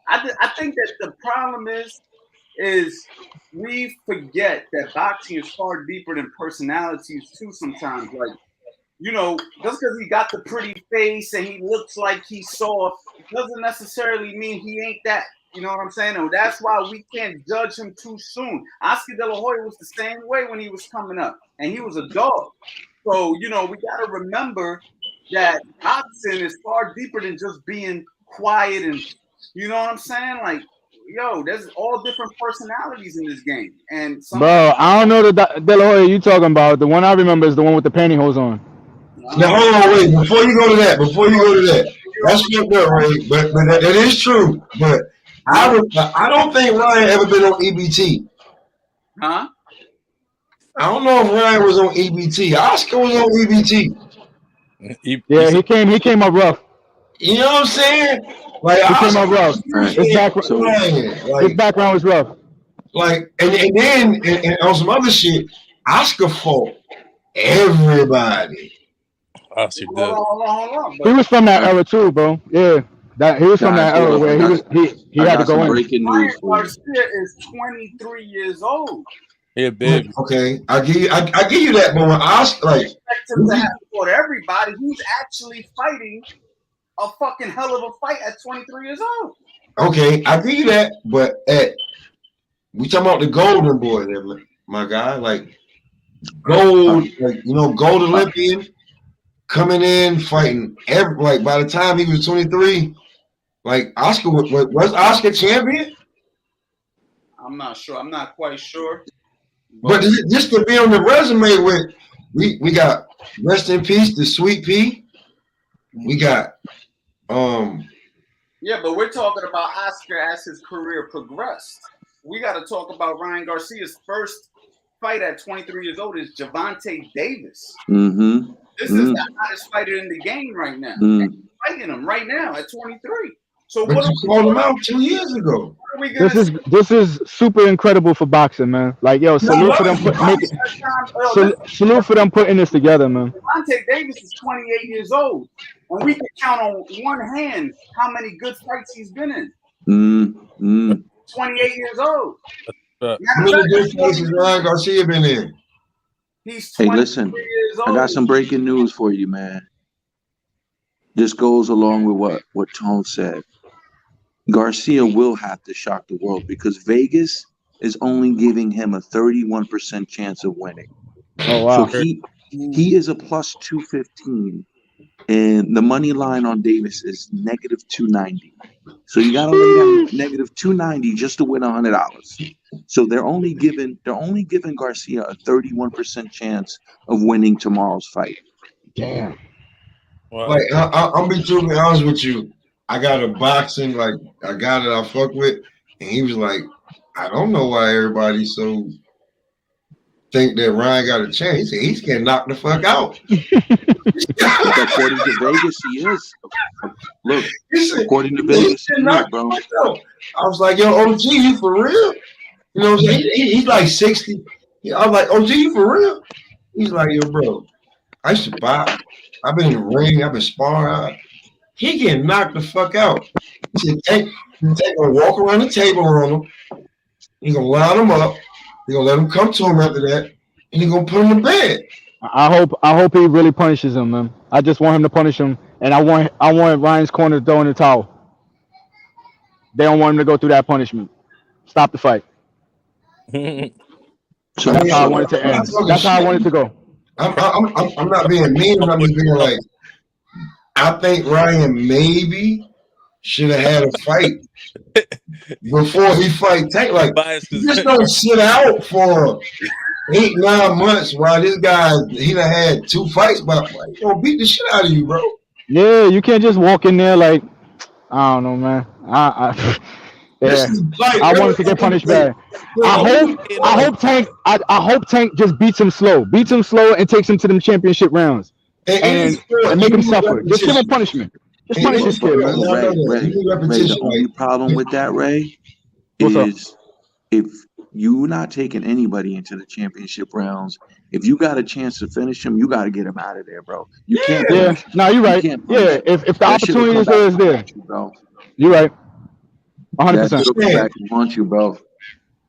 I think that the problem is we forget that boxing is far deeper than personalities too. Sometimes, just because he got the pretty face and he looks like he's soft doesn't necessarily mean he ain't that. You know what I'm saying? And that's why we can't judge him too soon. Oscar De La Hoya was the same way when he was coming up, and he was a dog. So, we got to remember that boxing is far deeper than just being quiet and, you know what I'm saying? There's all different personalities in this game. And bro, I don't know the De La Hoya you talking about. The one I remember is the one with the pantyhose on. Now, hold on, wait. Before you go to that, that's fucked up, right? But that is true. But I don't think Ryan ever been on EBT. Huh? I don't know if Ryan was on EBT. Oscar was on EBT. Yeah, he came up rough. You know what I'm saying? Like He came out rough. His background was rough. Like, and then and on some other shit, Oscar fought everybody. Oscar did. Hold on. He was from that era too, bro. Yeah, he was from that era where he had to go in. Breaking news for you. Garcia is 23 years old. Yeah, baby. Okay, I give you that, but when Oscar, like, Expect him to have fought everybody. He's actually fighting a fucking hell of a fight at 23 years old. okay, I give you that, but we talking about the Golden Boy there, my guy, like gold, like, you know, gold Olympian coming in fighting like by the time he was 23, like Oscar was Oscar champion? I'm not sure. I'm not quite sure. But just to be on the resume with we got rest in peace the Sweet Pea. We got yeah, but we're talking about Oscar as his career progressed. We got to talk about Ryan Garcia's first fight at 23 years old is Gervonta Davis. Mm-hmm. This is the hottest fighter in the game right now. And fighting him right now at 23. So but what you called him out 2 years ago. This is super incredible for boxing, man. Like, yo, salute for them salute for them putting this together, man. Gervonta Davis is 28 years old, and we can count on one hand how many good fights he's been in. 28 years old. How many good fights has Ryan Garcia been in? He's 23 hey, listen, years old. I got some breaking news for you, man. This goes along with what Tone said. Garcia will have to shock the world because Vegas is only giving him a 31% chance of winning. Oh wow! So he is a plus 215, and the money line on Davis is negative 290. So you got to lay down negative 290 just to win $100. So they're only giving Garcia a 31% chance of winning tomorrow's fight. Damn. Wow. Like I'll be truly honest with you. I got a boxing, like a guy that I fuck with, and he was like, I don't know why everybody so think that Ryan got a chance. He said he's getting knocked the fuck out. According to Vegas, he is. Look, according to Vegas, he is, bro. I was like, yo, OG, you for real? You know what I'm saying? He's like 60. I was like, OG, you for real? He's like, yo, bro, I used to box. I've been in the ring. I've been sparring. He getting knocked the fuck out. He said, gonna walk around the table on him. He gonna line him up. He gonna let him come to him after that, and he gonna put him to bed. I hope he really punishes him, man. I just want him to punish him, and I want Ryan's corner to throw in the towel. They don't want him to go through that punishment. Stop the fight. So that's how I want it to end. That's how I want it to go. I'm not being mean. I'm just being like, I think Ryan maybe should have had a fight before he fight Tank. Like, you just don't sit out for 8-9 months while this guy he done had 2 fights, but he gonna beat the shit out of you, bro. Yeah, you can't just walk in there like, I don't know, man. I want to get punished bad. I hope Tank just beats him slow and takes him to them championship rounds and make him suffer. Just give him punishment. Just punish this kid, man. Ray, the only problem with that, Ray, is if you're not taking anybody into the championship rounds, if you got a chance to finish him, you got to get him out of there, bro. You can't. Yeah, no, you're right. Yeah, if the opportunity is there, it's there. You're right. 100%. Come back and haunt you, bro.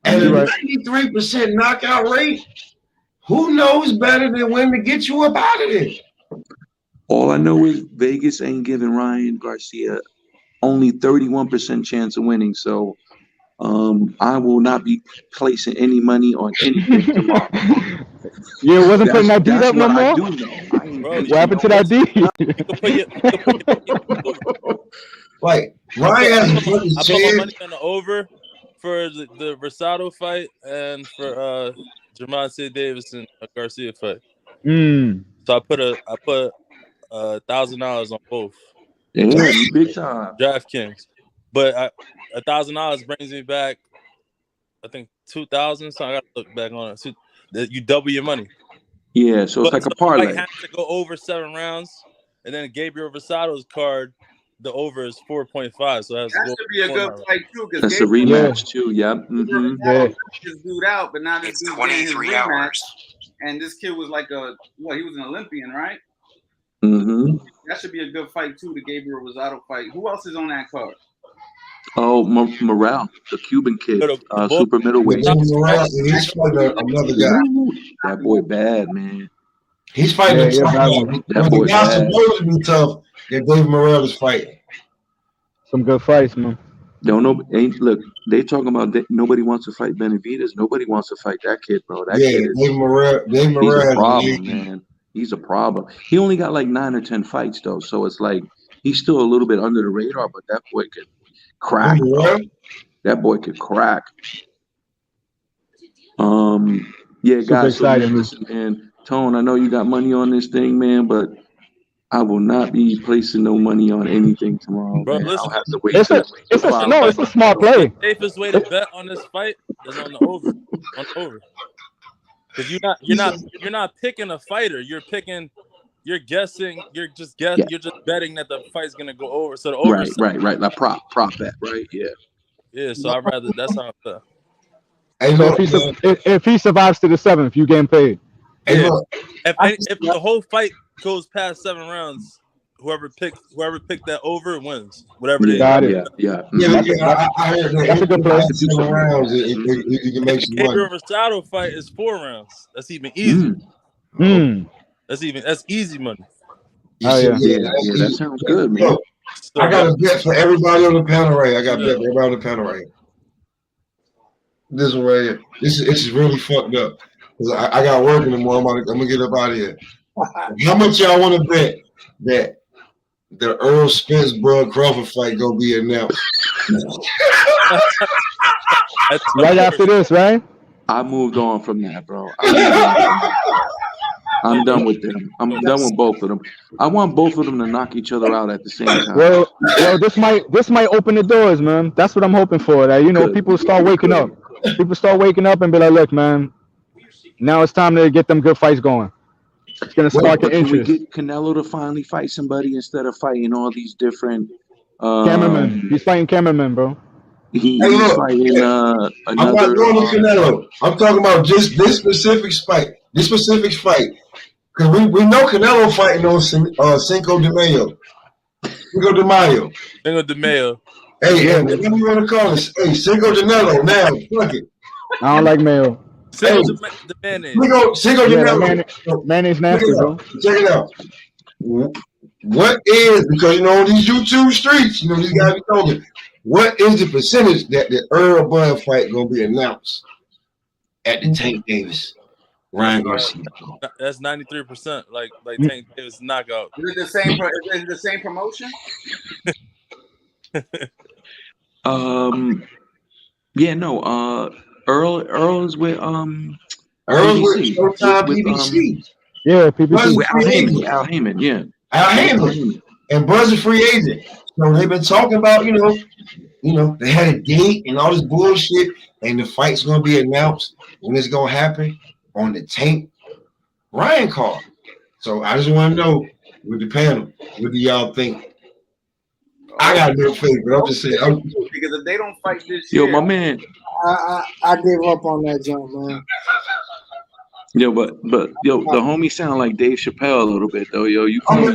And a 93% knockout rate. Who knows better than when to get you up out of there? All I know is Vegas ain't giving Ryan Garcia only 31% chance of winning. So I will not be placing any money on anything tomorrow. You wasn't putting that deed up no more? What happened to that deed? Like, Ryan has put his I put my money on the over for the Rosado fight and for Gervonta Davis and Garcia fight. So I put $1,000 on both. Yeah, big time. DraftKings, but $1,000 brings me back, I think 2,000. So I got to look back on it. So you double your money. Yeah, so it's like a parlay. I have to go over 7 rounds, and then Gabriel Rosado's card the over is 4.5, so it has to That go. should be a good fight too. That's a rematch too. Yep. Mm-hmm. Yeah. This dude out, but now this dude's getting his rematch. And this kid was like he was an Olympian, right? Mm-hmm. That should be a good fight too. The Gabriel Rosado fight. Who else is on that card? Oh, Morel, the Cuban kid, super middleweight. Morel, and he's fighting another guy. That boy bad, man. He's fighting a tough guy. That boy the guy's bad. supposed to be tough that Dave Morel is fighting. Some good fights, man. Look, they talking about nobody wants to fight Benavidez. Nobody wants to fight that kid, bro. That kid is, Dave Morel he's a has problem, man. He's a problem. He only got like 9 or 10 fights though, so it's like he's still a little bit under the radar. But that boy could crack. That boy could crack. Yeah, guys. So man, listen, man. Tone, I know you got money on this thing, man, but I will not be placing no money on anything tomorrow, Bro, man. listen, I'll have to wait. It's a smart play. The safest way to bet on this fight is on the over. On the over. Because you're not picking a fighter. You're guessing. You're just betting that the fight's gonna go over. So the over. Right. Like prop bet, right? Yeah. Yeah. So I'd rather. That's how I feel. Hey, So look, if he survives to the 7th, you getting paid. hey, Yeah. look. If the whole fight goes past 7 rounds, whoever picked that over wins. Whatever it is. Got it. Yeah. I heard that. That's a good play. Seven rounds, you can make some money. Gabriel Rosado fight is 4 rounds. That's even easier. That's easy money. Oh yeah. That sounds good, man. So, I got a bet for everybody on the panel right here. I got a bet for everybody on the panel right here. This one right here. This is really fucked up. 'Cause I got work in the morning. I'm gonna get up out of here. How much y'all want to bet that the Earl Spence Bud Crawford fight gonna be announced? Right after this, right? I moved on from that, bro. I'm done with them. I'm done with both of them. I want both of them to knock each other out at the same time. Well, this might open the doors, man. That's what I'm hoping for. That people start waking up. People start waking up and be like, look, man, now it's time to get them good fights going. It's gonna spark the interest. Can we get Canelo to finally fight somebody instead of fighting all these different cameramen? He's fighting cameramen, bro. He's fighting another. I'm not going to Canelo. I'm talking about just this specific fight. Because we know Canelo fighting on Cinco de Mayo. Cinco de Mayo. Cinco de Mayo. Hey, what do you want to call this? Hey, Cinco de Mayo. Now, fuck it. I don't like mayo. Cinco de mayonnaise. Cinco de Mayo. Mayonnaise nasty, bro. Check it out. What is, because on these YouTube streets, these guys be talking, what is the percentage that the Earl Bud fight gonna be announced at the Tank Davis Ryan Garcia? That's 93%. Like Tank Davis knockout. Is it the same promotion? Yeah, no. Earl is with Earl's with Showtime PBC. Yeah, PBC. With Al Heyman, yeah. Al Heyman. And Buzz a free agent. So they've been talking about, they had a date and all this bullshit, and the fight's gonna be announced when it's gonna happen on the Tank Ryan card. So I just want to know with the panel, what do y'all think? I got no faith, but I'm just saying. Because if they don't fight this year, my man. I gave up on that jump, man. Yo, but the homie sound like Dave Chappelle a little bit though, yo. I'm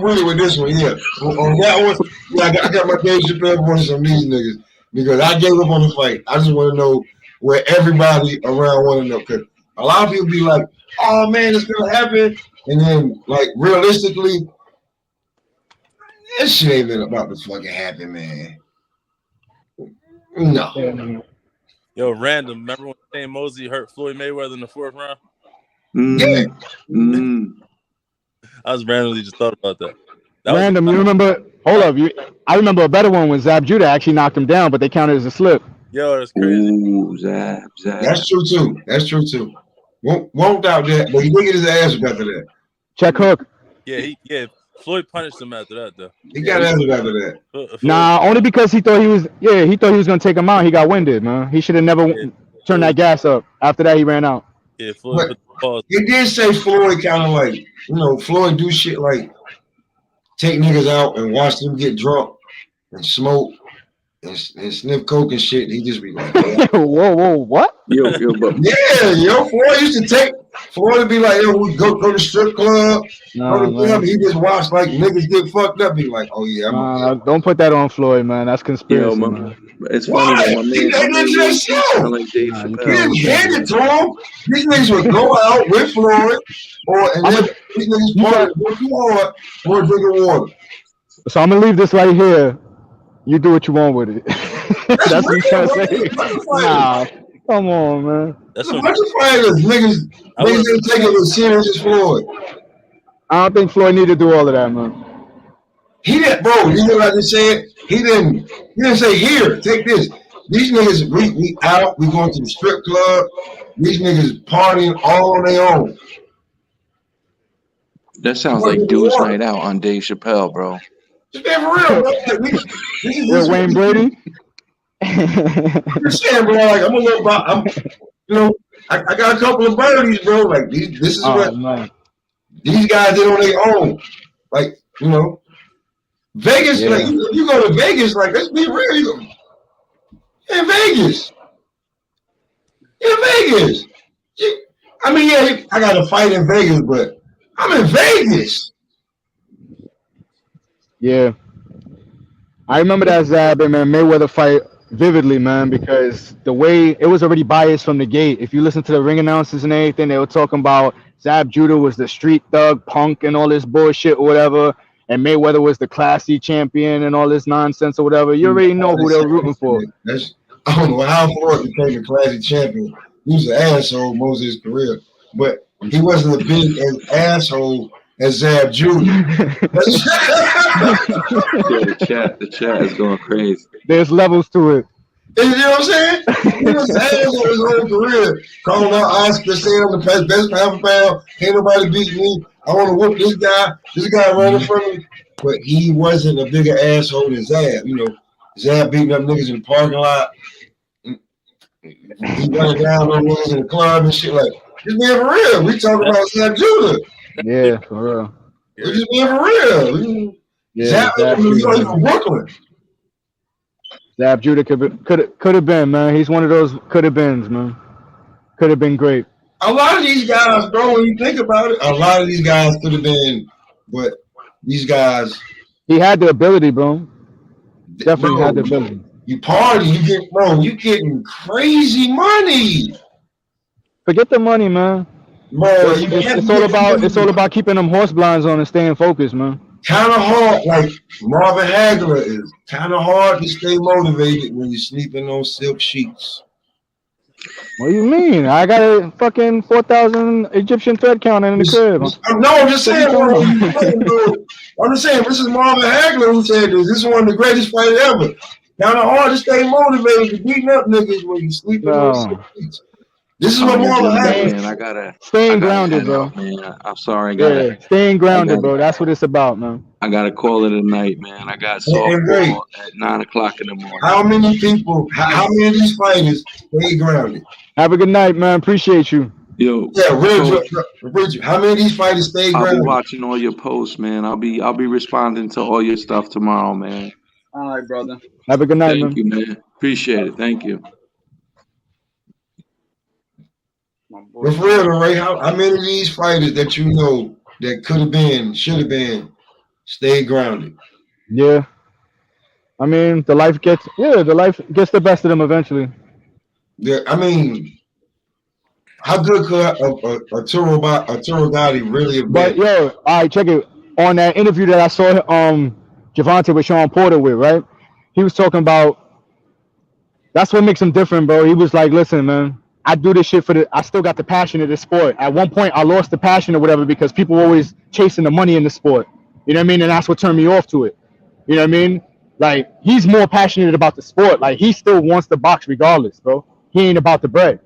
really with this one, yeah. On that one, yeah, I got my Dave Chappelle voice on these niggas because I gave up on the fight. I just want to know where everybody around want to know, because a lot of people be like, "Oh man, it's gonna happen," and then like realistically, this shit ain't been about to fucking happen, man. No. Yo, random. Remember when Shane Mosley hurt Floyd Mayweather in the 4th round? I was randomly just thought about that. Random. You remember? Hold up. I remember a better one when Zab Judah actually knocked him down, but they counted as a slip. Yo, that's crazy. Ooh, Zab. That's true too. Won't doubt that, but he did get his ass after that. Check hook. Yeah. Floyd punished him after that, though. He got ass after that. Nah, only because he thought he was gonna take him out. He got winded, man. He should have never turned that gas up. After that, he ran out. Yeah, Floyd put the pause. He did say Floyd kind of like, Floyd do shit like take niggas out and watch them get drunk and smoke and sniff coke and shit. He just be like, whoa, what? But yeah, Floyd used to take. Floyd would be like, yo, we go to the strip club. He just watched like niggas get fucked up. Be like, oh yeah, don't put that on Floyd, man. That's conspiracy. Man. It's funny that my man just like Dave Chappelle. He didn't hand it to him. These niggas would go out with Floyd, and then these niggas party with Floyd or drinking water. So I'm gonna leave this right here. You do what you want with it. That's what you trying to say. Nah, come on, man. That's a bunch of fighters. Niggas didn't take it as serious as Floyd. I don't think Floyd needed to do all of that, man. He didn't, bro. You know what I just said? He didn't say, here, take this. These niggas, we out, we going to the strip club. These niggas partying all on their own. That sounds like Dude's Night Out on Dave Chappelle, bro. Just being for real, bro. Wayne Brady? I'm saying, bro, like, I'm a little, I got a couple of birdies, bro. Like, this is what these guys did on their own. Like, Vegas, like, you go to Vegas, like, let's be real. You go, in Vegas. I got to fight in Vegas, but I'm in Vegas. Yeah. I remember that Zab and Mayweather fight vividly, man, because the way it was already biased from the gate. If you listen to the ring announcers and everything, they were talking about Zab Judah was the street thug punk and all this bullshit or whatever, and Mayweather was the classy champion and all this nonsense or whatever. You already know who they're rooting for. I don't know how Floyd became a classy champion. He was an asshole most of his career, but he wasn't a big asshole as Zab Judah. The chat is going crazy. There's levels to it. You know what I'm saying? He was an asshole his whole career. Calling out Oscar, saying I'm the best pound for pound. Can't nobody beat me. I want to whoop this guy. This guy running from me. But he wasn't a bigger asshole than Zab. Zab beating up niggas in the parking lot. He running down on niggas in the club and shit. Like, just being for real. We talking about Zab Judah. Yeah, for real. We just being for real. Zab from Brooklyn. Zab Judah could have been, man. He's one of those could have beens, man. Could have been great. A lot of these guys, bro, when you think about it, a lot of these guys could have been, but these guys. He had the ability, bro. Definitely had the ability. You party, you getting crazy money. Forget the money, man. Bro, it's all about keeping them horse blinds on and staying focused, man. Kind of hard, like Marvin Hagler is kind of hard to stay motivated when you're sleeping on silk sheets. What do you mean? I got a fucking 4,000 Egyptian thread counter in the crib. No, I'm just saying. I'm just saying. This is Marvin Hagler who said this. This is one of the greatest fighters ever. Kind of hard to stay motivated to beating up niggas when you sleeping on silk sheets. This is what Marvin Hagler. Man, I gotta staying grounded, bro. Man, I'm sorry, staying grounded, bro. That's what it's about, man. I gotta call it a night, man. I got softball at 9:00 in the morning. How many people? How many of these fighters stay grounded? Have a good night, man. Appreciate you. Yo, Richard, how many of these fighters stay grounded? I'll be watching all your posts, man. I'll be responding to all your stuff tomorrow, man. All right, brother. Have a good night, man. Thank you, man. Appreciate it. Thank you. But for real, Ray, how many of these fighters that you know that could have been, should have been, stay grounded? Yeah. I mean, the life gets the best of them eventually. Yeah, I mean, how good could a Turo Gotti really have been? But yo, all right, check it. On that interview that I saw Gervonta with Sean Porter with, right? He was talking about that's what makes him different, bro. He was like, listen, man, I do this shit I still got the passion of this sport. At one point, I lost the passion or whatever because people were always chasing the money in the sport. You know what I mean? And that's what turned me off to it. You know what I mean? Like, he's more passionate about the sport. Like, he still wants to box regardless, bro. He ain't about the bread.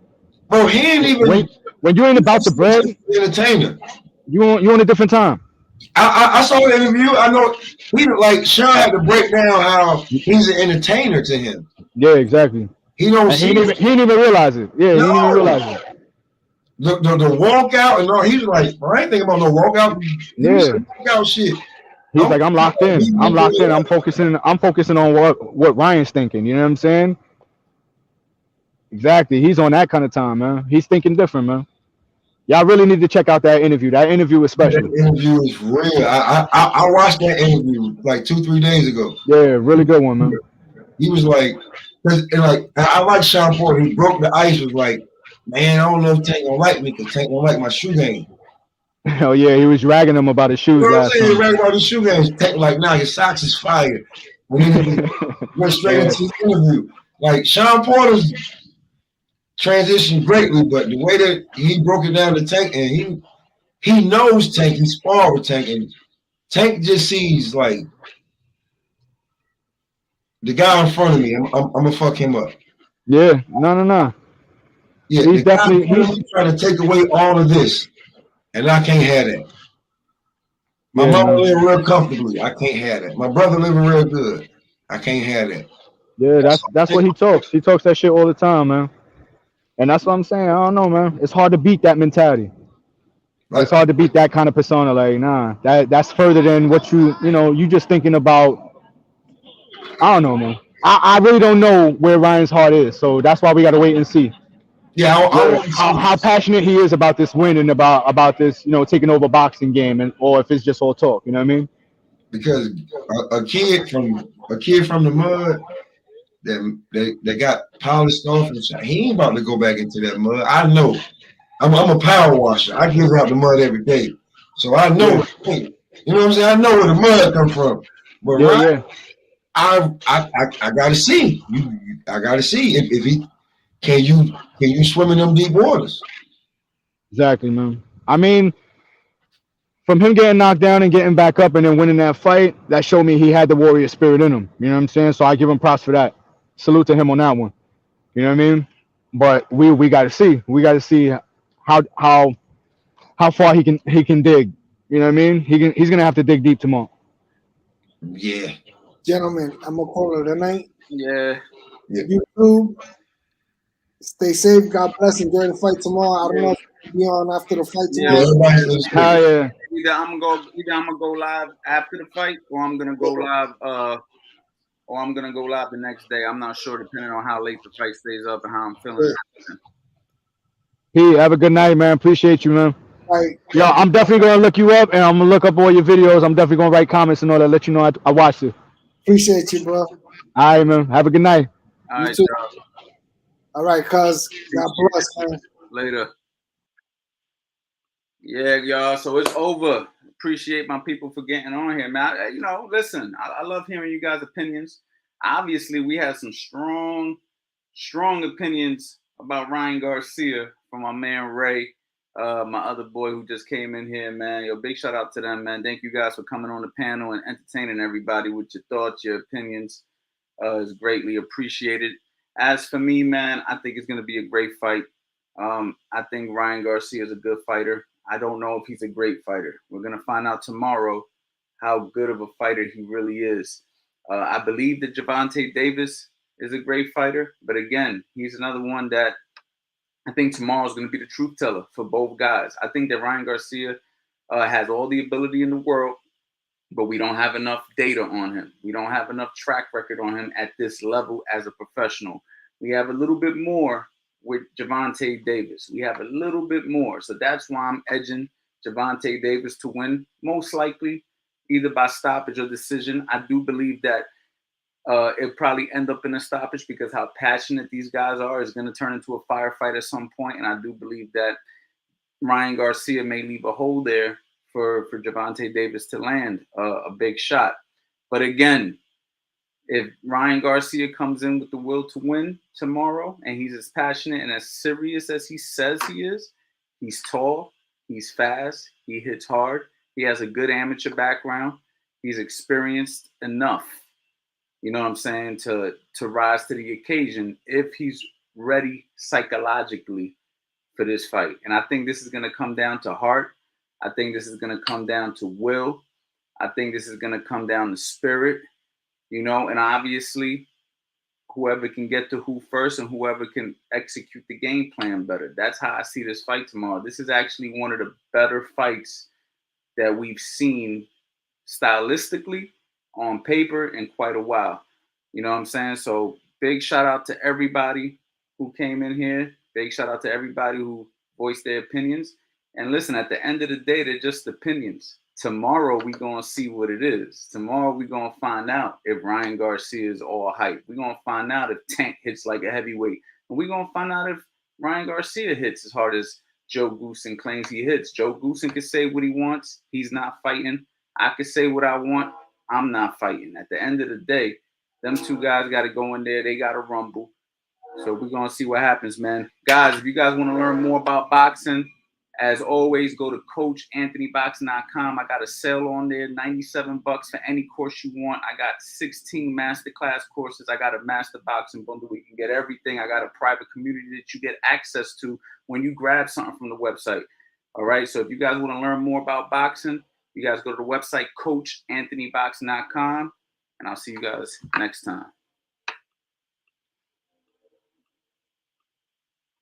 Bro, he ain't even... When you ain't about the bread... Entertainer. You on a different time. I saw the interview. I know Sean had to break down how he's an entertainer to him. Yeah, exactly. He don't he didn't even realize it. Yeah, he didn't even realize it. The walkout and all, he was like, I ain't thinking about no walkout. Yeah. Walkout shit. He's like, I'm locked in. I'm locked in. I'm focusing on what Ryan's thinking. You know what I'm saying? Exactly. He's on that kind of time, man. He's thinking different, man. Y'all really need to check out that interview. That interview was special. That interview is real. I watched that interview like 2-3 days ago. Yeah, really good one, man. He was like, I like Sean Porter. He broke the ice. Was like, man, I don't know if Tank gonna like me because Tank don't like my shoe game. Oh yeah, he was ragging him about his shoes. You know what I'm last saying? time. He ragging about his shoe game. Tank like, nah, your socks is fire. And then he went straight into the interview. Like Sean Porter's transitioned greatly, but the way that he broke it down to Tank, and he knows Tank. He sparred with Tank, and Tank just sees like the guy in front of me. I'm gonna fuck him up. Yeah, no. Yeah, he's definitely trying to take away all of this, and I can't have that. My mama living real comfortably. I can't have that. My brother living real good. I can't have that. Yeah, that's what he talks. He talks that shit all the time, man. And that's what I'm saying. I don't know, man. It's hard to beat that mentality. It's hard to beat that kind of persona. Like, nah, that's further than what you just thinking about. I don't know, man. I really don't know where Ryan's heart is. So that's why we got to wait and see. Yeah, how passionate he is about this win and about this, taking over boxing game, or if it's just all talk. You know what I mean? Because a kid from the mud that got polished off, and he ain't about to go back into that mud. I know. I'm a power washer. I give out the mud every day, so I know. You know what I'm saying? I know where the mud come from. But Ryan, I gotta see. I gotta see if he can you swim in them deep waters. Exactly, man. I mean, from him getting knocked down and getting back up and then winning that fight, that showed me he had the warrior spirit in him. You know what I'm saying? So I give him props for that. Salute to him on that one. You know what I mean? But we got to see. We got to see how far he can dig. You know what I mean? He's gonna have to dig deep tomorrow. Yeah. Gentlemen, I'm gonna call it a night. Yeah. YouTube. Stay safe. God bless. Enjoy the fight tomorrow. I don't know if you'll be on after the fight tomorrow. Yeah. Either I'm gonna go live after the fight, or I'm gonna go live. Or I'm gonna go live the next day. I'm not sure, depending on how late the fight stays up and how I'm feeling. Hey, have a good night, man. Appreciate you, man. Right. Yo, I'm definitely gonna look you up, and I'm gonna look up all your videos. I'm definitely gonna write comments and all that. Let you know I watched it. Appreciate you, bro. All right, man. Have a good night. All right, too. All right, cuz. God bless, man. Later. Yeah, y'all. So it's over. Appreciate my people for getting on here, man. Listen, I love hearing you guys' opinions. Obviously, we had some strong opinions about Ryan Garcia from my man Ray, my other boy who just came in here, man. Yo, big shout out to them, man. Thank you guys for coming on the panel and entertaining everybody with your thoughts, your opinions. Is greatly appreciated. As for me, man, I think it's going to be a great fight. I think Ryan Garcia is a good fighter. I don't know if he's a great fighter. We're going to find out tomorrow how good of a fighter he really is. I believe that Gervonta Davis is a great fighter, but again, he's another one that I think tomorrow is going to be the truth teller for both guys. I think that Ryan Garcia has all the ability in the world, but we don't have enough data on him. We don't have enough track record on him at this level as a professional. We have a little bit more with Gervonta Davis. We have a little bit more. So that's why I'm edging Gervonta Davis to win, most likely either by stoppage or decision. I do believe that it'll probably end up in a stoppage because how passionate these guys are is going to turn into a firefight at some point. And I do believe that Ryan Garcia may leave a hole there for Gervonta Davis to land a big shot. But again, if Ryan Garcia comes in with the will to win tomorrow and he's as passionate and as serious as he says he is, he's tall, he's fast, he hits hard, he has a good amateur background, he's experienced enough, you know what I'm saying, to rise to the occasion if he's ready psychologically for this fight. And I think this is going to come down to heart. I think this is going to come down to will. I think this is going to come down to spirit. And obviously, whoever can get to who first and whoever can execute the game plan better. That's how I see this fight tomorrow. This is actually one of the better fights that we've seen stylistically on paper in quite a while. You know what I'm saying? So big shout out to everybody who came in here. Big shout out to everybody who voiced their opinions. And listen, at the end of the day, they're just opinions. Tomorrow, we're going to see what it is. Tomorrow, we're going to find out if Ryan Garcia is all hype. We're going to find out if Tank hits like a heavyweight. And we're going to find out if Ryan Garcia hits as hard as Joe Goosen claims he hits. Joe Goosen can say what he wants. He's not fighting. I can say what I want. I'm not fighting. At the end of the day, them two guys got to go in there. They got to rumble. So we're going to see what happens, man. Guys, if you guys want to learn more about boxing, as always, go to CoachAnthonyBoxing.com. I got a sale on there, $97 for any course you want. I got 16 masterclass courses. I got a master boxing bundle where you can get everything. I got a private community that you get access to when you grab something from the website. All right, so if you guys want to learn more about boxing, you guys go to the website, CoachAnthonyBoxing.com, and I'll see you guys next time.